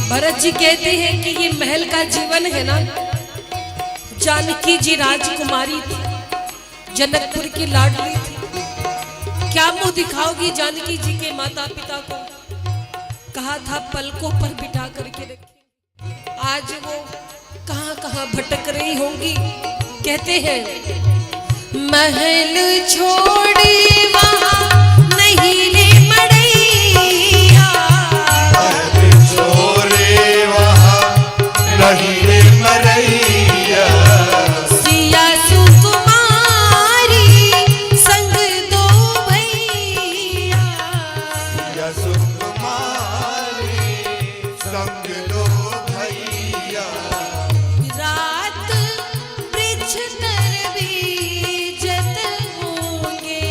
भरत जी कहते हैं कि ये महल का जीवन है ना, जानकी जी राजकुमारी थी, जनकपुर की लाडली थी, क्या मुंह दिखाओगी जानकी जी के माता पिता को? कहा था पलकों पर बिठा करके रखें, आज वो कहां कहां भटक रही होंगी। कहते हैं महल छोड़ी वहां नहीं रे मड़ैया, छोरे वहाँ नहीं रे मरैया, सिया सुकुमारी संग दो भैया, या सुकुमारी संग दो भैया, रात वृक्ष तर बीजत होंगे,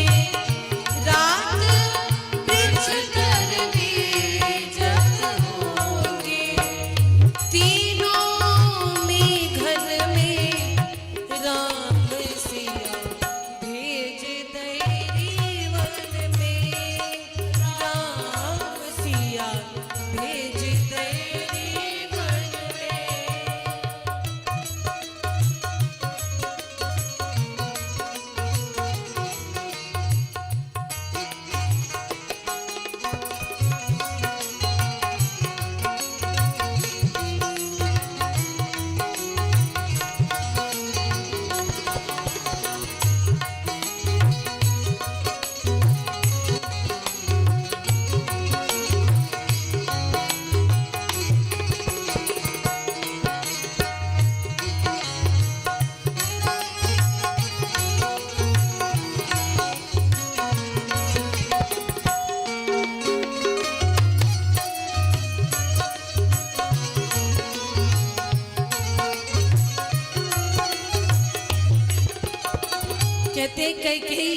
कहते कैकेयी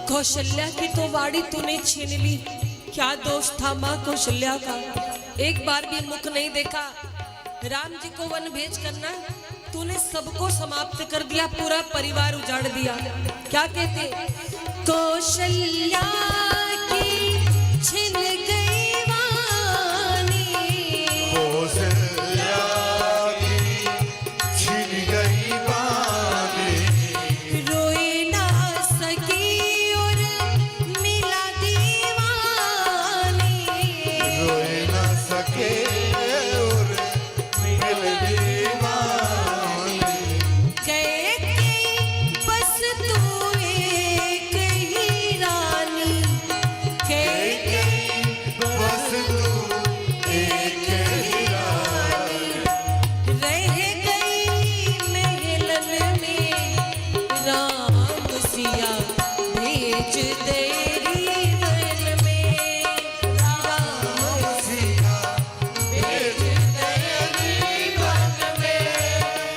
कौशल्या की तो वाड़ी तूने छीन ली, क्या दोष था माँ कौशल्या का, एक बार भी मुख नहीं देखा। राम जी को वन भेज करना तूने सबको समाप्त कर दिया, पूरा परिवार उजाड़ दिया। क्या कहते, कौशल्या की छिन गई वाणी, कौशल्या की छिन गई वाणी, रोए ना सकी और मिला दीवानी, रोए न सके और मिल दीवानी। कैकेयी बस तू एक ही रानी, कैकेयी बस तू एक ही रानी, रह गई महलन में राम सिया, भेज दे वन में राम सिया भेज दे वन में,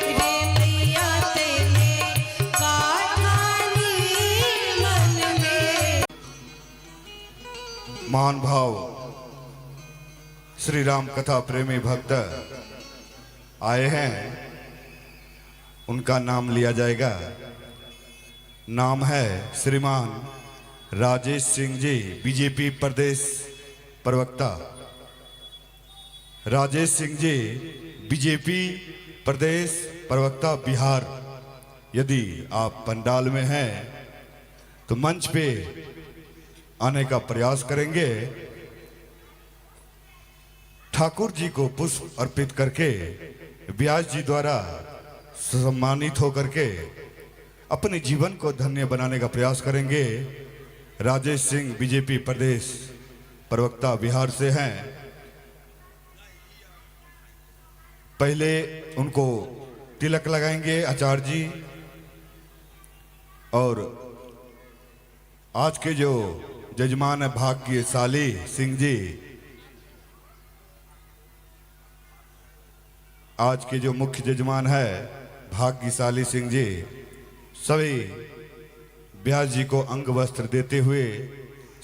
रे मैया तेने काठानी मन में। महान भाव श्री राम कथा प्रेमी भक्त आए हैं, उनका नाम लिया जाएगा। नाम है श्रीमान राजेश सिंह जी, बीजेपी प्रदेश प्रवक्ता। राजेश सिंह जी, बीजेपी प्रदेश प्रवक्ता बिहार। यदि आप पंडाल में हैं तो मंच पे आने का प्रयास करेंगे। ठाकुर जी को पुष्प अर्पित करके व्यास जी द्वारा सम्मानित होकर के अपने जीवन को धन्य बनाने का प्रयास करेंगे। राजेश सिंह बीजेपी प्रदेश प्रवक्ता बिहार से हैं। पहले उनको तिलक लगाएंगे आचार्य जी, और आज के जो जजमान है भाग्यशाली सिंह जी, आज के जो मुख्य जजमान है भाग्यशाली सिंह जी, सभी व्यास जी को अंग वस्त्र देते हुए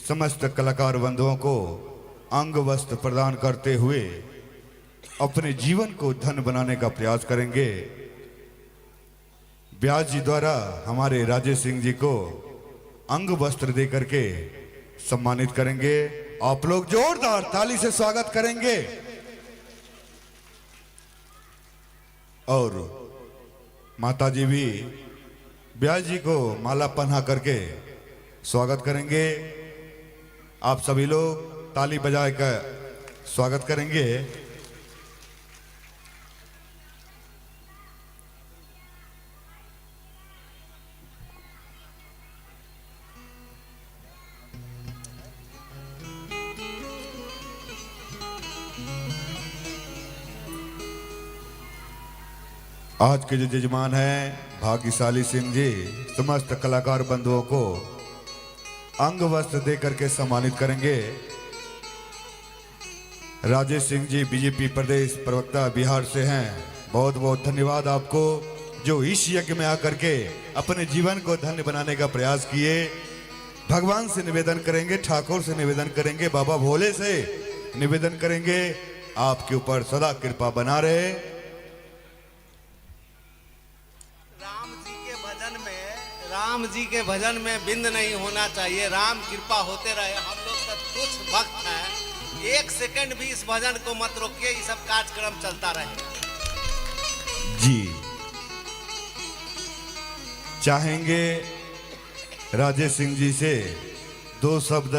समस्त कलाकार बंधुओं को अंग वस्त्र प्रदान करते हुए अपने जीवन को धन बनाने का प्रयास करेंगे। व्यास जी द्वारा हमारे राजेश सिंह जी को अंग वस्त्र दे करके सम्मानित करेंगे। आप लोग जोरदार ताली से स्वागत करेंगे और माता जी भी व्यास जी को माला पहना करके स्वागत करेंगे। आप सभी लोग ताली बजा कर स्वागत करेंगे। आज के जो जजमान हैं भाग्यशाली सिंह जी, समस्त कलाकार बंधुओं को अंग वस्त्र दे करके सम्मानित करेंगे। राजेश सिंह जी बीजेपी प्रदेश प्रवक्ता बिहार से हैं। बहुत बहुत धन्यवाद आपको, जो इस यज्ञ में आकर के अपने जीवन को धन्य बनाने का प्रयास किए। भगवान से निवेदन करेंगे, ठाकुर से निवेदन करेंगे, बाबा भोले से निवेदन करेंगे, आपके ऊपर सदा कृपा बना रहे। राम जी के भजन में बिंद नहीं होना चाहिए। राम कृपा होते रहे। हम लोग तो कुछ भक्त हैं, एक सेकंड भी इस भजन को मत रोकिए, ये सब कार्यक्रम चलता रहे जी। चाहेंगे राजेश सिंह जी से दो शब्द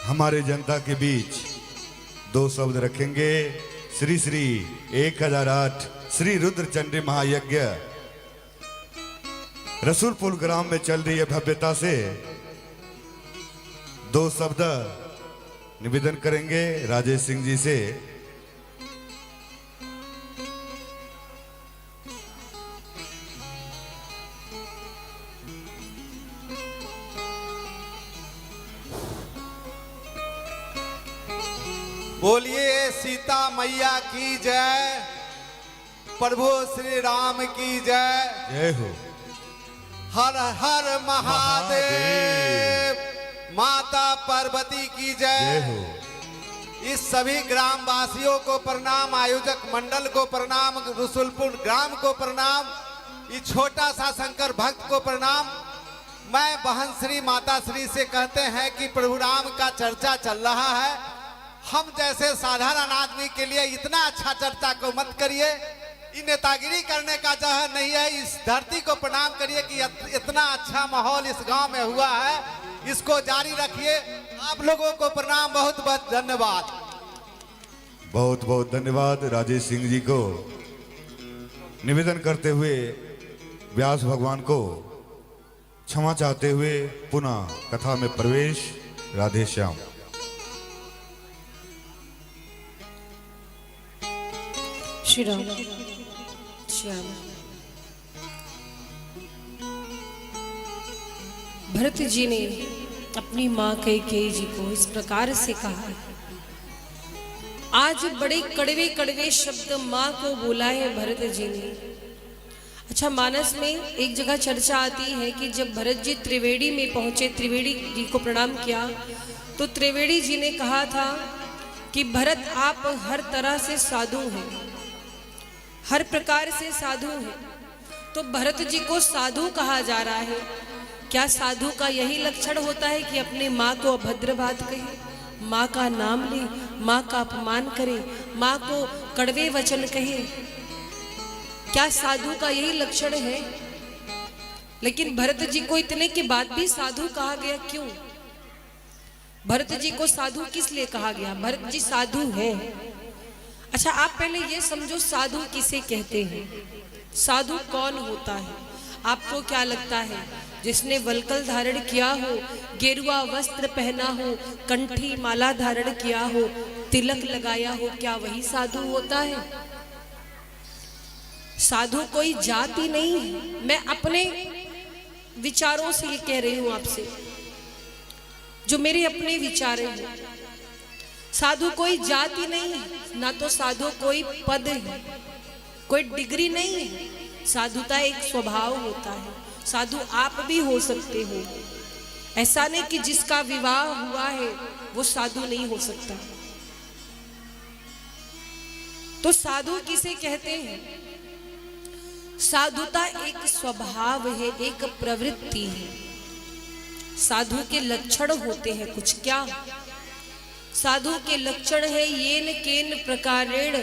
हमारे जनता के बीच दो शब्द रखेंगे। श्री श्री 1008 श्री रुद्र चंडी महायज्ञ रसूलपुर ग्राम में चल रही है भव्यता से दो शब्द निवेदन करेंगे राजेश सिंह जी से। बोलिए सीता मैया की जय, प्रभु श्री राम की जय। जय हो। हर हर महादेव। माता पार्वती की जय जय। हो। इस सभी ग्राम वासियों को प्रणाम, आयोजक मंडल को प्रणाम, रसुलपुर ग्राम को प्रणाम, इस छोटा सा शंकर भक्त को प्रणाम। मैं बहन श्री माता श्री से कहते हैं कि प्रभु राम का चर्चा चल रहा है, हम जैसे साधारण आदमी के लिए इतना अच्छा चर्चा को मत करिए। ये नेतागिरी करने का जगह नहीं है। इस धरती को प्रणाम करिए कि इतना अच्छा माहौल इस गांव में हुआ है, इसको जारी रखिए। आप लोगों को प्रणाम, बहुत बहुत धन्यवाद। बहुत बहुत धन्यवाद राजेश सिंह जी को। निवेदन करते हुए व्यास भगवान को क्षमा चाहते हुए पुनः कथा में प्रवेश। राधे श्याम। श्री राम श्याम। भरत जी ने अपनी माँ कैकेयी जी को इस प्रकार से कहा। आज बड़े कड़वे कड़वे शब्द माँ को बोला है भरत जी ने। अच्छा, मानस में एक जगह चर्चा आती है कि जब भरत जी त्रिवेणी में पहुंचे, त्रिवेणी जी को प्रणाम किया, तो त्रिवेणी जी ने कहा था कि भरत आप हर तरह से साधु हैं, हर प्रकार से साधु हैं। तो भरत जी को साधु कहा जा रहा है। क्या साधु का यही लक्षण होता है कि अपने माँ को अभद्र बात कहे, माँ का नाम ले, माँ का अपमान करे, माँ को कड़वे वचन कहे? क्या साधु का यही लक्षण है? लेकिन भरत जी को इतने के बाद भी साधु कहा गया, क्यों? भरत जी को साधु किस लिए कहा गया? भरत जी साधु हैं। अच्छा, आप पहले ये समझो साधु किसे कहते हैं, साधु कौन होता है? आपको क्या लगता है? जिसने वलकल धारण किया हो, गेरुआ वस्त्र पहना हो, कंठी माला धारण किया हो, तिलक लगाया हो, क्या वही साधु होता है? साधु कोई जाति नहीं है। मैं अपने विचारों से ये कह रही हूं आपसे, जो मेरे अपने विचार हैं। साधु कोई जाति नहीं है, ना तो साधु कोई पद है, कोई डिग्री नहीं है। साधुता एक स्वभाव होता है। साधु आप भी हो सकते हो। ऐसा नहीं कि जिसका विवाह हुआ है वो साधु नहीं हो सकता। तो साधु किसे कहते हैं? साधुता एक स्वभाव है, एक प्रवृत्ति है। साधु के लक्षण होते हैं कुछ। क्या साधु के लक्षण है? येन केन प्रकारेण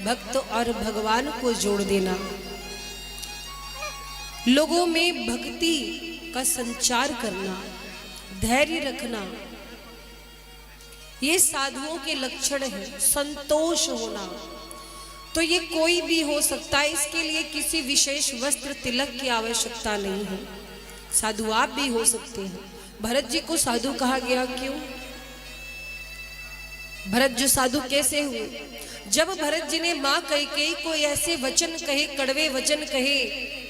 भक्त और भगवान को जोड़ देना, लोगों में भक्ति का संचार करना, धैर्य रखना, ये साधुओं के लक्षण है। संतोष होना, तो ये कोई भी हो सकता है। इसके लिए किसी विशेष वस्त्र तिलक की आवश्यकता नहीं है। साधु आप भी हो सकते हैं। भरत जी को साधु कहा गया, क्यों? भरत जो साधु कैसे हुए? जब भरत जी ने माँ कैकेयी को ऐसे वचन कहे, कड़वे वचन कहे,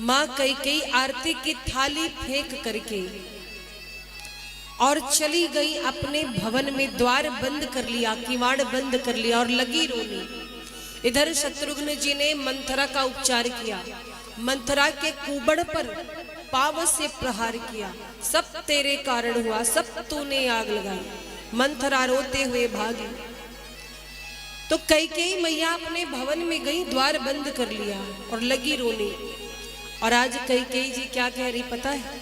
माँ कैकेयी आरती की थाली फेंक करके और चली गई अपने भवन में, द्वार बंद कर लिया, किवाड़ बंद कर लिया और लगी रोने। इधर शत्रुघ्न जी ने मंथरा का उपचार किया, मंथरा के कुबड़ पर पाव से प्रहार किया। सब तेरे कारण हुआ, सब तूने आग लगाई। मंथरा रोते हुए भागी। तो कैकेयी मैया अपने भवन में गई, द्वार बंद कर लिया और लगी रोने। और आज कैकेयी जी क्या कह रही पता है?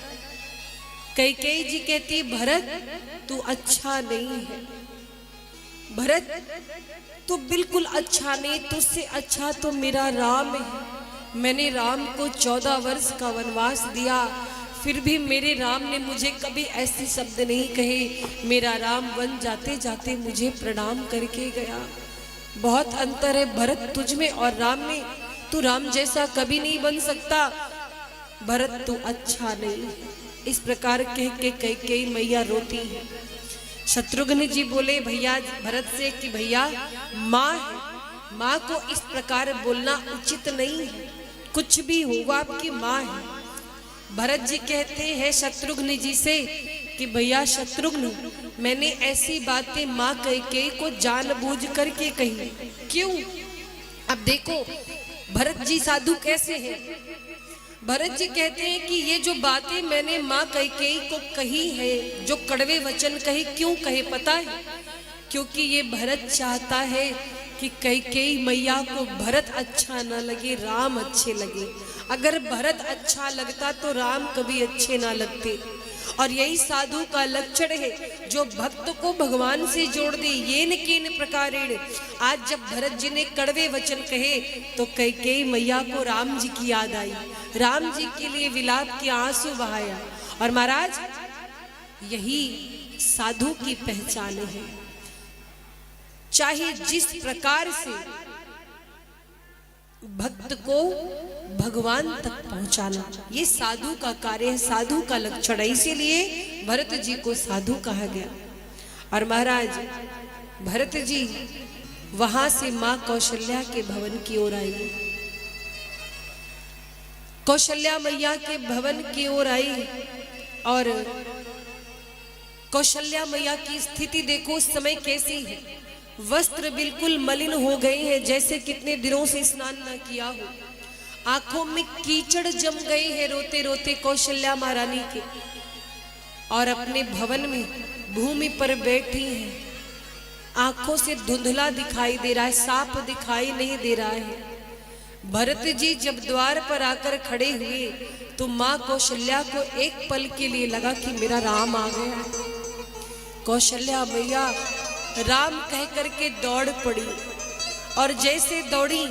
कैकेयी जी कहती, भरत तू अच्छा नहीं है, भरत तू बिल्कुल अच्छा नहीं, तुझसे अच्छा तो मेरा राम है। मैंने राम को 14 वर्ष का वनवास दिया, फिर भी मेरे राम ने मुझे कभी ऐसे शब्द नहीं कहे। मेरा राम वन जाते जाते मुझे प्रणाम करके गया। बहुत अंतर है भरत तुझ में और राम में। तू राम जैसा कभी नहीं बन सकता। भरत तू अच्छा नहीं है। इस प्रकार कह के कैकेयी मैया रोती है। शत्रुघ्न जी बोले भैया भरत से कि भैया माँ है, माँ को इस प्रकार बोलना उचित नहीं है। कुछ भी होगा आपकी माँ है। भरत जी कहते हैं शत्रुघ्न जी से कि भैया शत्रुघ्न, मैंने ऐसी बातें माँ कैकेयी को जानबूझ करके कही। क्यों? अब देखो भरत जी साधु कैसे हैं। भरत जी कहते हैं कि ये जो बातें मैंने माँ कैकेयी को कही है, जो कड़वे वचन कहे, क्यों कहे पता है? क्योंकि ये भरत चाहता है कि कैकेयी मैया को भरत अच्छा न लगे, राम अच्छे लगे। अगर भरत अच्छा लगता तो राम कभी अच्छे ना लगते। और यही साधु का लक्षण है, जो भक्त को भगवान से जोड़ दे। ये न केन प्रकारेण। आज जब भरत जी ने कड़वे वचन कहे तो कैकेयी मैया को राम जी की याद आई, राम जी के लिए विलाप के आंसू बहाया। और महाराज यही साधु की पहचान है। चाहे जिस प्रकार से भक्त को भगवान तक पहुंचाना, ये साधु का कार्य है, साधु का लक्षण है। इसीलिए भरत जी को साधु कहा गया। और महाराज भरत जी वहां से मां कौशल्या के भवन की ओर आई। कौशल्या मैया के भवन की ओर आई और कौशल्या मैया की स्थिति देखो उस समय कैसी है। वस्त्र बिल्कुल मलिन हो गए हैं, जैसे कितने दिनों से स्नान न किया हो। आंखों में कीचड़ जम गए हैं रोते रोते कौशल्या महारानी के। और अपने भवन में भूमि पर बैठी हैं। आंखों से धुंधला दिखाई दे रहा है, साफ दिखाई नहीं दे रहा है। भरत जी जब द्वार पर आकर खड़े हुए तो मां कौशल्या को एक पल के लिए लगा कि मेरा राम आ गया। कौशल्या मैया राम कह करके दौड़ पड़ी और जैसे दौड़ी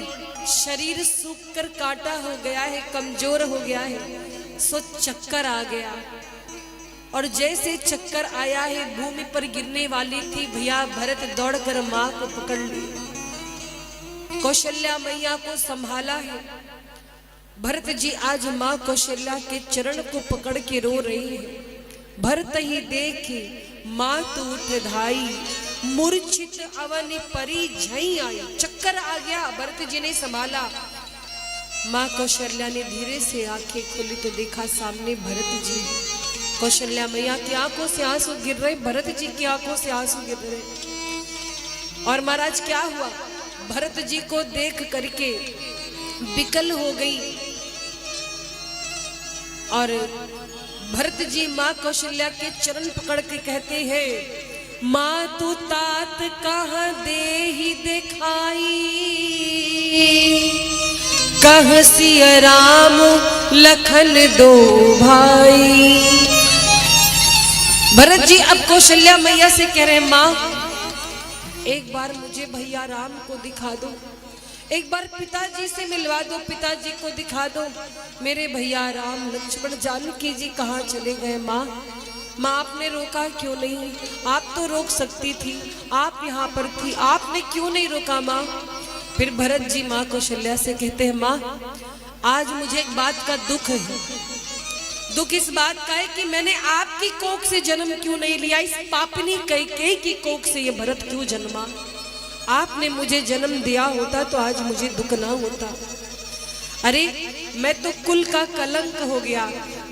शरीर सूख कर काटा हो गया है, कमजोर हो गया है, सो चक्कर आ गया। और जैसे चक्कर आया है, भूमि पर गिरने वाली थी, भैया भरत दौड़कर मां को पकड़ ली। कौशल्या मैया को संभाला है। भरत जी आज मां कौशल्या के चरण को पकड़ के रो रही है। भरत ही देखे मां तू उठ धाई, मूर्छित अवनि परी झई आई। चक्कर आ गया, भरत जी ने संभाला। मां कौशल्या ने धीरे से आंखें खोली तो देखा सामने भरत जी। कौशल्या मैया की आंखों से आंसू गिर रहे, भरत जी की आंखों से आंसू गिर रहे। और महाराज क्या हुआ, भरत जी को देख करके विकल हो गई। और भरत जी मां कौशल्या के चरण पकड़ के कहते हैं, मां तू तात कहाँ दे ही दिखाई, कह सिया राम लखन दो भाई। भरत जी अब कौशल्या मैया से कह रहे हैं, मां एक बार मुझे भैया राम को दिखा दो, एक बार पिताजी से मिलवा दो, पिताजी को दिखा दो। मेरे भैया राम लक्ष्मण जानकी जी कहाँ चले गए? माँ आपने रोका क्यों नहीं? आप तो रोक सकती थी, आप यहाँ पर थी, आपने क्यों नहीं रोका माँ? फिर भरत जी माँ कौशल्या से कहते हैं, माँ आज मुझे एक बात का दुख है। दुख इस बात का है कि मैंने आपकी कोख से जन्म क्यों नहीं लिया, इस पापनी कैकेयी की कोख से ये भरत क्यों जन्मा? आपने मुझे जन्म दिया होता तो आज मुझे दुख ना होता। अरे मैं तो कुल का कलंक हो गया,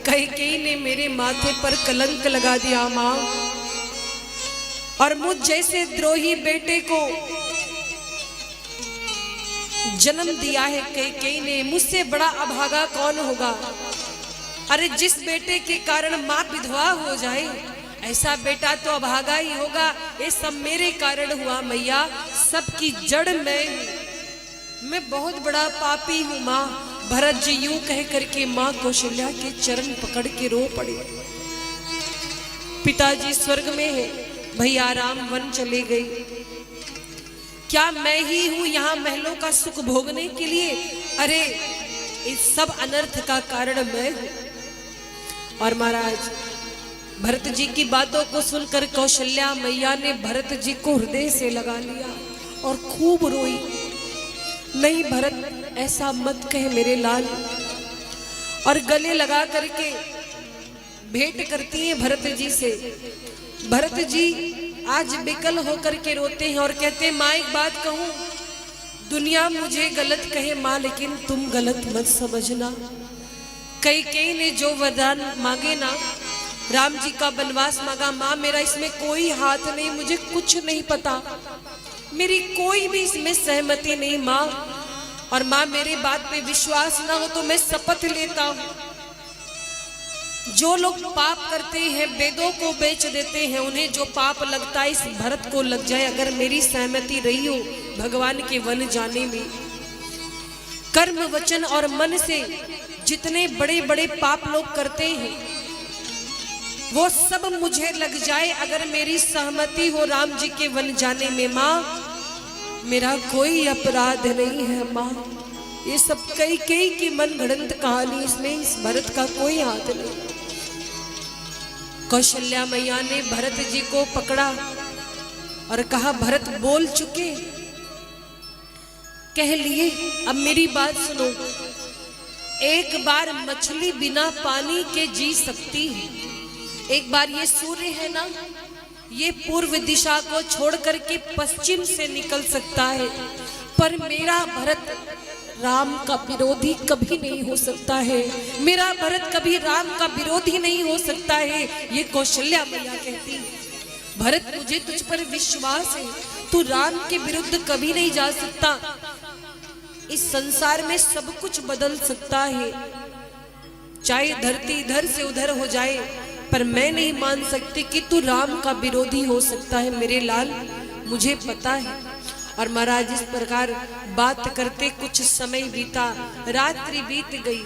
कैकेयी ने मेरे माथे पर कलंक लगा दिया माँ। और मुझ जैसे द्रोही बेटे को जन्म दिया है कैकेयी ने, मुझसे बड़ा अभागा कौन होगा? अरे जिस बेटे के कारण माँ विधवा हो जाए, ऐसा बेटा तो अभागा ही होगा। ये सब मेरे कारण हुआ मैया, सबकी जड़ मैं बहुत बड़ा पापी हूँ माँ। भरत जी यूं कह करके माँ कौशल्या के चरण पकड़ के रो पड़े। पिताजी स्वर्ग में है, भैया राम वन चले गए। क्या मैं ही हूँ यहाँ महलों का सुख भोगने के लिए? अरे इस सब अनर्थ का कारण मैं हूँ। और महाराज भरत जी की बातों को सुनकर कौशल्या मैया ने भरत जी को हृदय से लगा लिया और खूब रोई। नहीं भरत ऐसा मत कहे मेरे लाल। और गले लगा करके भेंट करती हैं भरत जी से। भरत जी आज विकल होकर के रोते हैं और कहते हैं, माँ एक बात कहूँ, दुनिया मुझे गलत कहे माँ, लेकिन तुम गलत मत समझना। कैकेयी ने जो वरदान मांगे ना, राम जी का वनवास मांगा, माँ मेरा इसमें कोई हाथ नहीं, मुझे कुछ नहीं पता, मेरी कोई भी इसमें सहमति नहीं माँ। और माँ मेरे बात पे विश्वास ना हो तो मैं शपथ लेता हूँ जो लोग पाप करते हैं, वेदों को बेच देते हैं, उन्हें जो पाप लगता है इस भरत को लग जाए। अगर मेरी सहमति रही हो भगवान के वन जाने में, कर्म वचन और मन से जितने बड़े बड़े पाप लोग करते हैं वो सब मुझे लग जाए अगर मेरी सहमति हो राम जी के वन जाने में। माँ, मेरा कोई अपराध नहीं है माँ। ये सब कई कई की मन गढ़ंत कहानी, इसमें इस भरत का कोई हाथ नहीं। कौशल्या मैया ने भरत जी को पकड़ा और कहा, भरत बोल चुके, कह लिए, अब मेरी बात सुनो। एक बार मछली बिना पानी के जी सकती है, एक बार ये सूर्य है ना, ये पूर्व दिशा को छोड़ करके पश्चिम से निकल सकता है, पर मेरा भरत राम का विरोधी कभी नहीं हो सकता है। मेरा भरत कभी राम का विरोधी नहीं हो सकता है। ये कौशल्या मैया कहती, भरत मुझे तुझ पर विश्वास है, तू राम के विरुद्ध कभी नहीं जा सकता। इस संसार में सब कुछ बदल सकता है, चाहे धरती इधर से उधर हो जाए, पर मैं नहीं मान सकती कि तू राम का विरोधी हो सकता है मेरे लाल, मुझे पता है। और महाराज इस प्रकार बात करते कुछ समय बीता, रात्रि बीत गई,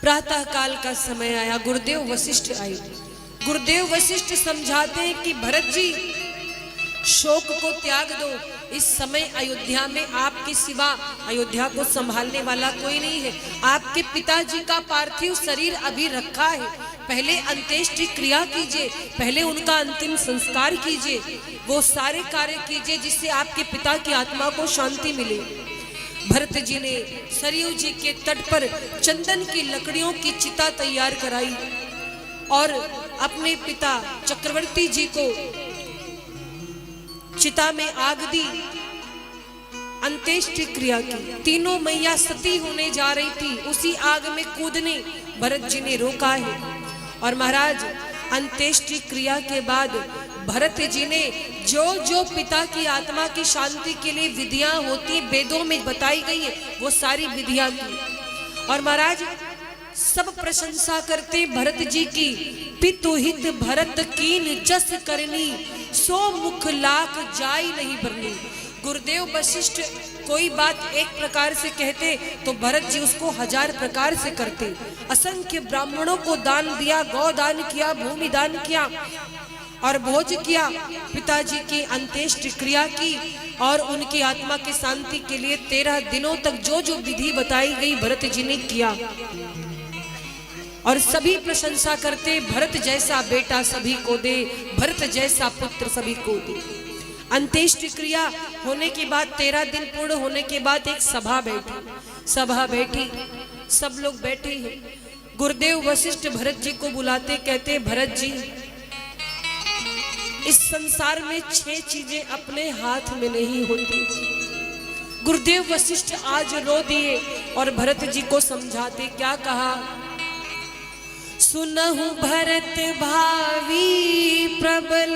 प्रातः काल का समय आया, गुरुदेव वशिष्ठ आए। गुरुदेव वशिष्ठ समझाते हैं कि भरत जी शोक को त्याग दो, इस समय अयोध्या में आपके सिवा अयोध्या को संभालने वाला कोई नहीं है। आपके पिताजी का पार्थिव शरीर अभी रखा है, पहले अंत्येष्टि क्रिया कीजिए, पहले उनका अंतिम संस्कार कीजिए, वो सारे कार्य कीजिए जिससे आपके पिता की आत्मा को शांति मिले। भरत जी ने सरयू जी के तट पर चंदन की लकड़ियों की चिता तैयार कराई और अपने पिता चक्रवर्ती जी को चिता में आग दी, अंत्येष्टि क्रिया की। तीनों मैया सती होने जा रही थी, उसी आग में कूदने भरत जी ने रोका है। और महाराज अंत्येष्टि क्रिया के बाद भरत जी ने जो जो पिता की आत्मा की शांति के लिए विधियां होती वेदों में बताई गई है वो सारी विधियां की। और महाराज सब प्रशंसा करते भरत जी की, पितु हित भरत कीन जस करनी, सो मुख लाख जाई नहीं बरनी। गुरुदेव वशिष्ठ कोई बात एक प्रकार से कहते तो भरत जी उसको 1000 प्रकार से करते। असंख्य ब्राह्मणों को दान दिया, गौ दान किया, भूमि दान किया और भोज किया। पिताजी की अंत्येष्टि क्रिया की और उनकी आत्मा की शांति के लिए 13 दिनों तक जो जो विधि बताई गई भरत जी ने किया। और सभी प्रशंसा करते, भरत जैसा बेटा सभी को दे, भरत जैसा पुत्र सभी को दे। अंत्येष्टि क्रिया होने के बाद 13 दिन पूर्ण होने के बाद एक सभा बैठी, सब लोग बैठे हैं। गुरुदेव वशिष्ठ भरत जी को बुलाते, कहते भरत जी इस संसार में 6 चीजें अपने हाथ में नहीं होती। गुरुदेव वशिष्ठ आज रो दिए और भरत जी को समझाते, क्या कहा, सुनहु भरत भावी प्रबल,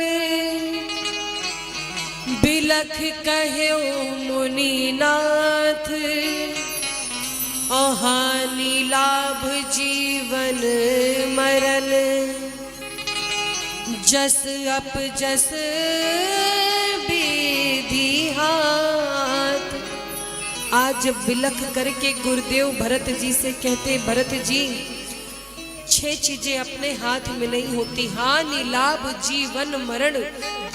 बिलख कह्यो मुनिनाथ, हानि लाभ जीवन मरण, जस अप जस विधि हाथ। आज बिलख करके गुरुदेव भरत जी से कहते, भरत जी 6 चीजें अपने हाथ में नहीं होती, हानि लाभ जीवन मरण,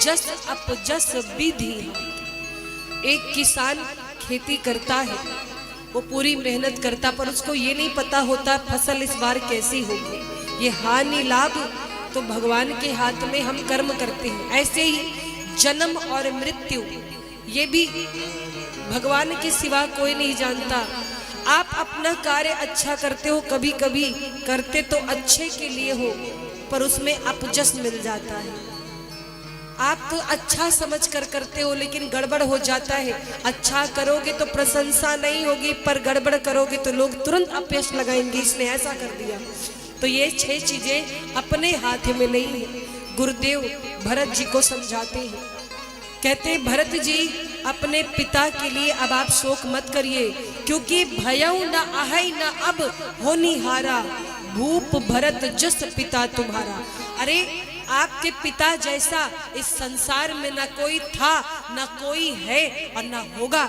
जस अप जस विधि हाथ। एक किसान खेती करता है, वो पूरी मेहनत करता, पर उसको ये नहीं पता होता फसल इस बार कैसी होगी। ये हानि लाभ तो भगवान के हाथ में हम कर्म करते हैं। ऐसे ही जन्म और मृत्यु ये भी भगवान के सिवा कोई नहीं जानता। आप अपना कार्य अच्छा करते हो, कभी कभी करते तो अच्छे के लिए हो, पर उसमें अपजस मिल जाता है। आप तो अच्छा समझ कर करते हो लेकिन गड़बड़ हो जाता है। अच्छा करोगे तो प्रशंसा नहीं होगी, पर गड़बड़ करोगे तो लोग तुरंत अपयश लगाएंगे, इसने ऐसा कर दिया। तो ये 6 चीजें अपने हाथ में नहीं है। गुरुदेव भरत जी को समझाते हैं, कहते भरत जी अपने पिता के लिए अब आप शोक मत करिए, क्योंकि भयउ न आहै न अब होनी हारा, भूप भरत जस पिता तुम्हारा। अरे आपके पिता जैसा इस संसार में ना कोई था, ना कोई है और ना होगा।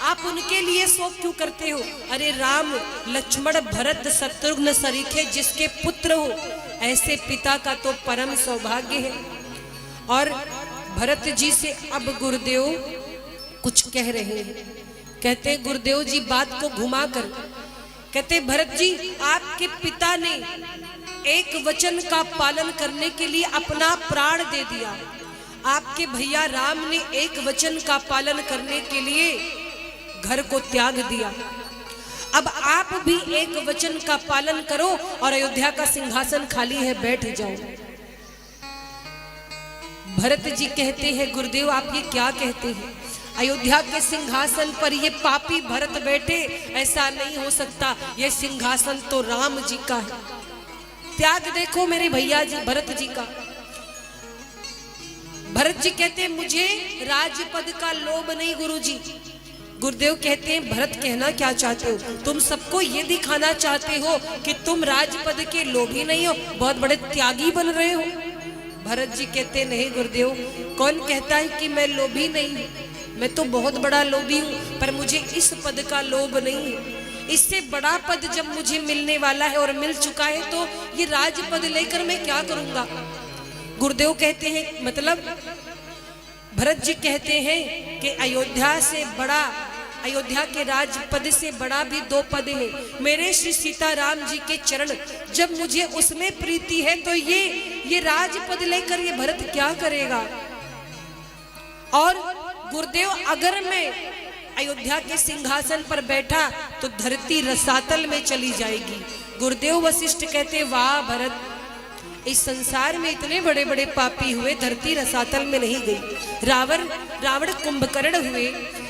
आप उनके लिए शोक क्यों करते हो? अरे राम लक्ष्मण भरत शत्रुघ्न सरीखे जिसके पुत्र हो, ऐसे पिता का तो परम सौभाग्य है। और भरत जी से अब गुरुदेव कुछ कह रहे हैं। कहते गुरुदेव जी बात को घुमा कर कहते, भरत जी आपके पिता ने एक वचन का पालन करने के लिए अपना प्राण दे दिया। आपके भैया राम ने एक वचन का पालन करने के लिए घर को त्याग दिया। अब आप भी एक वचन का पालन करो और अयोध्या का सिंहासन खाली है, बैठ जाओ। भरत जी कहते हैं गुरुदेव आप ये क्या कहते हैं? अयोध्या के सिंहासन पर ये पापी भरत बैठे, ऐसा नहीं हो सकता। ये सिंहासन तो राम जी का है। त्याग देखो मेरे भैया जी भरत जी का। भरत जी कहते हैं मुझे राजपद का लोभ नहीं गुरुजी। गुरुदेव कहते हैं भरत कहना क्या चाहते हो? तुम सबको ये दिखाना चाहते हो कि तुम राजपद के लोभी नहीं हो, बहुत बड़े त्यागी बन रहे हो। भरत जी कहते नहीं गुरुदेव, कौन कहता है कि मैं लोभी नहीं हूं? मैं तो बहुत बड़ा लोभी हूं, पर मुझे इस पद का लोभ नहीं है। इससे बड़ा पद जब मुझे मिलने वाला है और मिल चुका है तो ये राजपद लेकर मैं क्या करूंगा? गुरुदेव कहते हैं मतलब भरत जी कहते हैं कि अयोध्या से बड़ा, अयोध्या के राजपद से बड़ा भी दो पद है, मेरे श्री सीताराम जी के चरण। जब मुझे उसमें प्रीति है तो ये राजपद लेकर ये भरत क्या करेगा? और गुरुदेव अगर मैं अयोध्या के सिंहासन पर बैठा तो धरती रसातल में चली जाएगी। गुरुदेव वशिष्ठ कहते वाह भरत, इस संसार में इतने बड़े बड़े पापी हुए, धरती रसातल में नहीं गई। रावण कुंभकर्ण हुए,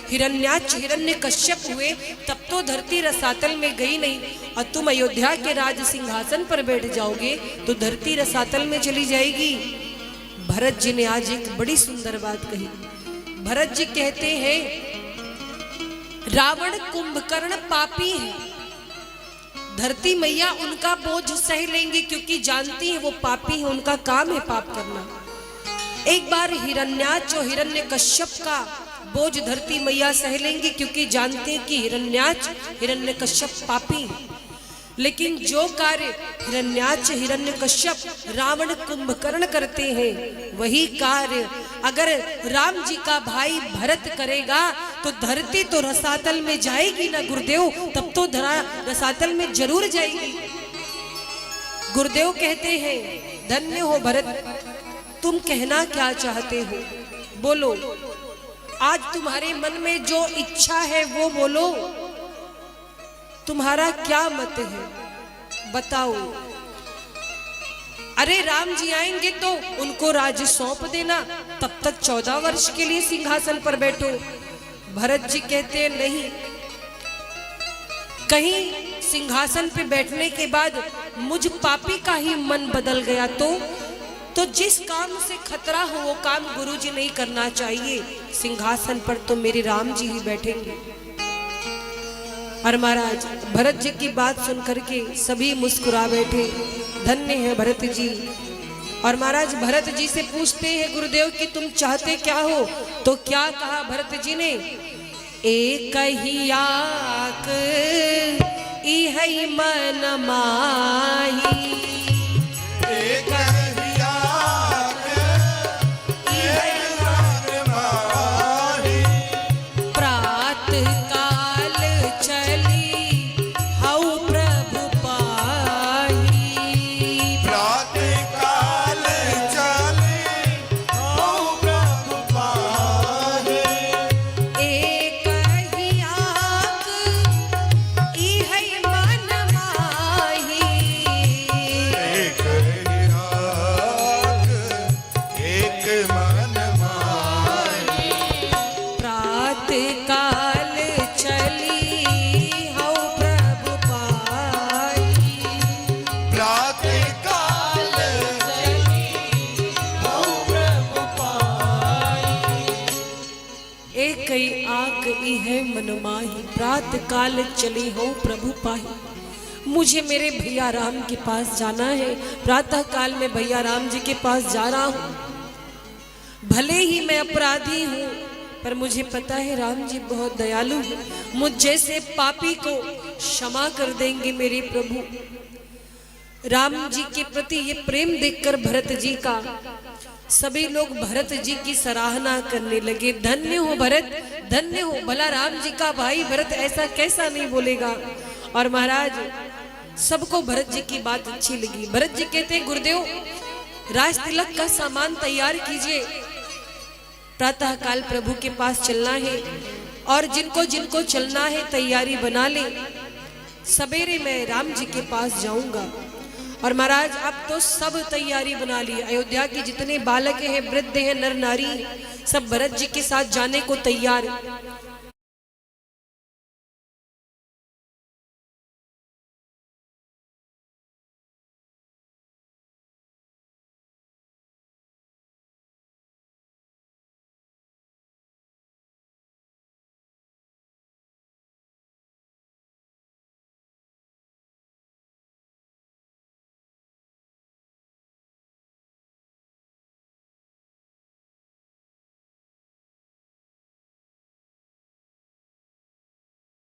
हिरण्याक्ष हिरण्यकश्यप हुए, तब तो धरती रसातल में गई नहीं। और तुम अयोध्या के राज सिंहासन पर बैठ जाओगे तो धरती रसातल में चली जाएगी। भरत जी ने आज एक बड़ी सुंदर बात कही। भरत जी कहते हैं रावण कुंभकर्ण पापी है, धरती मैया उनका बोझ सह लेंगी क्योंकि जानती है वो पापी है, उनका काम है पाप करना। एक बार हिरण्याक्ष और हिरण्यकश्यप का बोझ धरती मैया सह लेंगी क्योंकि जानते हैं कि हिरण्याक्ष हिरण्यकश्यप पापी है। लेकिन जो कार्य हिरण्याक्ष हिरण्यकश्यप रावण कुंभकर्ण करते हैं, वही कार्य अगर राम जी का भाई भरत करेगा तो धरती तो रसातल में जाएगी ना गुरुदेव, तब तो रसातल में जरूर जाएगी। गुरुदेव कहते हैं धन्य हो भरत, तुम कहना क्या चाहते हो बोलो। आज तुम्हारे मन में जो इच्छा है वो बोलो, तुम्हारा क्या मत है बताओ। अरे राम जी आएंगे तो उनको राज सौंप देना, तब तक 14 वर्ष के लिए सिंहासन पर बैठो। भरत जी कहते नहीं, कहीं सिंहासन पे बैठने के बाद मुझ पापी का ही मन बदल गया तो जिस काम से खतरा हो वो काम गुरु जी नहीं करना चाहिए। सिंहासन पर तो मेरे राम जी ही बैठेंगे। और महाराज भरत जी की बात सुनकर के सभी मुस्कुरा बैठे, धन्य है भरत जी। और महाराज भरत जी से पूछते हैं गुरुदेव कि तुम चाहते क्या हो? तो क्या कहा भरत जी ने? एक ही आक इहै मन माही, एक ही आक इहै मन माही, प्रात काल चली हऊ प्रभु पाही, प्रात काल चली हऊ प्रभु पाही, एक ही आक इहै मन माही, एक ही आक एक मन माही, प्रात काल चली हऊ प्रभु पाही, प्रात काल चली हऊ प्रभु पाही। एक ही आक इहै मन माही, प्रात काल चली हऊ प्रभु पाही। मुझे मेरे भैया राम के पास जाना है। प्रातः काल में भैया राम जी के पास जा रहा हूँ। भले ही मैं अपराधी हूँ, पर मुझे पता है राम जी बहुत दयालु हैं, मुझ जैसे पापी को क्षमा कर देंगे मेरे प्रभु। राम जी के प्रति ये प्रेम देखकर भरत जी का सभी लोग भरत जी की सराहना करने लगे। धन्य हो भरत, धन्य हो, भला राम जी का भाई भरत ऐसा कैसा नहीं बोलेगा। और महाराज सबको भरत जी की बात अच्छी लगी। भरत जी कहते हैं गुरुदेव, राज तिलक का सामान तैयार कीजिए, प्रातः काल प्रभु के पास चलना है और जिनको जिनको चलना है तैयारी बना ले। सवेरे मैं राम जी के पास जाऊंगा। और महाराज अब तो सब तैयारी बना ली। अयोध्या के जितने बालक हैं, वृद्ध हैं, नर नारी, सब भरत जी के साथ जाने को तैयार।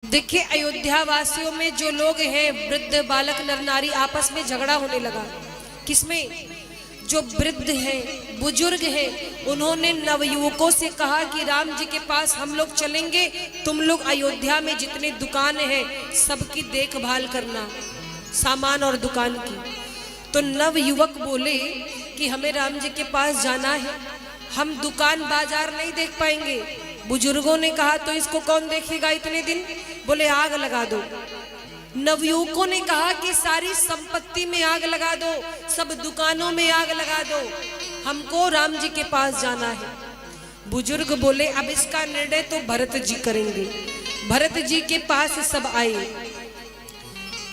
देखिए अयोध्या वासियों में जो लोग हैं, वृद्ध बालक नर नारी, आपस में झगड़ा होने लगा। किसमें? जो वृद्ध हैं, बुजुर्ग हैं, उन्होंने नवयुवकों से कहा कि राम जी के पास हम लोग चलेंगे, तुम लोग अयोध्या में जितने दुकान हैं सबकी देखभाल करना, सामान और दुकान की। तो नवयुवक बोले कि हमें राम जी के पास जाना है, हम दुकान बाजार नहीं देख पाएंगे। बुजुर्गों ने कहा तो इसको कौन देखेगा इतने दिन? बोले आग लगा दो। नवयुवकों ने कहा कि सारी संपत्ति में आग लगा दो, सब दुकानों में आग लगा दो, हमको राम जी के पास जाना है। बुजुर्ग बोले अब इसका निर्णय तो भरत जी करेंगे। भरत जी के पास सब आए।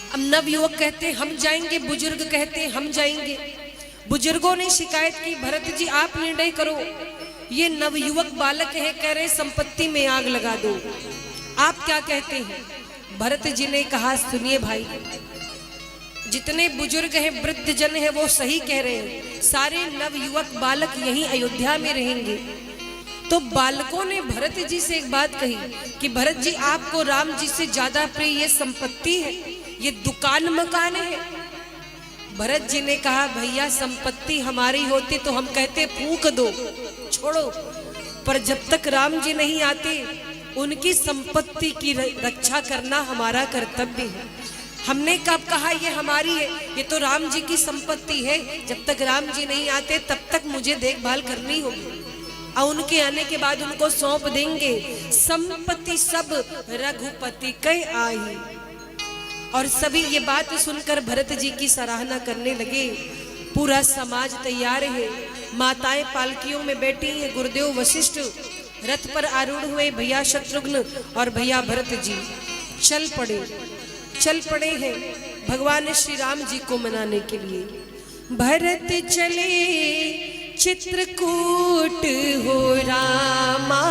अब नवयुवक कहते हम जाएंगे, बुजुर्ग कहते हम जाएंगे। बुजुर्गों ने शिकायत की, भरत जी आप निर्णय करो। ये नवयुवक बालक है, कह रहे संपत्ति में आग लगा दो, आप क्या कहते हैं? भरत जी ने कहा सुनिए भाई, जितने बुजुर्ग हैं, वृद्ध जन है, वो सही कह रहे हैं, सारे नवयुवक बालक यहीं अयोध्या में रहेंगे। तो बालकों ने भरत जी से एक बात कही कि भरत जी आपको राम जी से ज्यादा प्रिय ये संपत्ति है, ये दुकान मकान है। भरत जी ने कहा भैया संपत्ति हमारी होती तो हम कहते फूंक दो, छोड़ो, पर जब तक राम जी नहीं आते उनकी संपत्ति की रक्षा करना हमारा कर्तव्य है। हमने कब कहा ये हमारी है, ये तो राम जी की संपत्ति है, जब तक राम जी नहीं आते तब तक मुझे देखभाल करनी होगी और उनके आने के बाद उनको सौंप देंगे। संपत्ति सब रघुपति कई आई। और सभी ये बात सुनकर भरत जी की सराहना करने लगे। पूरा समाज तैयार है, माताएं पालकियों में बैठी हैं, गुरुदेव वशिष्ठ रथ पर आरूढ़ हुए, भैया शत्रुघ्न और भैया भरत जी चल पड़े हैं भगवान श्री राम जी को मनाने के लिए। भरत चले चित्रकूट हो रामा,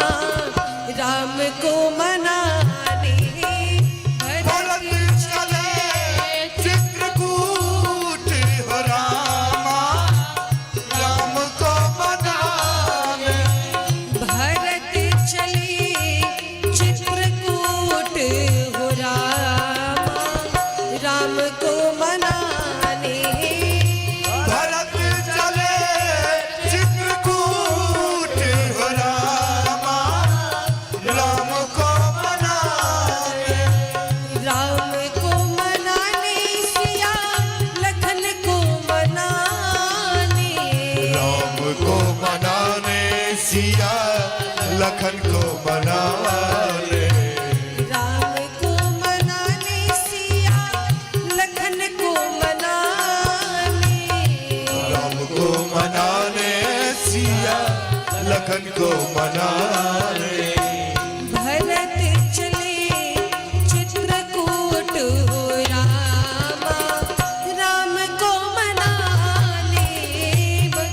राम को मनाने। भरत चले चित्रकूट हो रामा, राम को मनाने। भरत चले चित्रकूट हो रामा, राम को मनाने। भरत चले चित्रकूट हो रामा, राम को मनाने। राम को मनाने सिया लखन को मनाने। राम को मनाने सिया लखन को मनाने। राम को मनाने सिया लखन को मनाने। राम को मनाने सिया लखन को मनाने। भरत चले चित्रकूट हो रामा, राम को मनाने।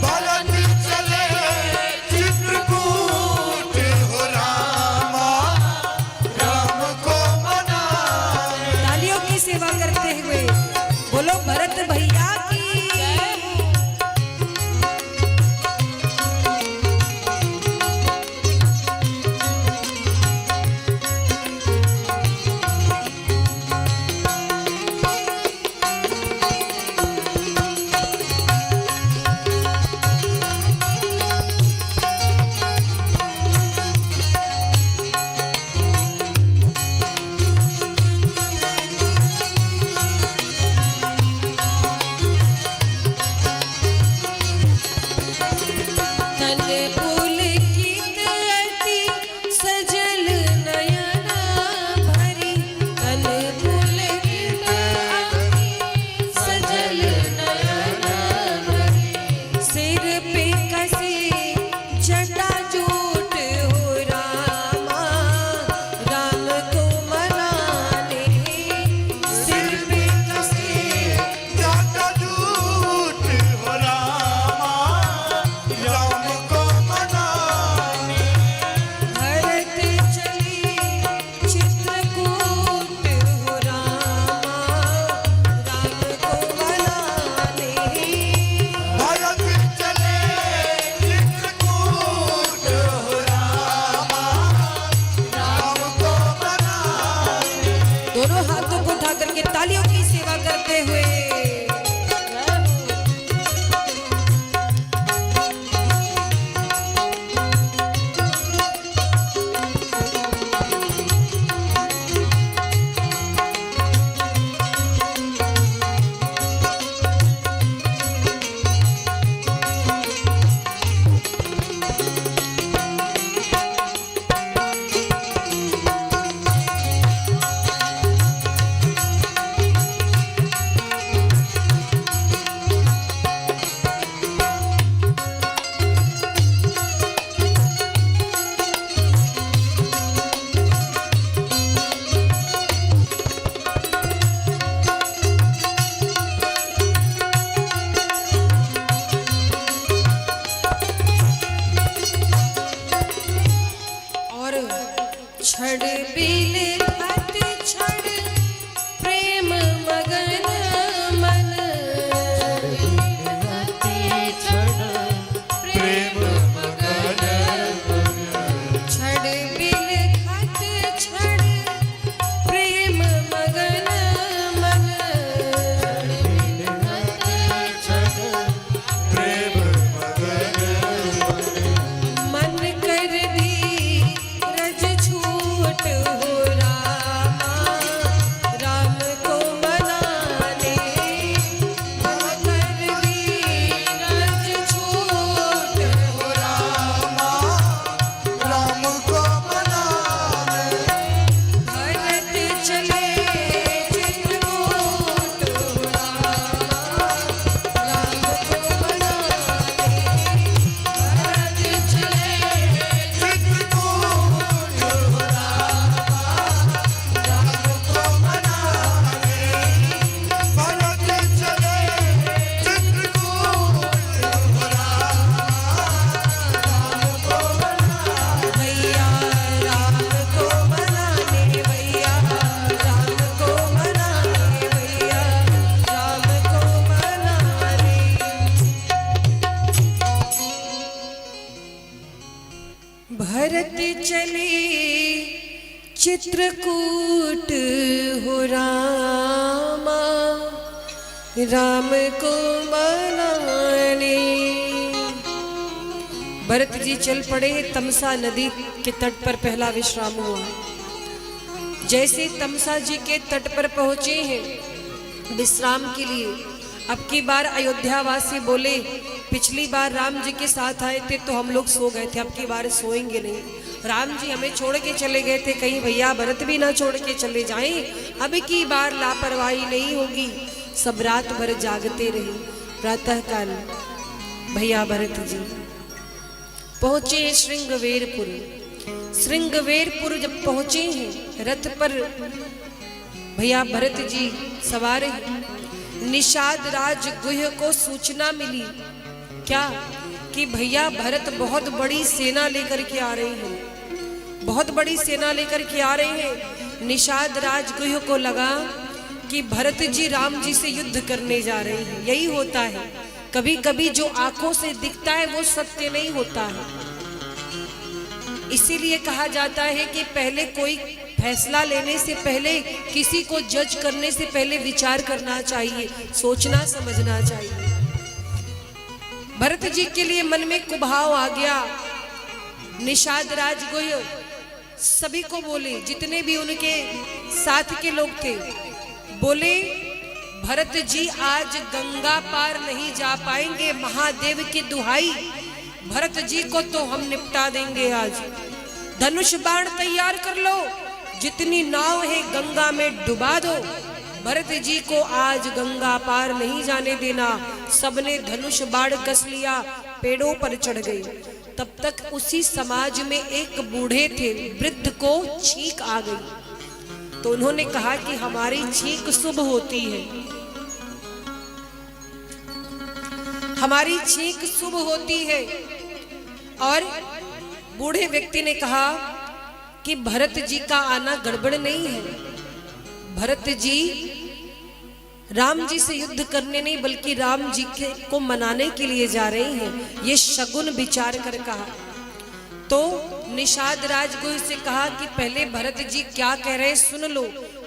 भरत चले चित्रकूट हो रामा, राम को मनाने। तालियों की सेवा करते हुए भैया की। तालियों की सेवा करते हुए छड़ बिल हाथ छड़ प्रेम मगन मन प्रेम मगन छड़ बिल हाथ छड़ प्रेम मगन मन प्रेम मगन मन कर दी रज छूट हो रामा राम को मनाने मन कर दी रज छूट हो रामा राम को मनाने भरत चले चित्रकूट हो रामा राम को मनाने भरत चले चित्रकूट हो रामा राम को मनाने भरत चले चित्रकूट हो रामा राम को भैया राम को मनाने भैया राम को मनाने भैया राम को मनाने भरत चले चित्रकूट हो रामा राम को मनाने। भरत जी चल पड़े तमसा नदी के तट पर पहला विश्राम हुआ। जैसे तमसा जी के तट पर पहुंचे हैं विश्राम के लिए, अब की बार अयोध्या वासी बोले पिछली बार राम जी के साथ आए थे तो हम लोग सो गए थे, अब की बार सोएंगे नहीं। राम जी हमें छोड़ के चले गए थे, कहीं भैया भरत भी ना छोड़ के चले जाएं, अब की बार लापरवाही नहीं होगी। सब रात भर जागते रहे। प्रातः काल भैया भरत जी पहुंचे श्रृंगवेरपुर। श्रृंगवेरपुर जब पहुंचे हैं रथ पर भैया भरत जी सवार हैं। निषाद राज गुह्य को सूचना मिली क्या कि भैया भरत बहुत बड़ी सेना लेकर के आ रहे हैं, बहुत बड़ी सेना लेकर के आ रहे हैं। निषाद राज गुह्य को लगा कि भरत जी राम जी से युद्ध करने जा रहे हैं। यही होता है, कभी कभी जो आंखों से दिखता है वो सत्य नहीं होता है। इसीलिए कहा जाता है कि पहले कोई फैसला लेने से पहले, किसी को जज करने से पहले विचार करना चाहिए, सोचना समझना चाहिए। भरत जी के लिए मन में कुभाव आ गया। निषाद राज गोय सभी को बोले, जितने भी उनके साथ के लोग थे, बोले भरत जी आज गंगा पार नहीं जा पाएंगे, महादेव की दुहाई, भरत जी को तो हम निपटा देंगे आज। धनुष बाण तैयार कर लो, जितनी नाव है गंगा में डुबा दो, भरत जी को आज गंगा पार नहीं जाने देना। सबने धनुष बाण कस लिया, पेड़ों पर चढ़ गए। तब तक उसी समाज में एक बूढ़े थे, वृद्ध को छींक आ गई। तो उन्होंने कहा कि हमारी छींक शुभ होती है, हमारी छींक शुभ होती है। और बूढ़े व्यक्ति ने कहा कि भरत जी का आना गड़बड़ नहीं है, भरत जी राम जी से युद्ध करने नहीं बल्कि राम जी को मनाने के लिए जा रहे हैं, ये शगुन विचार कर कहा। तो निषाद राजगुरु से कहा कि पहले भरत जी क्या कह रहे हैं सुन लो,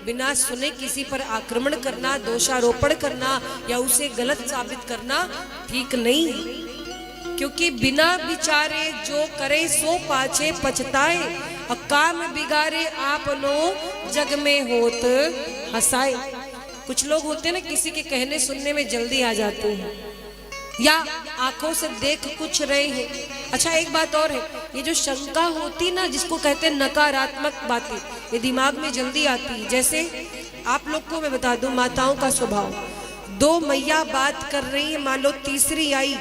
बिना सुने किसी पर आक्रमण करना, दोषारोपण करना या उसे गलत साबित करना ठीक नहीं है। क्योंकि बिना विचारे जो करे सो पाछे पछताए, काम बिगाड़े आपनो जग में होत हंसाए। कुछ लोग होते हैं ना, किसी के कहने सुनने में जल्दी आ जाते हैं या आंखों से देख कुछ रहे हैं। अच्छा एक बात और है, ये जो शंका होती ना, जिसको कहते हैं नकारात्मक बातें, ये दिमाग में जल्दी आती है। जैसे आप लोग को मैं बता दूं, माताओं का स्वभाव, दो मैया बात कर रही है, मान लो तीसरी आई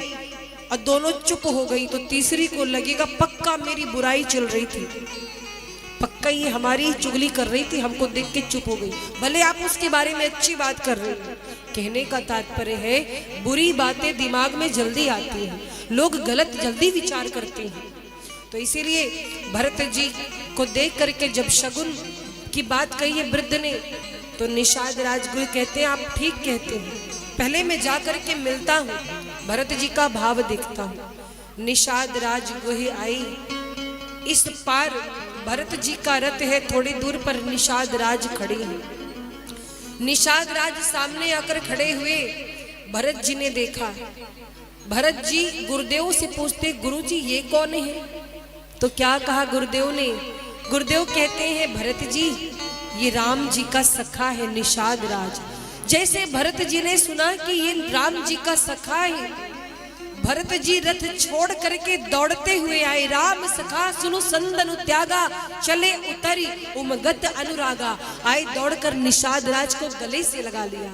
और दोनों चुप हो गई, तो तीसरी को लगेगा पक्का मेरी बुराई चल रही थी, पक्का ये हमारी चुगली कर रही थी, हमको देख के चुप हो गई, भले आप उसके बारे में अच्छी बात कर रहे हैं। कहने का तात्पर्य है बुरी बातें दिमाग में जल्दी आती हैं, लोग गलत जल्दी विचार करते हैं। तो इसीलिए भरत जी को देख करके जब शगुन की बात कही है वृद्ध ने, तो निषाद राजगुरु कहते हैं आप ठीक कहते हैं, पहले मैं जा करके मिलता हूँ, भरत जी का भाव देखता हूँ। निषाद राजगुरु आई, इस पार भरत जी का रथ है, थोड़ी दूर पर निषाद राज खड़े हैं। निषाद राज सामने आकर खड़े हुए, भरत जी ने देखा। भरत जी गुरुदेव से पूछते, गुरुजी ये कौन है? तो क्या कहा गुरुदेव ने? गुरुदेव कहते हैं भरत जी ये राम जी का सखा है निषाद राज। जैसे भरत जी ने सुना कि ये राम जी का सखा है, भरत जी रथ छोड़ करके दौड़ते हुए आए। राम सखा सुनु संदनु त्यागा, चले उतरी उमगत अनुरागा। आए दौड़कर निषाद राज को गले से लगा लिया।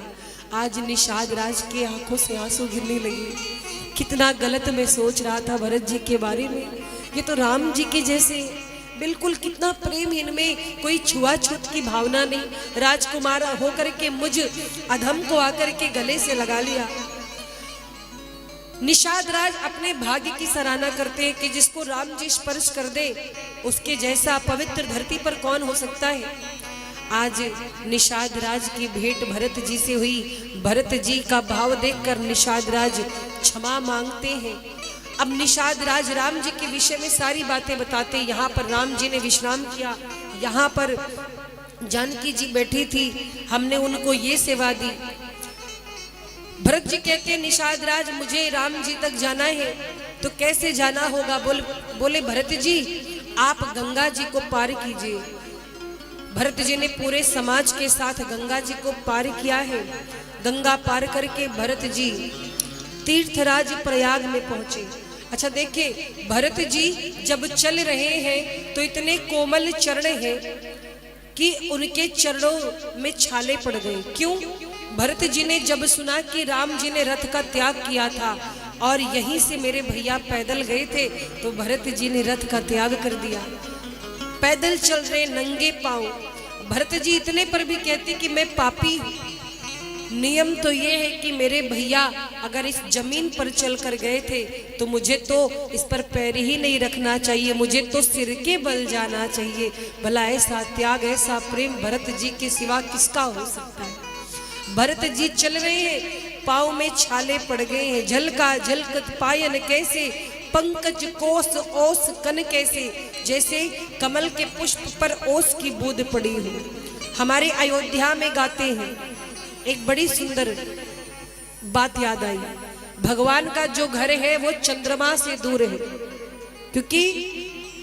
आज निषाद राज के आंखों से आंसू गिरने लगे। कितना गलत मैं सोच रहा था भरत जी के बारे में, ये तो राम जी के जैसे बिल्कुल, कितना प्रेम, इनमें कोई छुआछूत की भावना नहीं। राजकुमार होकर के मुझ अधम को आकर के गले से लगा लिया। निषाद राज अपने भाग्य की सराहना करते हैं कि जिसको राम जी स्पर्श कर दे, उसके जैसा पवित्र धरती पर कौन हो सकता है। आज निषाद राज की भेंट भरत जी से हुई। भरत जी का भाव देखकर निषाद राज क्षमा मांगते हैं। अब निषाद राज राम जी के विषय में सारी बातें बताते। यहाँ पर राम जी ने विश्राम किया, यहाँ पर जानकी जी बैठी थी, हमने उनको ये सेवा दी। भरत जी कहते हैं निषाद राज मुझे राम जी तक जाना है, तो कैसे जाना होगा? बोले भरत जी आप गंगा जी को पार कीजिए। भरत जी ने पूरे समाज के साथ गंगा जी को पार किया है। गंगा पार करके भरत जी तीर्थराज प्रयाग में पहुंचे। अच्छा देखिए, भरत जी जब चल रहे हैं तो इतने कोमल चरण हैं कि उनके चरणों में छाले पड़ गए। क्यों? भरत जी ने जब सुना कि राम जी ने रथ का त्याग किया था और यहीं से मेरे भैया पैदल गए थे, तो भरत जी ने रथ का त्याग कर दिया। पैदल चल रहे नंगे पांव। भरत जी इतने पर भी कहते कि मैं पापी हूं। नियम तो ये है कि मेरे भैया अगर इस जमीन पर चल कर गए थे तो मुझे तो इस पर पैर ही नहीं रखना चाहिए, मुझे तो सिर के बल जाना चाहिए। भला ऐसा त्याग, ऐसा प्रेम भरत जी के सिवा किसका हो सकता है? भरत जी चल रहे हैं, पाँव में छाले पड़ गए हैं। झलका झलकत पायन कैसे, पंकज कोस ओस कन कैसे, जैसे कमल के पुष्प पर ओस की बूंद पड़ी हो। हमारे अयोध्या में गाते हैं, एक बड़ी सुंदर बात याद आई। भगवान का जो घर है वो चंद्रमा से दूर है, क्योंकि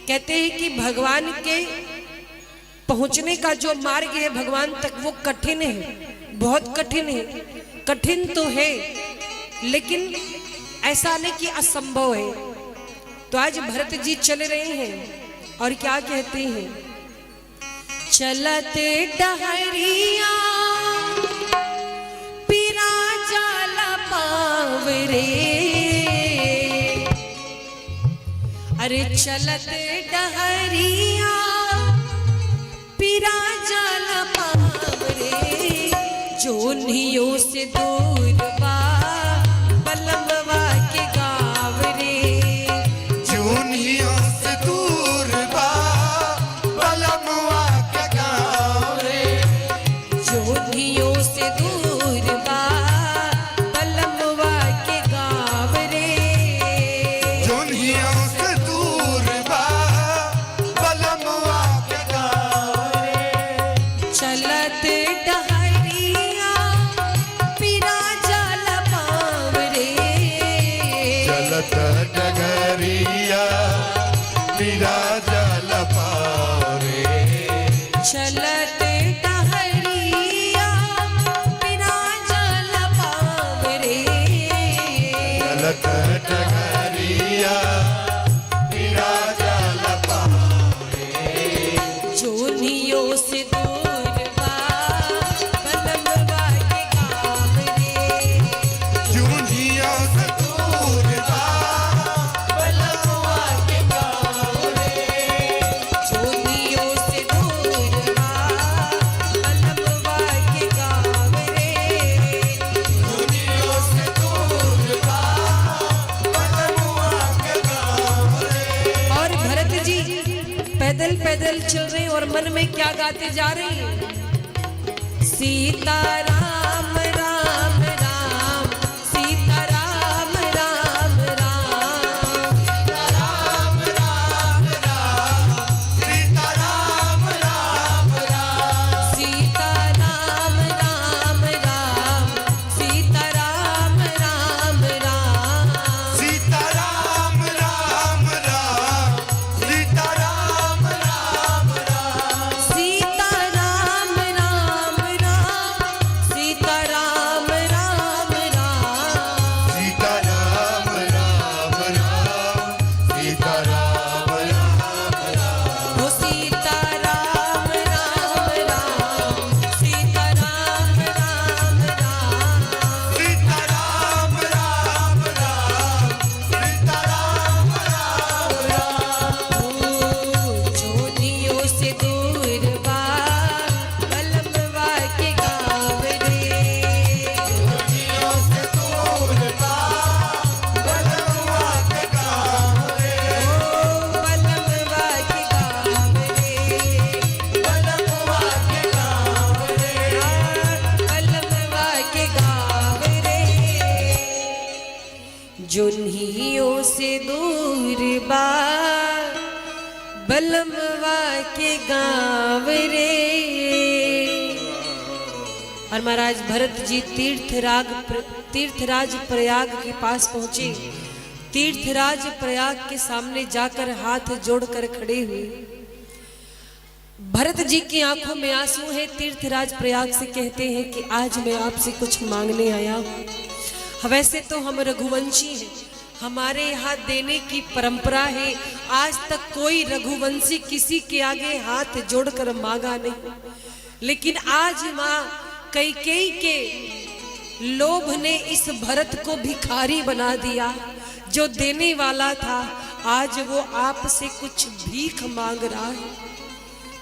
कहते हैं कि भगवान के पहुंचने का जो मार्ग है भगवान तक वो कठिन है, बहुत कठिन है। कठिन तो है लेकिन ऐसा नहीं कि असंभव है। तो आज भरत जी चल रहे हैं और क्या कहते हैं, चलते डहरिया पीरा जाला पावरे, अरे चलते डहरिया पीरा जाला पावरे, जोनियों से दूर बा बलमवा के गाँव रे, जूनियों से दूर बा बलमवा के गाँव रे, जोनियों से दूर बा बलमवा के गाँव रे, जूनियों से दूर बा बलमवा के गाँव रे, चलत डहरिया पीरा जाला पाँव रे, चलत डगरिया पीरा जल पारे, चलत डहरिया पीरा जाला पाँव रे, चलत डगरिया पीरा जल पारे, जोनियों से दूर बा बलमवा के गाँव रे, जूनियों से दूर बा बलमवा के गाँव रे, जोनियों से दूर बा बलमवा के गाँव रे, जूनियों से दूर बा बलमवा के गाँव रे। और भरत जी पैदल पैदल चल रहे हैं और मन में क्या गाते जा रहे हैं, सीता राम राम राम, सीता राम राम राम, राम राम राम सीता राम राम राम, सीता राम राम राम, सीता राम राम राम, सीता राम राम राम, सीता राम राम राम, सीता राम राम राम, सीता राम राम राम, सीता राम राम राम, सीता राम राम राम, वो सीता राम राम राम, सीता राम राम राम, सीता राम राम राम, सीता राम राम राम, जोनियों से दूर बा बलमवा के गाँव रे, जूनियों से दूर बा बलमवा के गाँव रे, बलमवा के गाँव रे, बलमवा के गाँव रे, बलमवा के गाँव रे, जोनियों से दूर बा बलमवा के गाँव रे। और महाराज भरत जी तीर्थराज प्रयाग के पास पहुंचे। तीर्थराज प्रयाग के सामने जाकर हाथ जोड़कर खड़े हुए। भरत जी की आंखों में आंसू है। तीर्थराज प्रयाग से कहते हैं कि आज मैं आपसे कुछ मांगने आया हूं। वैसे तो हम रघुवंशी हैं, हमारे यहाँ देने की परंपरा है। आज तक कोई रघुवंशी किसी के आगे हाथ जोड़कर मांगा नहीं, लेकिन आज माँ कैकेयी के लोभ ने इस भरत को भिखारी बना दिया। जो देने वाला था आज वो आपसे कुछ भीख मांग रहा है।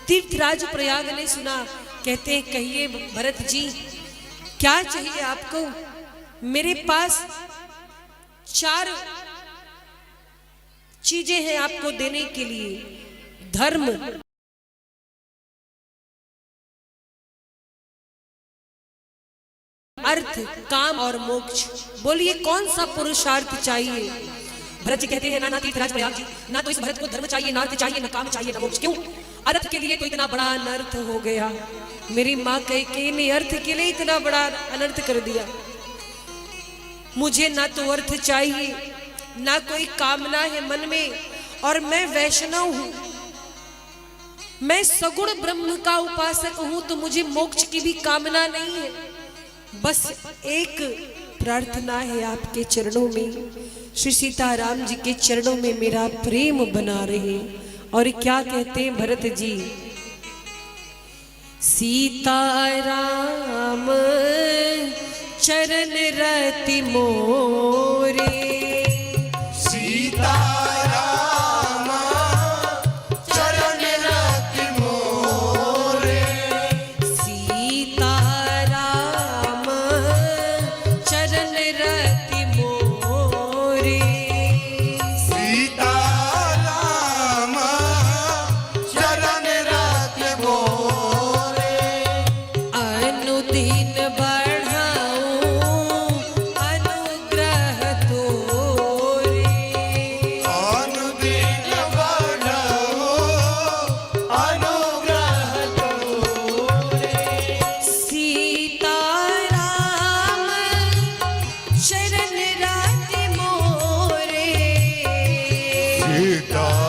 तीर्थराज प्रयाग ने सुना, कहते हैं कहिए भरत जी क्या चाहिए आपको? मेरे पास 4 चीजें हैं आपको देने के लिए, धर्म, अर्थ, काम और मोक्ष। बोलिए कौन सा पुरुषार्थ चाहिए? भरत जी कहते हैं ना तीर्थराज प्रयाग जी, ना तो इस भरत को धर्म चाहिए, ना अर्थ चाहिए, ना काम चाहिए, ना मोक्ष। क्यों? अर्थ के लिए तो इतना बड़ा अनर्थ हो गया। मेरी माँ कैकेयी ने अर्थ के लिए इतना बड़ा अनर्थ कर दिया। मुझे ना तो अर्थ चाहिए, ना कोई कामना है मन में, और मैं वैष्णव हूं, मैं सगुण ब्रह्म का उपासक हूं, तो मुझे मोक्ष की भी कामना नहीं है। बस एक प्रार्थना है आपके चरणों में, श्री सीताराम जी के चरणों में मेरा प्रेम बना रहे। और क्या कहते हैं भरत जी? सीताराम चरण रति मोरे, सीताराम चरण रति मोरे, सीताराम चरण रति मोरे, सीताराम चरण रति मोरे, अनुदिन बढ़ाऊं अनुग्रह तोरे, अनुदिन बढ़ाओ अनुग्रह तोरे, सीताराम शरण रति मोरे,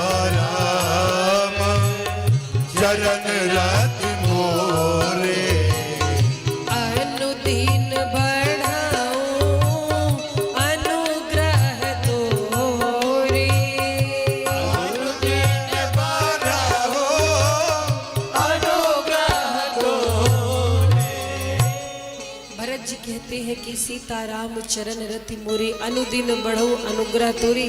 सीताराम चरण रति मोरे, अनुदिन बढ़ाऊं अनुग्रह तोरे। अनुदिन बढ़ाओ अनुग्रह तोरे। भरत जी कहते हैं कि सीताराम चरण रति मोरे, अनुदिन बढ़ो अनुग्रह तोरे।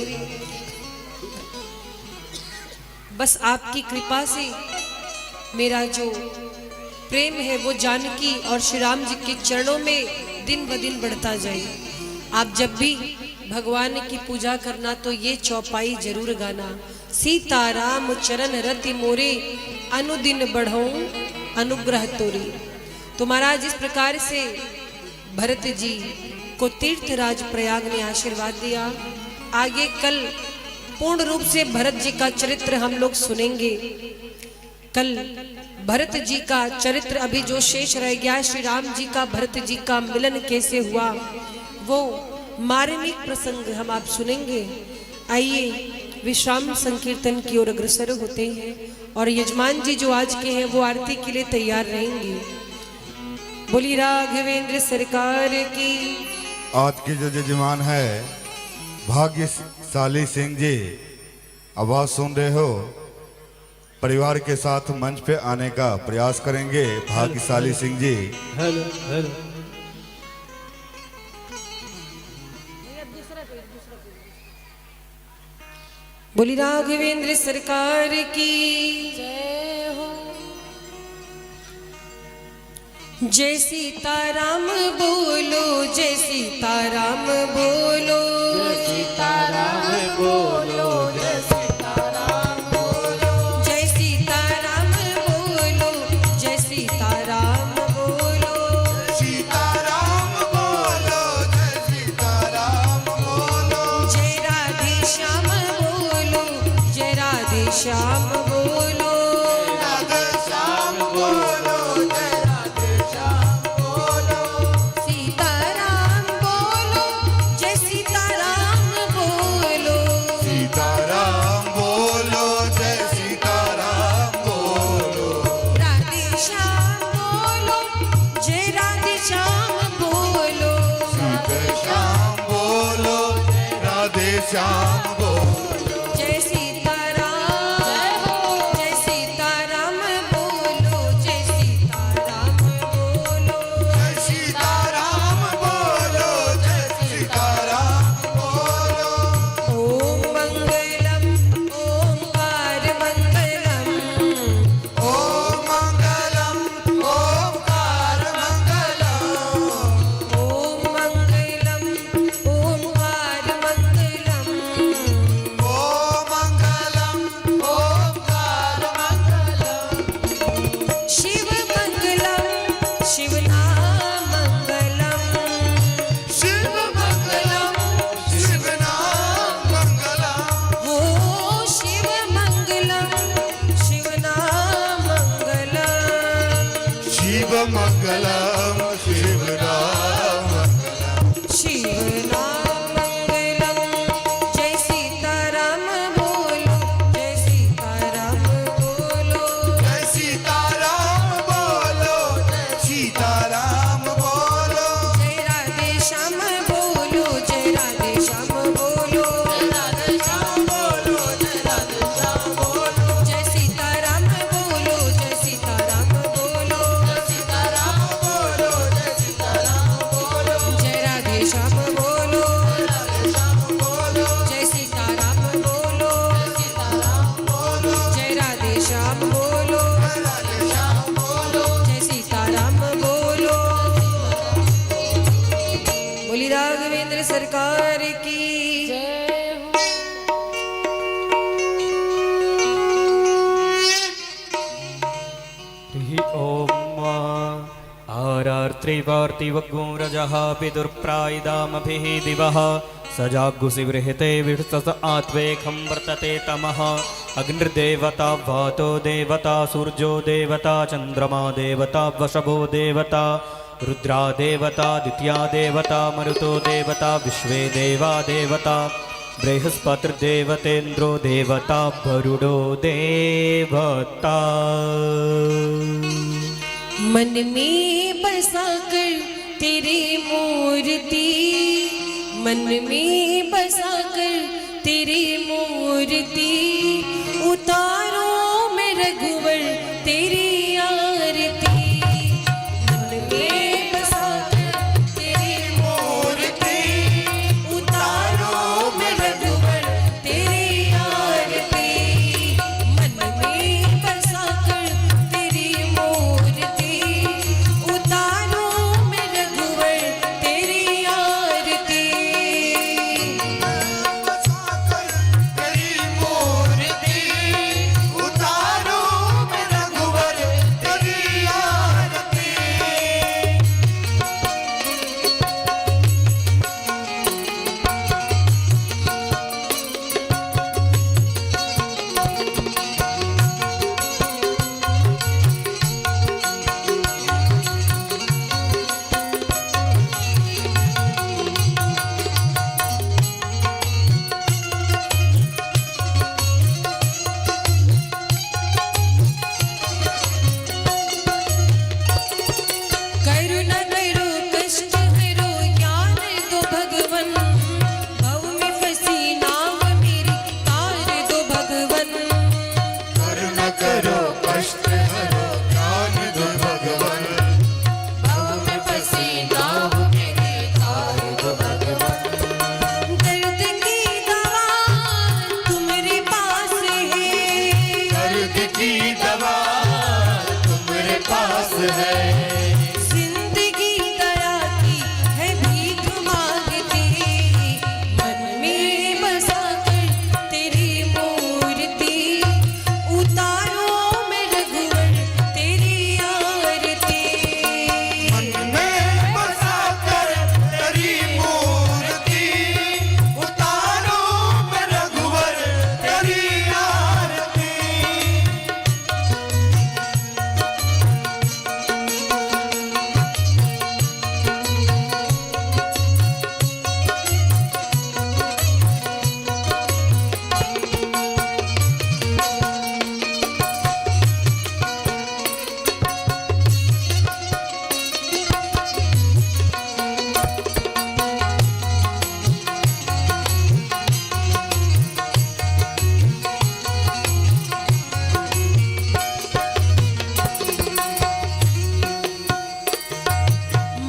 बस आपकी कृपा से मेरा जो प्रेम है वो जानकी और श्री राम जी के चरणों में दिन ब दिन बढ़ता जाए। आप जब भी भगवान की पूजा करना तो ये चौपाई जरूर गाना, सीताराम चरण रति मोरे, अनुदिन बढ़ो अनुग्रह तोरे। तो महाराज इस प्रकार से भरत जी को तीर्थराज प्रयाग ने आशीर्वाद दिया। आगे कल पूर्ण रूप से भरत जी का चरित्र हम लोग सुनेंगे। कल भरत जी का चरित्र अभी जो शेष रह गया, श्री राम जी का भरत जी का मिलन कैसे हुआ, वो मार्मिक प्रसंग हम आप सुनेंगे। आइए विश्राम संकीर्तन की ओर अग्रसर होते हैं और यजमान जी जो आज के हैं वो आरती के लिए तैयार रहेंगे। बोली राघवेंद्र सरकार की। आज के जो यजमान है भाग्यशाली सिंह जी, आवाज सुन रहे हो, परिवार के साथ मंच पे आने का प्रयास करेंगे। भाग्यशाली सिंह जी, बोली राघवेंद्र सरकार की जय हो। जय सीताराम बोलो, जय सीताराम बोलो, सीताराम बोलो, जय सीताराम बोलो, जय सीताराम बोलो, जय सीताराम बोलो, सीताराम बोलो, जय सीताराम बोलो, जय राधे श्याम बोलो, जय राधे श्याम बोलो, राधे श्याम बोलो, जय राधे श्याम बोलो, सीताराम बोलो, जय सीताराम बोलो, सीताराम बोलो, जय सीताराम बोलो, राधे श्याम बोलो, जय राधे श्याम बोलो, राधे श्याम बोलो, राधे श्याम बोलो, जय सीताराम, जय सीताराम बोलो, जय सीताराम बोलो, जय सीताराम बोलो, जय सीताराम बोलो, ओम मंगलम ओंकार मंगलम, ओम मंगलम ओंकार मंगलम, ओम मंगलम ओंकार मंगलम, मंगलम शिव नाम शिव नाम मंगलम। जय सीताराम बोलो, जय सीताराम बोलो। जय सीताराम बोलो, जय सीताराम बोलो। जय राधे श्याम बोलो, जय राधे श्याम बोलो। राधे श्याम बोलो, जय राधे श्याम बोलो। जय सीताराम बोलो, जय सीताराम बोलो। सीताराम बोलो, जय सीताराम बोलो। जय राधे श्याम बोलो, राधे श्याम बोलो, जय सीताराम बोलो। सीताराम बोलो, जय राधे श्याम बोलो, राधे श्याम बोलो। जय सीताराम बोलो। बोली राघवेंद्र सरकार की। जय हो। हरि ओम आरार्त्रिवार्तिवग्गोरजः पितुर्प्रायिदामभिः दिवः सजाग्गुशिवृहते विष्टस आत्वेकं वर्तते तमः अग्निर्देवता वातो देवता सूर्यो देवता चन्द्रमा देवता वशभो देवता रुद्रा देवता द्वितीया देवता मरुतो देवता विश्वे देवा देवता बृहस्पतिर्देवतेन्द्रो देवता वरुणो देवता। मन में बसाकर तेरी मूर्ति, मन में बसाकर तेरी मूर्ति, उतारो मैं रघुवर तेरी आरती। मन में बसाकर तेरी मूर्ति, उतारो मैं रघुवर तेरी आरती। मन में बसाकर तेरी मूर्ति, उतारो मैं रघुवर तेरी आरती। तेरी मूर्ति उतारो मैं रघुवर तेरी आरती। करुणा करो कष्ट हरो ज्ञान दो भगवन, भव में फंसी नाव मेरी तार दो भगवन। करुणा करो कष्ट हरो ज्ञान दो भगवन। भव में फंसी नाव मेरी तार दो भगवन। दर्द की दवा तुम्हारे पास है, दर्द की दवा तुम्हारे पास है। जिंदगी दया की है भीख मांगती। मन में बसाकर तेरी मूर्ति, उतारो मैं रघुवर तेरी आरती। मन में बसाकर तेरी मूर्ति, उतारो मैं रघुवर तेरी आरती।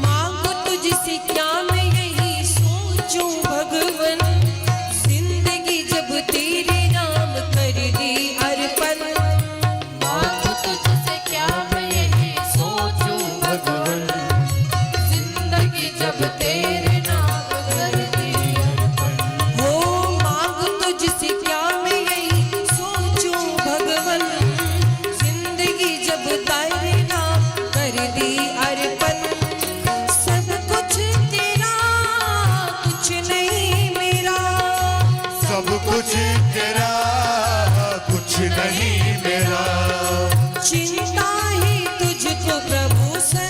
मांगो तुझसे क्या मैं यही सोचूं भगवन, जिंदगी जब तेरे नाम कर दी अर्पण। मांगो तुझसे क्या मैं यही सोचूं भगवन, जिंदगी जब तेरे नाम कर दी अर्पण। हो मांगो तुझसे क्या मैं यही सोचूं भगवन, जिंदगी जब तेरे नाम कर दी अर्पण। सब कुछ तेरा कुछ नहीं मेरा, सब कुछ तेरा कुछ नहीं मेरा। चिंता ही तुझको प्रभु सदा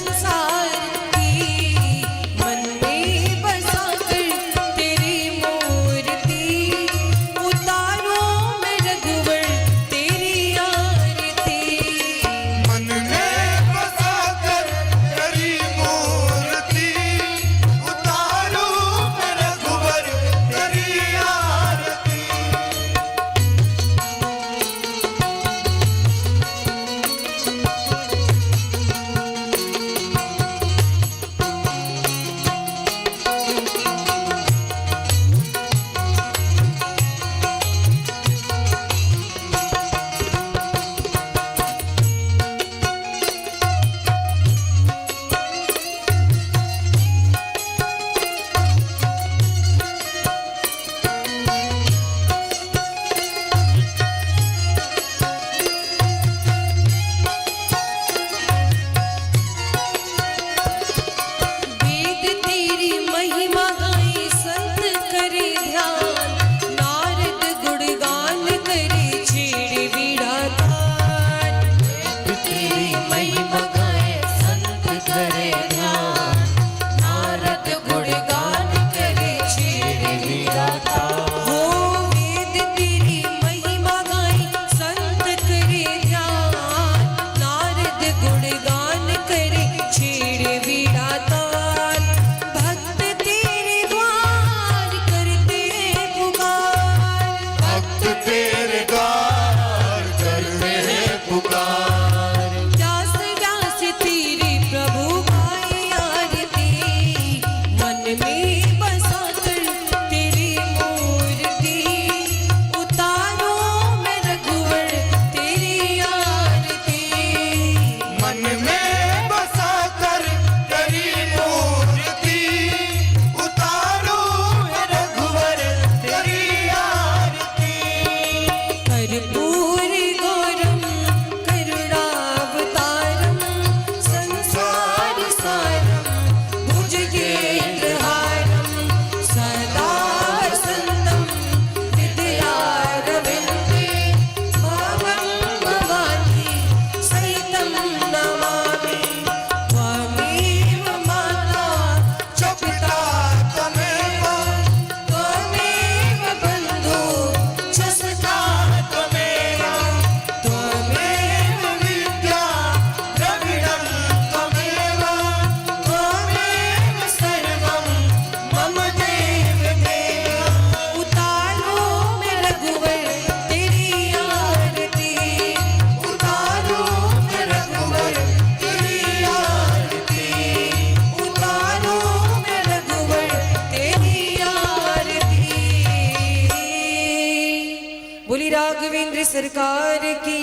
राघवेंद्र सरकार की,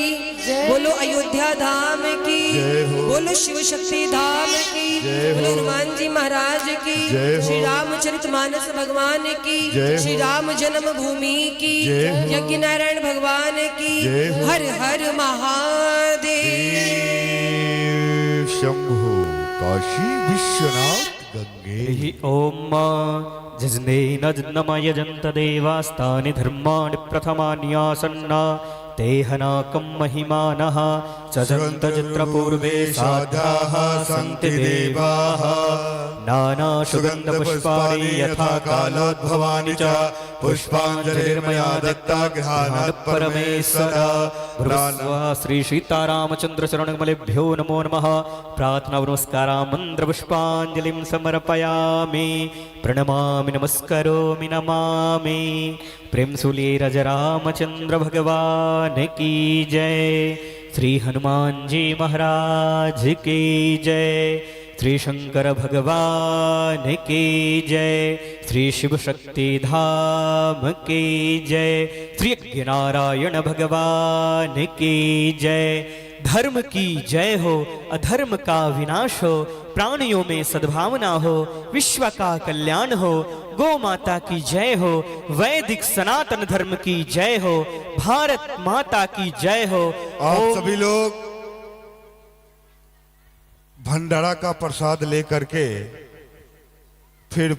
बोलो अयोध्या धाम की, जय हो। बोलो शिव शक्ति धाम की, जय हो। बोलो हनुमान जी महाराज की, जय हो। श्री रामचरितमानस भगवान की, जय हो। श्री राम जन्मभूमि की, जय हो। यज्ञ नारायण भगवान की, जय हो। हर हर महादेव। शंभो काशी विश्वनाथ गंगे। हि ओम जिस्नेन नमयजन्त देवास्तानि धर्माणि प्रथमान्यासन्ना तेहनाकं महिमानः सजन्त चित्रपूर्वे साध्याः सन्ति देवाः नाना सुगन्धपुष्पाणि यथा कालोद्भवानि च पुष्पाञ्जलिर्मया दत्ता गृहाणात् परमेश्वर श्री सीतारामचंद्र शरणकमलेभ्यो नमो नमः। प्रार्थना नमस्कारा मंत्र पुष्पांजलिं समर्पयामि, प्रणमामि नमस्करोमि नमामि। प्रेम सुलिए राजा रामचंद्र भगवान की जय, श्री हनुमान जी महाराज की जय, श्री शंकर भगवान की जय, श्री शिव शक्ति धाम की जय, श्री यज्ञ नारायण भगवान की जय। धर्म की जय हो, अधर्म का विनाश हो, प्राणियों में सद्भावना हो, विश्व का कल्याण हो, गौ माता की जय हो, वैदिक सनातन धर्म की जय हो, भारत माता की जय हो। आप सभी लोग भंडारा का प्रसाद लेकर के फिर